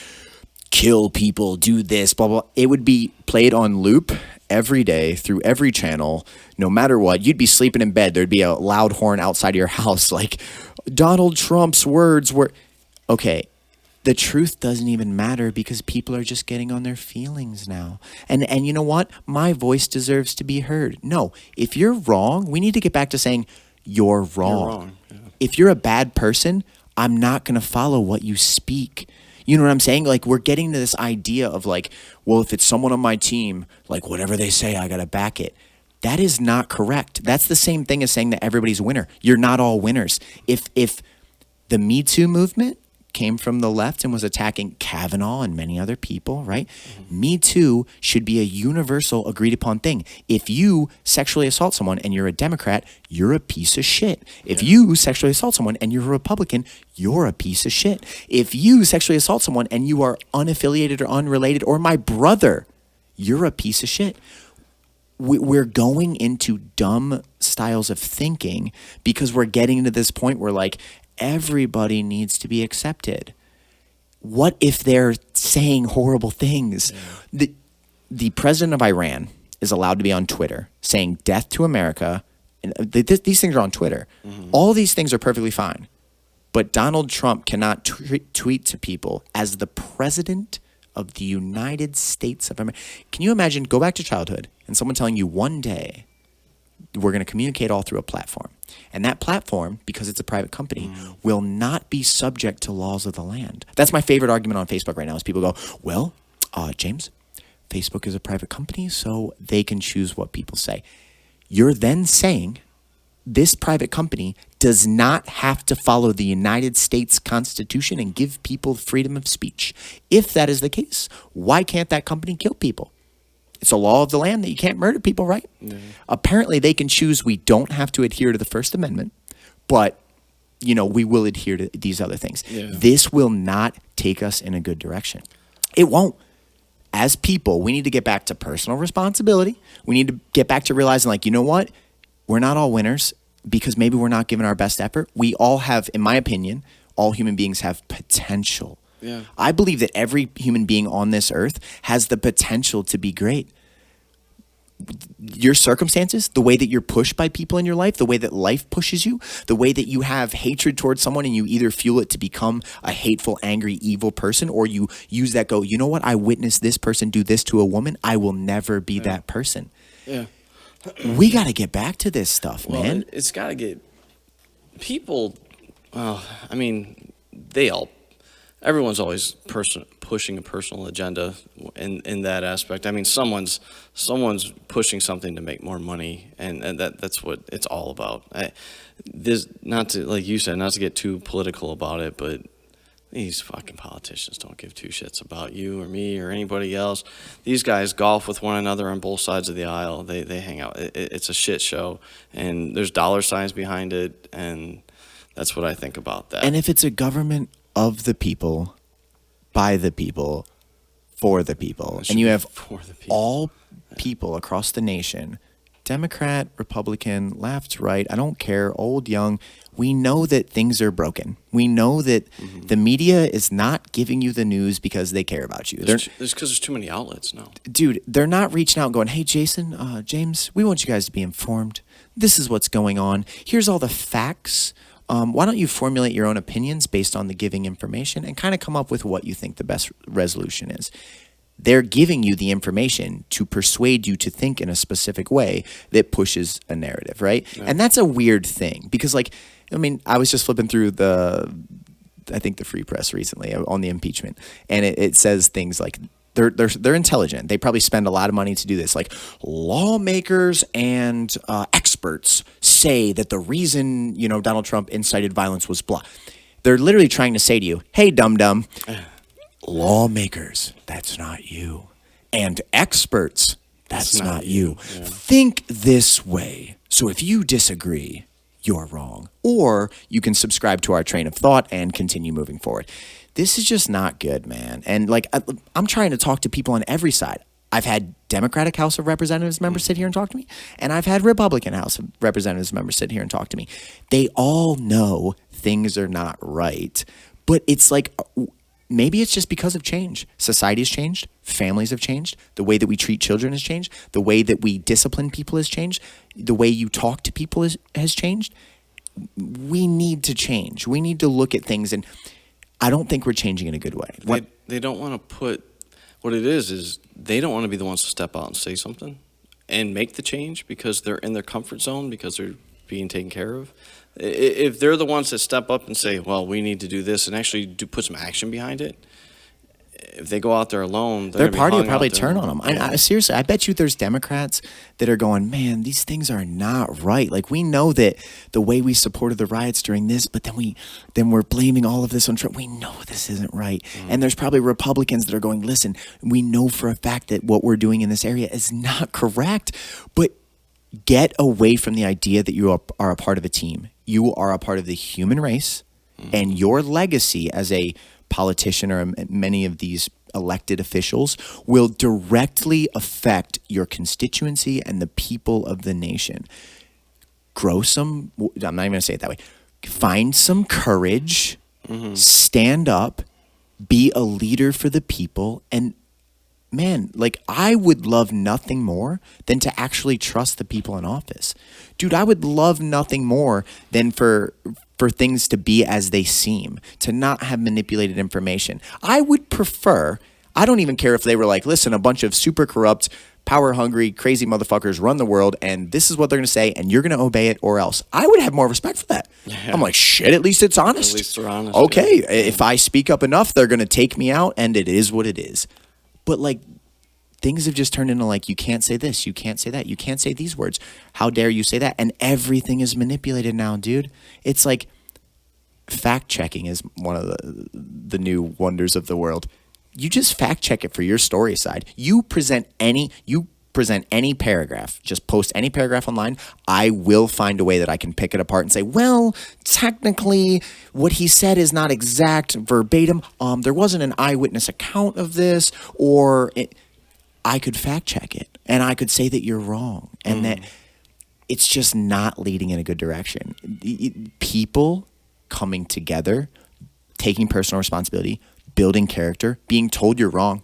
kill people, do this, blah, blah, it would be played on loop every day through every channel, no matter what. You'd be sleeping in bed. There'd be a loud horn outside of your house like, Donald Trump's words were... Okay, the truth doesn't even matter because people are just getting on their feelings now. And you know what? My voice deserves to be heard. No, if you're wrong, we need to get back to saying, you're wrong. You're wrong. Yeah. If you're a bad person, I'm not going to follow what you speak. You know what I'm saying? Like, we're getting to this idea of like, well, if it's someone on my team, like whatever they say, I got to back it. That is not correct. That's the same thing as saying that everybody's a winner. You're not all winners. If the Me Too movement came from the left and was attacking Kavanaugh and many other people, right? Mm-hmm. Me Too should be a universal agreed upon thing. If you sexually assault someone and you're a Democrat, you're a piece of shit. If you sexually assault someone and you're a Republican, you're a piece of shit. If you sexually assault someone and you are unaffiliated or unrelated or my brother, you're a piece of shit. We're going into dumb styles of thinking because we're getting to this point where like, everybody needs to be accepted. What if they're saying horrible things? Yeah. The president of Iran is allowed to be on Twitter saying death to America. And these things are on Twitter. Mm-hmm. All these things are perfectly fine. But Donald Trump cannot tweet to people as the president of the United States of America. Can you imagine, go back to childhood and someone telling you one day, we're going to communicate all through a platform. And that platform, because it's a private company, will not be subject to laws of the land. That's my favorite argument on Facebook right now is people go, well, James, Facebook is a private company, so they can choose what people say. You're then saying this private company does not have to follow the United States Constitution and give people freedom of speech. If that is the case, why can't that company kill people? It's a law of the land that you can't murder people, right? Yeah. Apparently, they can choose we don't have to adhere to the First Amendment, but, you know, we will adhere to these other things. Yeah. This will not take us in a good direction. It won't. As people, we need to get back to personal responsibility. We need to get back to realizing, like, you know what? We're not all winners because maybe we're not giving our best effort. We all have, in my opinion, all human beings have potential. Yeah. I believe that every human being on this earth has the potential to be great. Your circumstances, the way that you're pushed by people in your life, the way that life pushes you, the way that you have hatred towards someone and you either fuel it to become a hateful, angry, evil person, or you use that go, you know what, I witnessed this person do this to a woman. I will never be that person. Yeah. We got to get back to this stuff, man. It's got to get people, I mean, everyone's always pushing a personal agenda in that aspect. I mean, someone's pushing something to make more money, and that's what it's all about. Not to, like you said, not to get too political about it, but these fucking politicians don't give two shits about you or me or anybody else. These guys golf with one another on both sides of the aisle. They hang out. It's a shit show, and there's dollar signs behind it, and that's what I think about that. And if it's a government of the people, by the people, for the people, and you have all people across the nation, Democrat, Republican, left, right, I don't care, old, young, we know that things are broken. We know that the media is not giving you the news because they care about you. There's because there's too many outlets now. Dude, they're not reaching out and going, hey, Jason, James, we want you guys to be informed. This is what's going on. Here's all the facts. Why don't you formulate your own opinions based on the giving information and kind of come up with what you think the best resolution is? They're giving you the information to persuade you to think in a specific way that pushes a narrative, right? Yeah. And that's a weird thing because, like, I mean, I was just flipping through the Free Press recently on the impeachment, and it says things like, they're intelligent. They probably spend a lot of money to do this. Like, lawmakers and experts say that the reason, you know, Donald Trump incited violence was blah. They're literally trying to say to you, hey, dum-dum, lawmakers, that's not you. And experts, that's not you. Yeah. Think this way. So if you disagree, you're wrong. Or you can subscribe to our train of thought and continue moving forward. This is just not good, man. And like, I'm trying to talk to people on every side. I've had Democratic House of Representatives members sit here and talk to me, and I've had Republican House of Representatives members sit here and talk to me. They all know things are not right, but it's like, maybe it's just because of change. Society has changed. Families have changed. The way that we treat children has changed. The way that we discipline people has changed. The way you talk to people has changed. We need to change. We need to look at things, and I don't think we're changing in a good way. They don't want to put, what it is they don't want to be the ones to step out and say something and make the change because they're in their comfort zone, because they're being taken care of. If they're the ones that step up and say, well, we need to do this, and actually put some action behind it, if they go out there alone, their party will probably turn on them. Yeah. Seriously, I bet you there's Democrats that are going, man, these things are not right. Like, we know that the way we supported the riots during this, but then we're blaming all of this on Trump. We know this isn't right. And there's probably Republicans that are going, listen, we know for a fact that what we're doing in this area is not correct, but get away from the idea that you are a part of a team. You are a part of the human race, and your legacy as a politician or many of these elected officials will directly affect your constituency and the people of the nation. I'm not even going to say it that way. Find some courage, stand up, be a leader for the people, and man, like, I would love nothing more than to actually trust the people in office. Dude, I would love nothing more than for things to be as they seem, to not have manipulated information. I would prefer, I don't even care if they were like, listen, a bunch of super corrupt, power-hungry, crazy motherfuckers run the world, and this is what they're going to say, and you're going to obey it or else. I would have more respect for that. Yeah. I'm like, shit, at least it's honest. At least they're honest. Okay, yeah. If I speak up enough, they're going to take me out, and it is what it is. But like, things have just turned into like, you can't say this, you can't say that, you can't say these words. How dare you say that? And everything is manipulated now, dude. It's like, fact checking is one of the new wonders of the world. You just fact check it for your story side. You present any paragraph, just post any paragraph online. I will find a way that I can pick it apart and say, well, technically what he said is not exact verbatim. There wasn't an eyewitness account of this, or I could fact check it and I could say that you're wrong and that it's just not leading in a good direction. People coming together, taking personal responsibility, building character, being told you're wrong,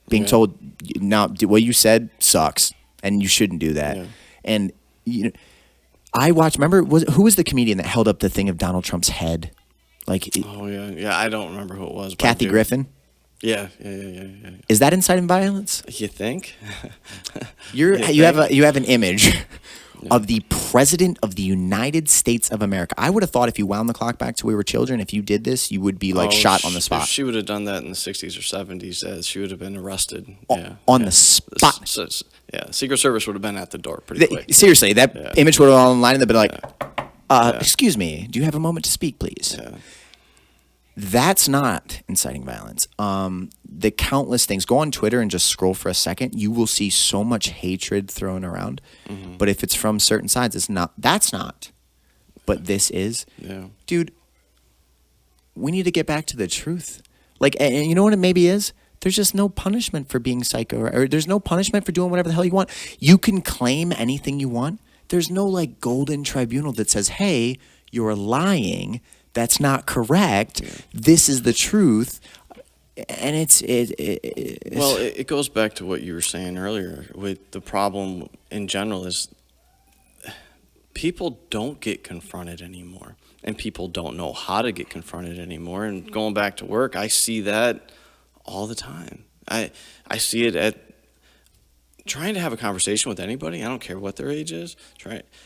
being told, now what you said sucks and you shouldn't do that. Yeah. And I watched, remember, who was the comedian that held up the thing of Donald Trump's head? Like, yeah, I don't remember who it was. Kathy Griffin? Yeah. Is that inciting violence? You think? You have an image of the President of the United States of America. I would have thought if you wound the clock back to we were children, if you did this, you would be like shot on the spot. If she would have done that in the 60s or 70s, she would have been arrested. On the spot. Secret Service would have been at the door pretty quick. Seriously, that image would have been online and they'd be like, excuse me, do you have a moment to speak, please? Yeah. That's not inciting violence. The countless things. Go on Twitter and just scroll for a second. You will see so much hatred thrown around. Mm-hmm. But if it's from certain sides, it's not. That's not. But this is. Yeah. Dude, we need to get back to the truth. Like, and you know what it maybe is? There's just no punishment for being psycho. Or there's no punishment for doing whatever the hell you want. You can claim anything you want. There's no, like, golden tribunal that says, hey, you're lying. That's not correct. Yeah. This is the truth. And it goes back to what you were saying earlier with the problem in general is people don't get confronted anymore, and people don't know how to get confronted anymore. And going back to work, I see that all the time. I see it at trying to have a conversation with anybody. I don't care what their age is.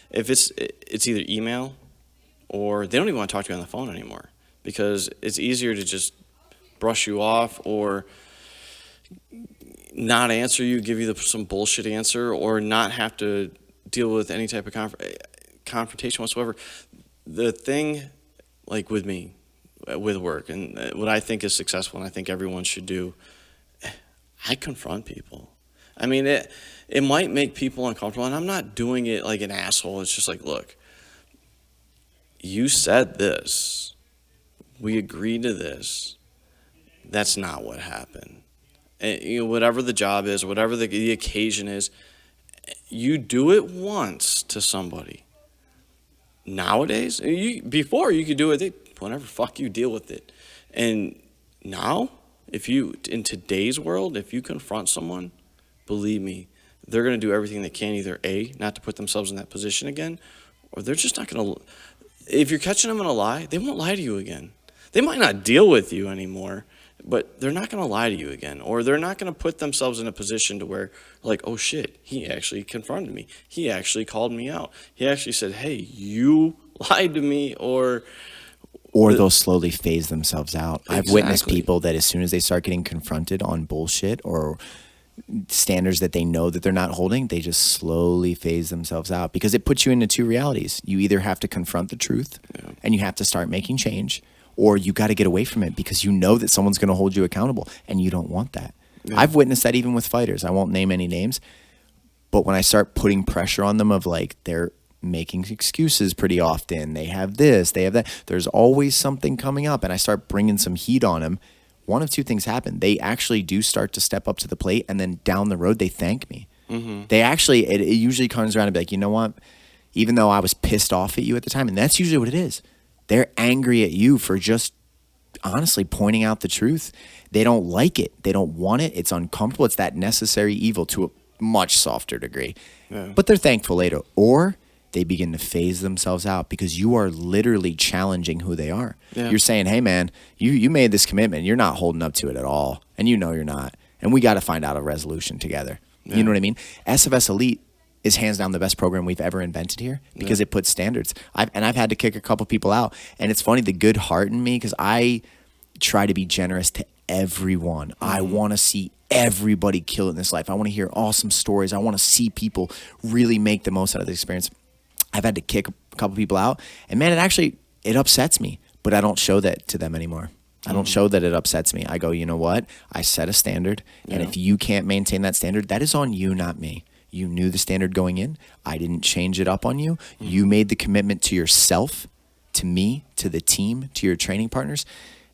If it's either email, or they don't even want to talk to you on the phone anymore because it's easier to just brush you off or not answer you, give you some bullshit answer, or not have to deal with any type of confrontation whatsoever. The thing, like with me, with work, and what I think is successful and I think everyone should do, I confront people. I mean, it might make people uncomfortable, and I'm not doing it like an asshole. It's just like, look, you said this. We agreed to this. That's not what happened. And, whatever the job is, whatever the occasion is, you do it once to somebody. Nowadays, before you could do it, whatever, fuck you, deal with it. And now, in today's world, if you confront someone, believe me, they're going to do everything they can, either A, not to put themselves in that position again, or they're just not going to. If you're catching them in a lie, they won't lie to you again. They might not deal with you anymore, but they're not going to lie to you again, or they're not going to put themselves in a position to where, like, oh shit, he actually confronted me. He actually called me out. He actually said, hey, you lied to me, or they'll slowly phase themselves out. Exactly. I've witnessed people that as soon as they start getting confronted on bullshit or standards that they know that they're not holding, they just slowly phase themselves out, because it puts you into two realities. You either have to confront the truth and you have to start making change, or you got to get away from it because you know that someone's going to hold you accountable and you don't want that. Yeah. I've witnessed that even with fighters. I won't name any names, but when I start putting pressure on them of like they're making excuses pretty often, they have this, they have that, there's always something coming up, and I start bringing some heat on them, one of two things happen. They actually do start to step up to the plate, and then down the road, they thank me. Mm-hmm. They actually, it usually comes around and be like, you know what? Even though I was pissed off at you at the time, and that's usually what it is. They're angry at you for just honestly pointing out the truth. They don't like it. They don't want it. It's uncomfortable. It's that necessary evil to a much softer degree. Yeah. But they're thankful later. Or they begin to phase themselves out because you are literally challenging who they are. Yeah. You're saying, hey, man, you made this commitment. You're not holding up to it at all. And you know you're not. And we got to find out a resolution together. Yeah. You know what I mean? SFS Elite is hands down the best program we've ever invented here because it puts standards. I've had to kick a couple people out. And it's funny, the good heart in me, because I try to be generous to everyone. Mm-hmm. I want to see everybody kill it in this life. I want to hear awesome stories. I want to see people really make the most out of the experience. I've had to kick a couple people out. And man, it upsets me, but I don't show that to them anymore. I don't show that it upsets me. I go, you know what? I set a standard. And if you can't maintain that standard, that is on you, not me. You knew the standard going in. I didn't change it up on you. Mm-hmm. You made the commitment to yourself, to me, to the team, to your training partners.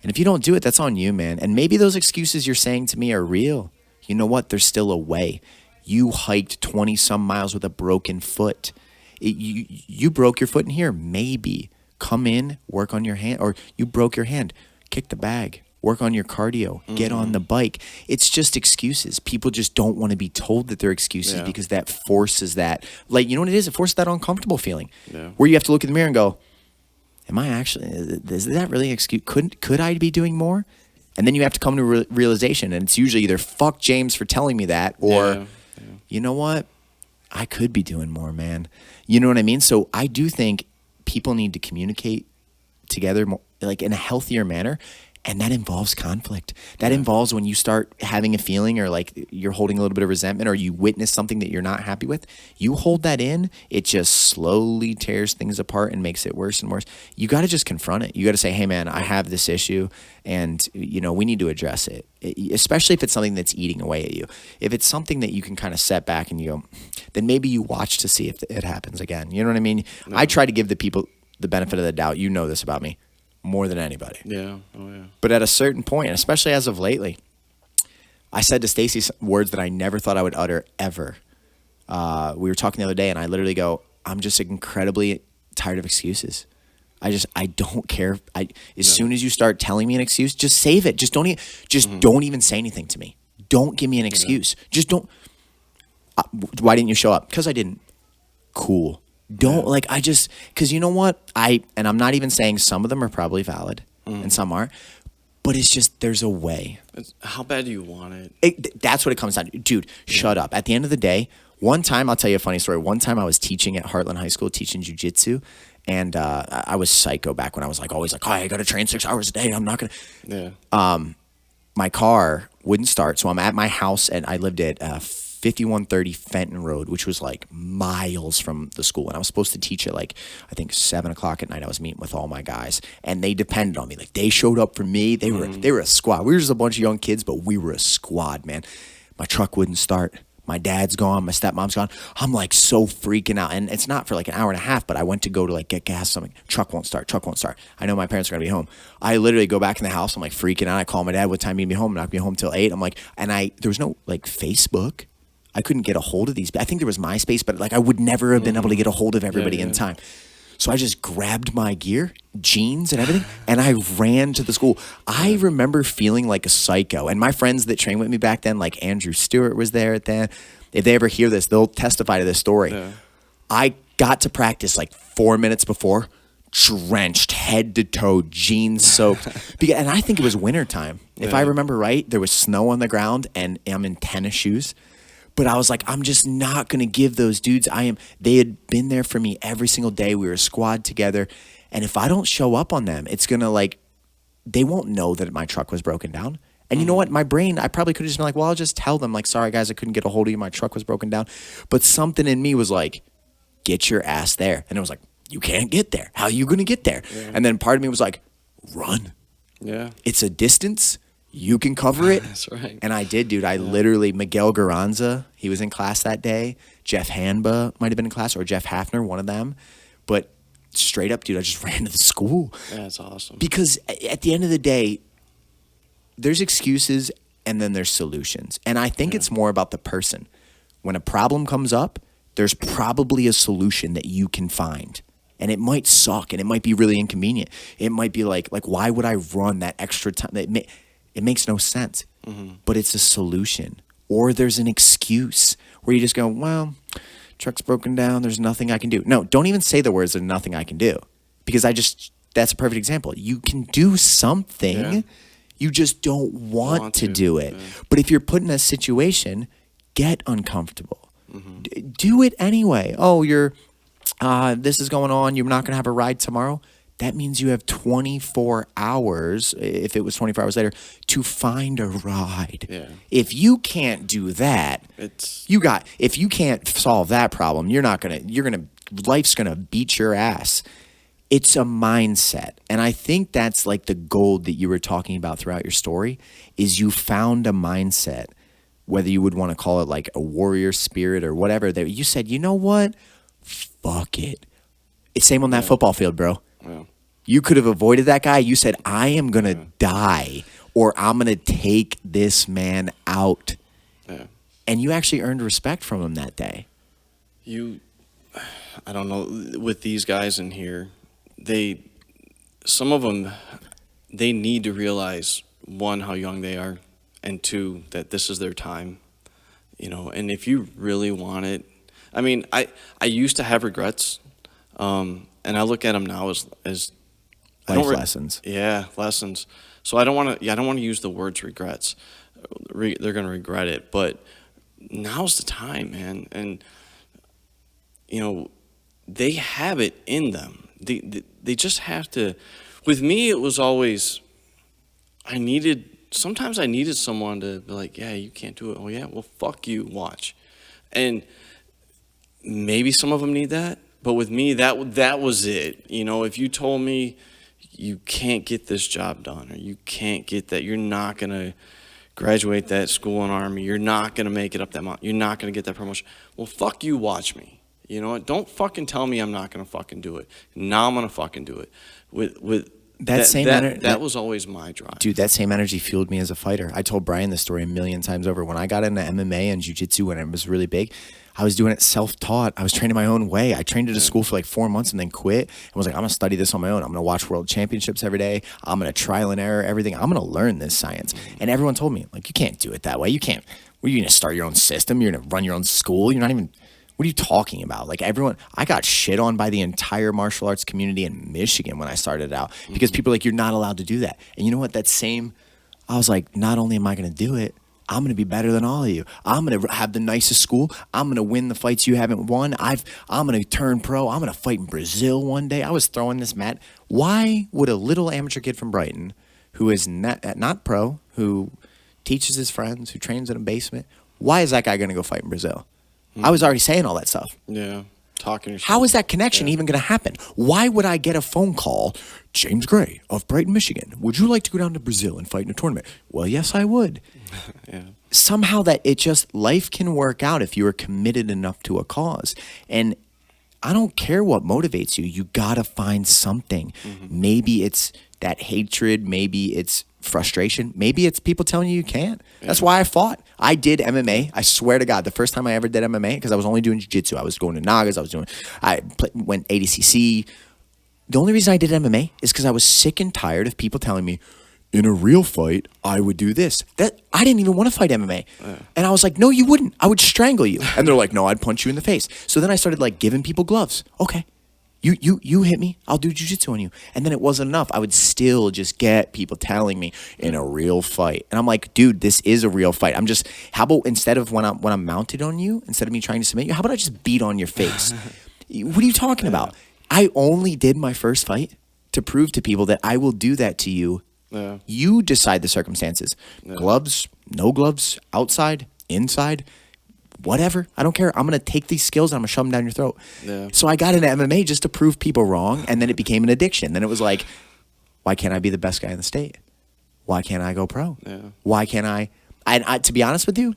And if you don't do it, that's on you, man. And maybe those excuses you're saying to me are real. You know what? There's still a way. You hiked 20-some miles with a broken foot. You broke your foot in here. Maybe. Come in, work on your hand. Or you broke your hand. Kick the bag. Work on your cardio, get on the bike. It's just excuses. People just don't want to be told that they're excuses because that forces that. Like, you know what it is? It forces that uncomfortable feeling where you have to look in the mirror and go, am I actually, is that really an excuse? Could I be doing more? And then you have to come to a realization, and it's usually either fuck James for telling me that or, you know what? I could be doing more, man. You know what I mean? So I do think people need to communicate together more, like in a healthier manner. And that involves conflict. That involves when you start having a feeling or like you're holding a little bit of resentment or you witness something that you're not happy with. You hold that in, it just slowly tears things apart and makes it worse and worse. You got to just confront it. You got to say, hey, man, I have this issue and, you know, we need to address it, especially if it's something that's eating away at you. If it's something that you can kind of set back and you go, then maybe you watch to see if it happens again. You know what I mean? No. I try to give the people the benefit of the doubt. You know this about me. More than anybody. Yeah. Oh, yeah. But at a certain point, especially as of lately, I said to Stacy words that I never thought I would utter ever. We were talking the other day, and I literally go, I'm just incredibly tired of excuses. I don't care. Soon as you start telling me an excuse, just save it. Just don't even say anything to me. Don't give me an excuse. Just don't. Why didn't you show up? Because I didn't. Cool. Don't because you know what? And I'm not even saying some of them are probably valid and some are, but it's just, there's a way. How bad do you want it? That's what it comes down to. Dude, shut up. At the end of the day, one time, I'll tell you a funny story. One time I was teaching at Heartland High School, teaching jujitsu, and I was psycho back when I was always like, oh, I got to train 6 hours a day. I'm not going to. Yeah. My car wouldn't start, so I'm at my house, and I lived at 5130 Fenton Road, which was like miles from the school. And I was supposed to teach at I think 7 o'clock at night. I was meeting with all my guys and they depended on me. Like they showed up for me. They were a squad. We were just a bunch of young kids, but we were a squad, man. My truck wouldn't start. My dad's gone. My stepmom's gone. I'm like so freaking out. And it's not for like an hour and a half, but I went to go to like get gas. Something. Truck won't start. I know my parents are going to be home. I literally go back in the house. I'm like freaking out. I call my dad. What time are you going to be home? I'm not going to be home till 8. I'm like, there was no like Facebook. I couldn't get a hold of these. I think there was MySpace, but like I would never have been able to get a hold of everybody in time. So I just grabbed my gear, jeans and everything, and I ran to the school. I remember feeling like a psycho. And my friends that trained with me back then, like Andrew Stewart was there at then. If they ever hear this, they'll testify to this story. Yeah. I got to practice like 4 minutes before, drenched head to toe, jeans soaked. And I think it was wintertime. If I remember right, there was snow on the ground and I'm in tennis shoes. But I was like, I'm just not going to give those dudes. They had been there for me every single day. We were a squad together. And if I don't show up on them, it's going to like, they won't know that my truck was broken down. And you know what? My brain, I probably could have just been like, well, I'll just tell them like, sorry guys, I couldn't get a hold of you. My truck was broken down. But something in me was like, get your ass there. And it was like, you can't get there. How are you going to get there? Yeah. And then part of me was like, run. Yeah. It's a distance. You can cover it. That's right. And I did, dude. I literally, Miguel Garanza, he was in class that day. Jeff Hanba might have been in class, or Jeff Hafner, one of them. But straight up, dude, I just ran to the school. Yeah, that's awesome. Because at the end of the day, there's excuses and then there's solutions. And I think it's more about the person. When a problem comes up, there's probably a solution that you can find. And it might suck and it might be really inconvenient. It might be like why would I run that extra time? It makes no sense, but it's a solution. Or there's an excuse where you just go, well, truck's broken down. There's nothing I can do. No, don't even say the words, there's nothing I can do. Because that's a perfect example. You can do something. Yeah. You just don't want to do it. Yeah. But if you're put in a situation, get uncomfortable. Do it anyway. Oh, this is going on. You're not going to have a ride tomorrow. That means you have 24 hours, if it was 24 hours later, to find a ride. Yeah. If you can't do that, if you can't solve that problem, life's gonna beat your ass. It's a mindset. And I think that's like the gold that you were talking about throughout your story, is you found a mindset, whether you would want to call it like a warrior spirit or whatever, that you said, you know what? Fuck it. It's same on that football field, bro. Yeah. You could have avoided that guy. You said, I am going to die, or I'm going to take this man out. Yeah. And you actually earned respect from him that day. I don't know, with these guys in here, some of them, they need to realize, one, how young they are, and two, that this is their time. And if you really want it, I mean, I used to have regrets, and I look at them now as life lessons. Yeah, lessons. So I don't want to use the words regrets. They're going to regret it, but now's the time, man. And they have it in them. They just have to. With me, it was always sometimes I needed someone to be like, yeah, you can't do it. Oh yeah, well fuck you, watch. And maybe some of them need that, but with me, that was it. If you told me you can't get this job done, or you can't get that, you're not going to graduate that school and Army, you're not going to make it up that mountain, you're not going to get that promotion, well, fuck you, watch me. Don't fucking tell me I'm not going to fucking do it. Now I'm going to fucking do it. That was always my drive. Dude, that same energy fueled me as a fighter. I told Brian this story a million times over. When I got into MMA and jiu-jitsu when it was really big, I was doing it self-taught. I was training my own way. I trained at a school for like 4 months and then quit and was like, I'm going to study this on my own. I'm going to watch world championships every day. I'm going to trial and error everything. I'm going to learn this science. And everyone told me, like, you can't do it that way. You can't. Were you going to start your own system? You're going to run your own school? You're not even... What are you talking about? Like everyone, I got shit on by the entire martial arts community in Michigan when I started out because people are like, you're not allowed to do that. And you know what? I was like, not only am I going to do it, I'm going to be better than all of you. I'm going to have the nicest school. I'm going to win the fights you haven't won. I'm going to turn pro. I'm going to fight in Brazil one day. I was throwing this mat. Why would a little amateur kid from Brighton who is not pro, who teaches his friends, who trains in a basement, why is that guy going to go fight in Brazil? I was already saying all that stuff. Yeah. talking yourself. How is that connection even going to happen? Why would I get a phone call, James Gray of Brighton, Michigan, would you like to go down to Brazil and fight in a tournament? Well, yes, I would. Yeah. Somehow that it just, life can work out if you are committed enough to a cause. And I don't care what motivates you. You got to find something. Maybe it's that hatred. Maybe it's frustration. Maybe it's people telling you can't. That's why I fought. I did MMA. I swear to God, the first time I ever did MMA, because I was only doing jiu-jitsu. I was going to Nagas. Went ADCC. The only reason I did MMA is because I was sick and tired of people telling me, in a real fight, I would do this. That I didn't even want to fight MMA. And I was like, no, you wouldn't. I would strangle you. And they're like, no, I'd punch you in the face. So then I started like giving people gloves. Okay. You hit me, I'll do jiu-jitsu on you. And then it wasn't enough. I would still just get people telling me in a real fight. And I'm like, dude, this is a real fight. How about instead of when I'm mounted on you, instead of me trying to submit you, how about I just beat on your face? What are you talking about? I only did my first fight to prove to people that I will do that to you. Yeah. You decide the circumstances. Gloves, no gloves, outside, inside, whatever. I don't care. I'm going to take these skills and I'm going to shove them down your throat. Yeah. So I got into MMA just to prove people wrong, and then it became an addiction. Then it was like, why can't I be the best guy in the state? Why can't I go pro? Yeah. Why can't I? To be honest with you,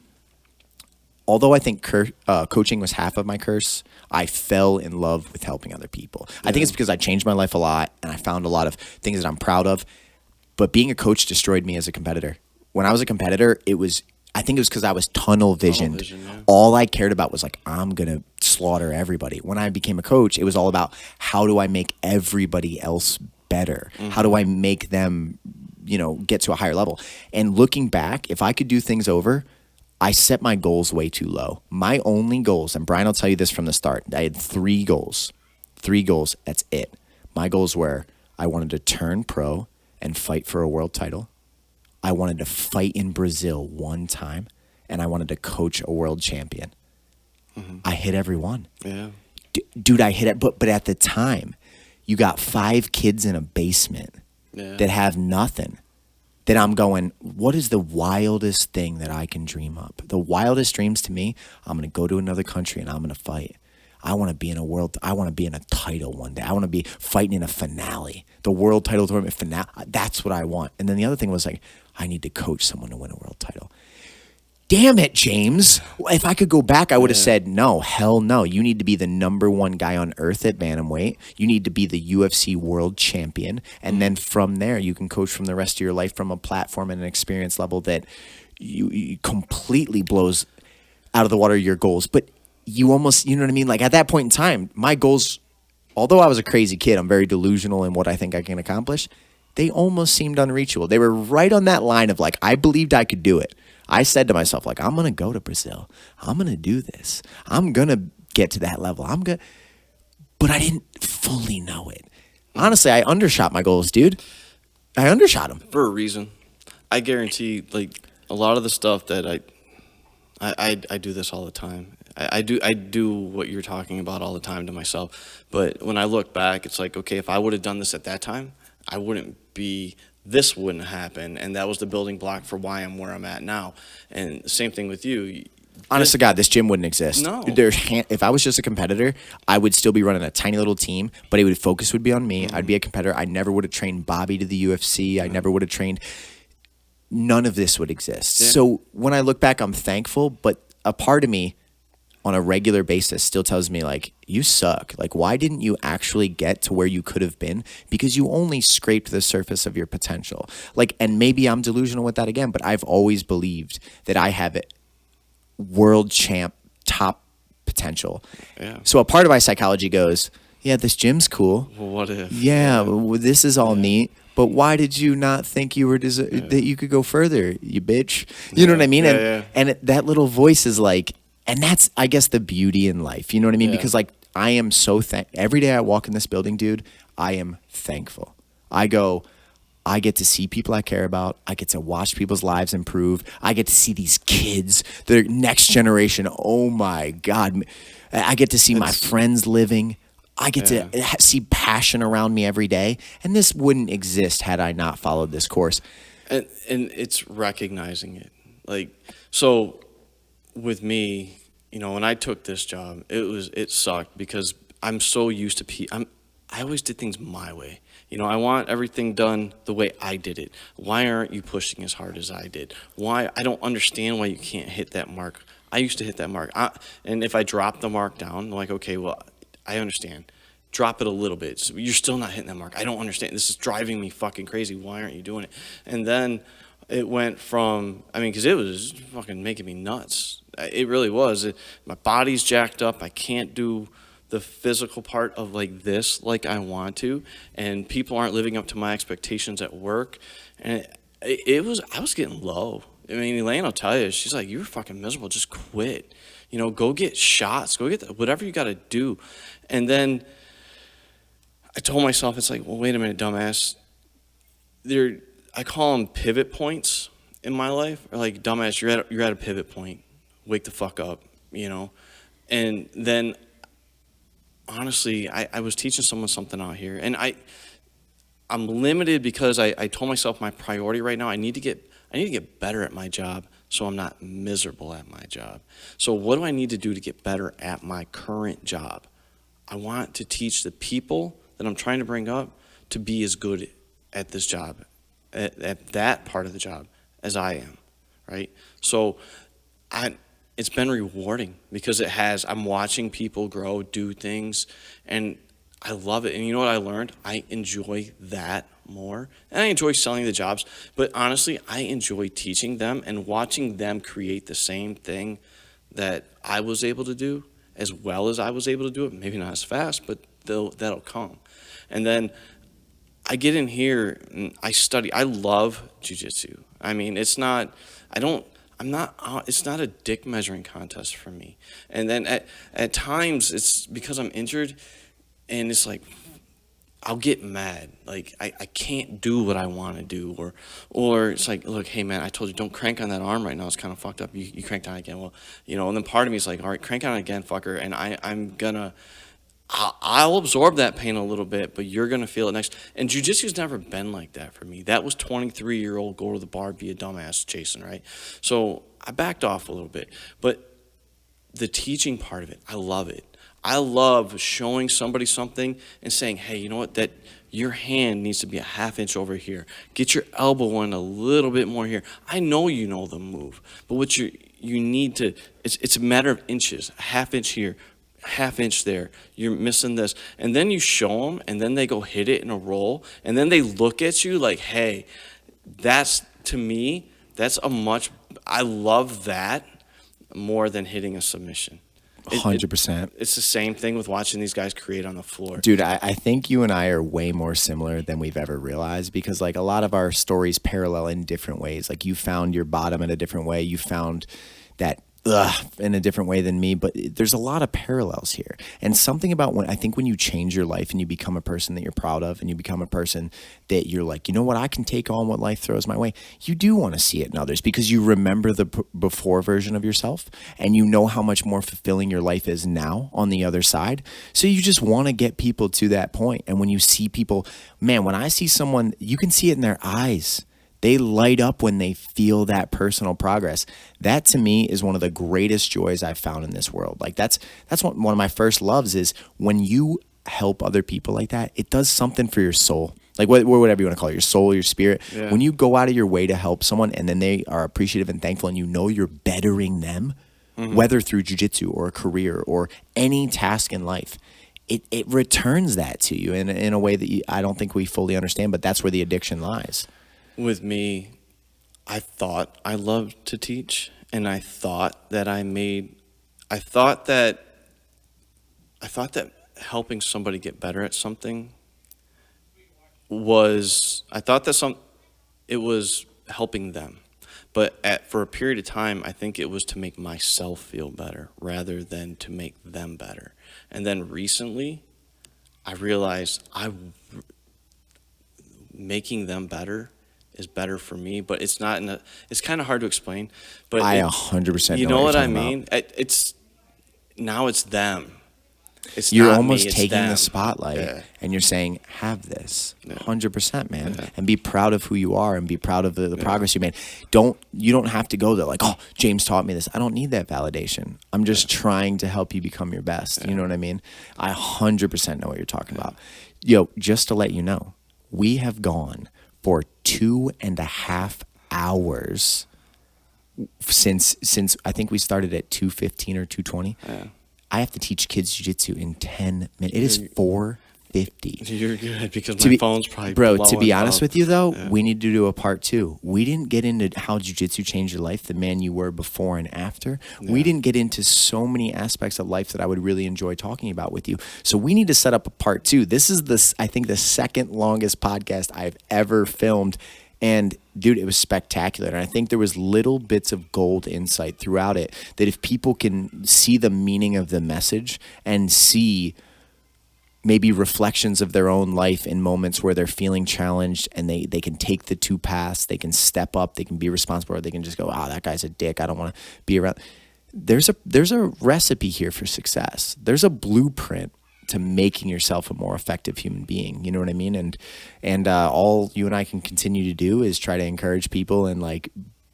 although I think coaching was half of my curse, I fell in love with helping other people. I think it's because I changed my life a lot, and I found a lot of things that I'm proud of. But being a coach destroyed me as a competitor. When I was a competitor, I think it was because I was tunnel visioned. All I cared about was like, I'm going to slaughter everybody. When I became a coach, it was all about how do I make everybody else better? How do I make them, get to a higher level? And looking back, if I could do things over, I set my goals way too low. My only goals, and Brian will tell you this from the start, I had 3 goals. 3 goals, that's it. My goals were I wanted to turn pro and fight for a world title. I wanted to fight in Brazil one time, and I wanted to coach a world champion. I hit every one. Yeah. Dude, I hit it. But at the time, you got 5 kids in a basement that have nothing. That I'm going, what is the wildest thing that I can dream up? The wildest dreams to me, I'm going to go to another country and I'm going to fight. I want to be in I want to be in a title one day. I want to be fighting in a finale, the world title tournament finale. That's what I want. And then the other thing was like, I need to coach someone to win a world title. Damn it, James. If I could go back, I would have said, no, hell no. You need to be the #1 guy on earth at bantamweight. You need to be the UFC world champion. And then from there, you can coach from the rest of your life from a platform and an experience level that you completely blows out of the water your goals. But you almost, you know what I mean? Like at that point in time, my goals, although I was a crazy kid, I'm very delusional in what I think I can accomplish. They almost seemed unreachable. They were right on that line of like, I believed I could do it. I said to myself, like, I'm going to go to Brazil. I'm going to do this. I'm going to get to that level. But I didn't fully know it. Honestly, I undershot my goals, dude. I undershot them. For a reason. I guarantee, like, a lot of the stuff that I do this all the time. I do what you're talking about all the time to myself. But when I look back, it's like, okay, if I would have done this at that time, I wouldn't be, this wouldn't happen. And that was the building block for why I'm where I'm at now. And same thing with you. Honest to God, this gym wouldn't exist. No. If I was just a competitor, I would still be running a tiny little team, but focus would be on me. I'd be a competitor. I never would have trained Bobby to the UFC. I never would have trained. None of this would exist. Yeah. So when I look back, I'm thankful, but a part of me on a regular basis still tells me, like, you suck. Like, why didn't you actually get to where you could have been? Because you only scraped the surface of your potential. Like, and maybe I'm delusional with that again, but I've always believed that I have it world champ top potential. Yeah. So a part of my psychology goes, yeah, this gym's cool. Well, what if? Yeah, well, this is all neat. But why did you not think you were that you could go further, you bitch? You know what I mean? And that little voice is like, and that's, I guess, the beauty in life. You know what I mean? Because, like, I am so every day I walk in this building, dude, I am thankful. I get to see people I care about. I get to watch people's lives improve. I get to see these kids, the next generation. Oh, my God. I get to see my friends living. I get to see passion around me every day. And this wouldn't exist had I not followed this course. And it's recognizing it. Like, so with me, when I took this job, it sucked because I'm so used to I always did things my way. I want everything done the way I did it. Why aren't you pushing as hard as I did? I don't understand why you can't hit that mark. I used to hit that mark. And if I drop the mark down, I'm like, okay, well, I understand. Drop it a little bit. So you're still not hitting that mark. I don't understand. This is driving me fucking crazy. Why aren't you doing it? And then it went from, because it was fucking making me nuts. It really was. My body's jacked up. I can't do the physical part of like this like I want to, and people aren't living up to my expectations at work, and I was getting low. Elaine will tell you, she's like, you're fucking miserable, just quit, go get shots, go get whatever you got to do. And then I told myself, it's like, well, wait a minute, dumbass, I call them pivot points in my life, or like, dumbass, you're at a pivot point, wake the fuck up, and then honestly, I was teaching someone something out here, and I'm limited because I told myself my priority right now, I need to get better at my job so I'm not miserable at my job. So what do I need to do to get better at my current job? I want to teach the people that I'm trying to bring up to be as good at this job, at that part of the job as I am, right? So it's been rewarding because I'm watching people grow, do things, and I love it. And you know what I learned? I enjoy that more. And I enjoy selling the jobs, but honestly, I enjoy teaching them and watching them create the same thing that I was able to do as well as I was able to do it. Maybe not as fast, but that'll come. And then I get in here and I study. I love jiu-jitsu. It's not a dick measuring contest for me. And then at times it's because I'm injured and it's like, I'll get mad. Like I can't do what I want to do, or it's like, look, hey man, I told you don't crank on that arm right now. It's kind of fucked up. You cranked on it again. Well, and then part of me is like, all right, crank on it again, fucker. And I'll absorb that pain a little bit, but you're going to feel it next. And jiu-jitsu's never been like that for me. That was 23-year-old go to the bar, be a dumbass Jason, right? So I backed off a little bit. But the teaching part of it, I love it. I love showing somebody something and saying, hey, you know what, that your hand needs to be a half inch over here. Get your elbow in a little bit more here. I know you know the move, but what you need to, it's a matter of inches, a half inch here, half inch there, you're missing this. And then you show them, and then they go hit it in a roll, and then they look at you like, hey, to me, I love that more than hitting a submission. 100%. It's the same thing with watching these guys create on the floor. Dude, I think you and I are way more similar than we've ever realized, because like a lot of our stories parallel in different ways. Like you found your bottom in a different way. You found that in a different way than me, but there's a lot of parallels here. And something about when you change your life and you become a person that you're proud of, and you become a person that you're like, you know what, I can take on what life throws my way. You do want to see it in others because you remember the before version of yourself, and you know how much more fulfilling your life is now on the other side. So you just want to get people to that point. And when you see people, man, when I see someone, you can see it in their eyes. They light up when they feel that personal progress. That to me is one of the greatest joys I've found in this world. Like that's one of my first loves, is when you help other people like that, it does something for your soul. Like whatever you want to call it, your soul, your spirit. Yeah. When you go out of your way to help someone and then they are appreciative and thankful, and you know you're bettering them, whether through jiu-jitsu or a career or any task in life, it returns that to you in a way that I don't think we fully understand, but that's where the addiction lies. With me, I thought I loved to teach, and I thought that helping somebody get better at something it was helping them. But for a period of time, I think it was to make myself feel better rather than to make them better. And then recently, I realized making them better is better for me, but it's not it's kind of hard to explain, but I 100% you know what I mean? Now it's them. It's You're not almost me, it's taking the them. spotlight Yeah. and you're saying, have this 100%, man. Yeah. And be proud of who you are and be proud of the progress you made. You don't have to go there like, oh, James taught me this. I don't need that validation. I'm just trying to help you become your best. You know what I mean? I 100% know what you're talking about. Yo, just to let you know, we have gone for 2.5 hours since I think we started at 2:15 or 2:20. Yeah. I have to teach kids jiu-jitsu in 10 minutes. It is 4:50. You're good because my phone's probably Bro, to blowing be honest up. with you though, we need to do a part 2. We didn't get into how jiu-jitsu changed your life, the man you were before and after. We didn't get into so many aspects of life that I would really enjoy talking about with you. So we need to set up a part 2. This is I think the second longest podcast I've ever filmed. And dude, it was spectacular. And I think there was little bits of gold insight throughout it that if people can see the meaning of the message and see maybe reflections of their own life in moments where they're feeling challenged and they can take the 2 paths, they can step up, they can be responsible, or they can just go, that guy's a dick, I don't want to be around. There's a recipe here for success. There's a blueprint to making yourself a more effective human being. You know what I mean? And all you and I can continue to do is try to encourage people and like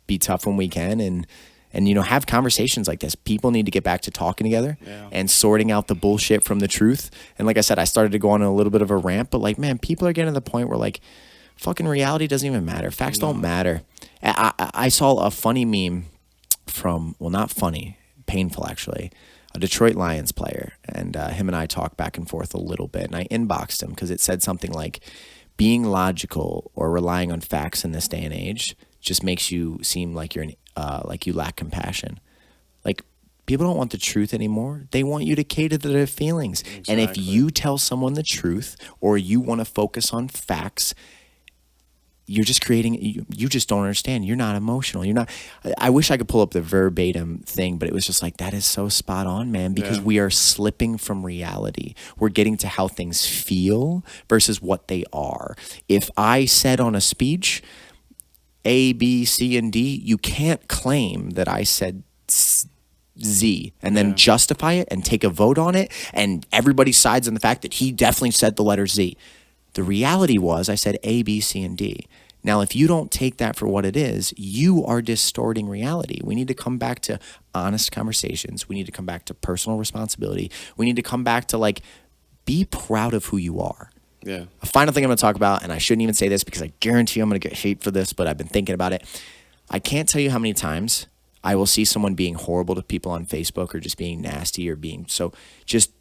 be tough when we can and have conversations like this. People need to get back to talking together and sorting out the bullshit from the truth. And like I said, I started to go on a little bit of a rant, but like, man, people are getting to the point where like fucking reality doesn't even matter. Facts don't matter. I saw a funny meme from, well, not funny, painful actually, a Detroit Lions player, and him and I talked back and forth a little bit, and I inboxed him because it said something like, being logical or relying on facts in this day and age just makes you seem like like you lack compassion. Like, people don't want the truth anymore. They want you to cater to their feelings. Exactly. And if you tell someone the truth or you want to focus on facts, you're just you just don't understand. You're not emotional. I wish I could pull up the verbatim thing, but it was just like, that is so spot on, man, because we are slipping from reality. We're getting to how things feel versus what they are. If I said on a speech, A, B, C, and D, you can't claim that I said Z and then justify it and take a vote on it. And everybody sides on the fact that he definitely said the letter Z. The reality was I said A, B, C, and D. Now, if you don't take that for what it is, you are distorting reality. We need to come back to honest conversations. We need to come back to personal responsibility. We need to come back to, like, be proud of who you are. Yeah. A final thing I'm going to talk about, and I shouldn't even say this because I guarantee I'm going to get hate for this, but I've been thinking about it. I can't tell you how many times I will see someone being horrible to people on Facebook or just being nasty or being so just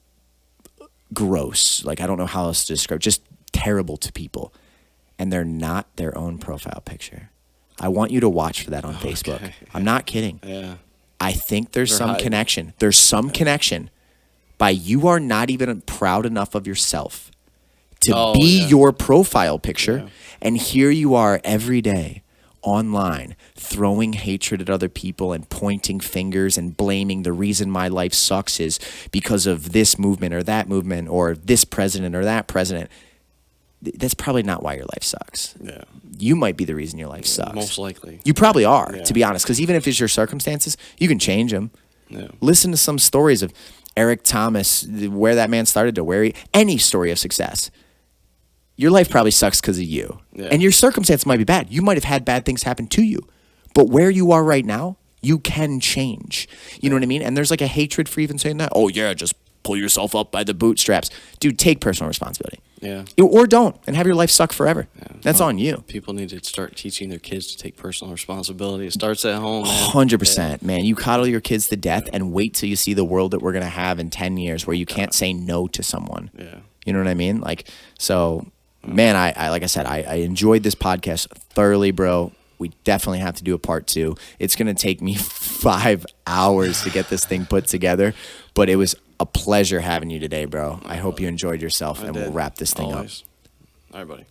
gross. Like, I don't know how else to describe, just terrible to people. And they're not their own profile picture. I want you to watch for that on Facebook. I'm not kidding. Yeah. I think there's some connection. There's some connection by you are not even proud enough of yourself to be your profile picture. Yeah. And here you are every day online throwing hatred at other people and pointing fingers and blaming the reason my life sucks is because of this movement or that movement or this president or that president. That's probably not why your life sucks. Yeah. You might be the reason your life sucks. Most likely. You probably are, to be honest, because even if it's your circumstances, you can change them. Yeah. Listen to some stories of Eric Thomas, where that man started to any story of success. Your life probably sucks because of you. Yeah. And your circumstance might be bad. You might have had bad things happen to you. But where you are right now, you can change. You know what I mean? And there's like a hatred for even saying that. Oh, yeah, just pull yourself up by the bootstraps. Dude, take personal responsibility. Yeah. Or don't, and have your life suck forever. Yeah. That's on you. People need to start teaching their kids to take personal responsibility. It starts at home, man. 100%, man. You coddle your kids to death and wait till you see the world that we're going to have in 10 years where you can't say no to someone. Yeah. You know what I mean? Like, so, man, I like I said, I enjoyed this podcast thoroughly, bro. We definitely have to do a part 2. It's going to take me 5 hours to get this thing put together, but it was a pleasure having you today, bro. I hope you enjoyed yourself, and we'll wrap this thing up. All right, buddy.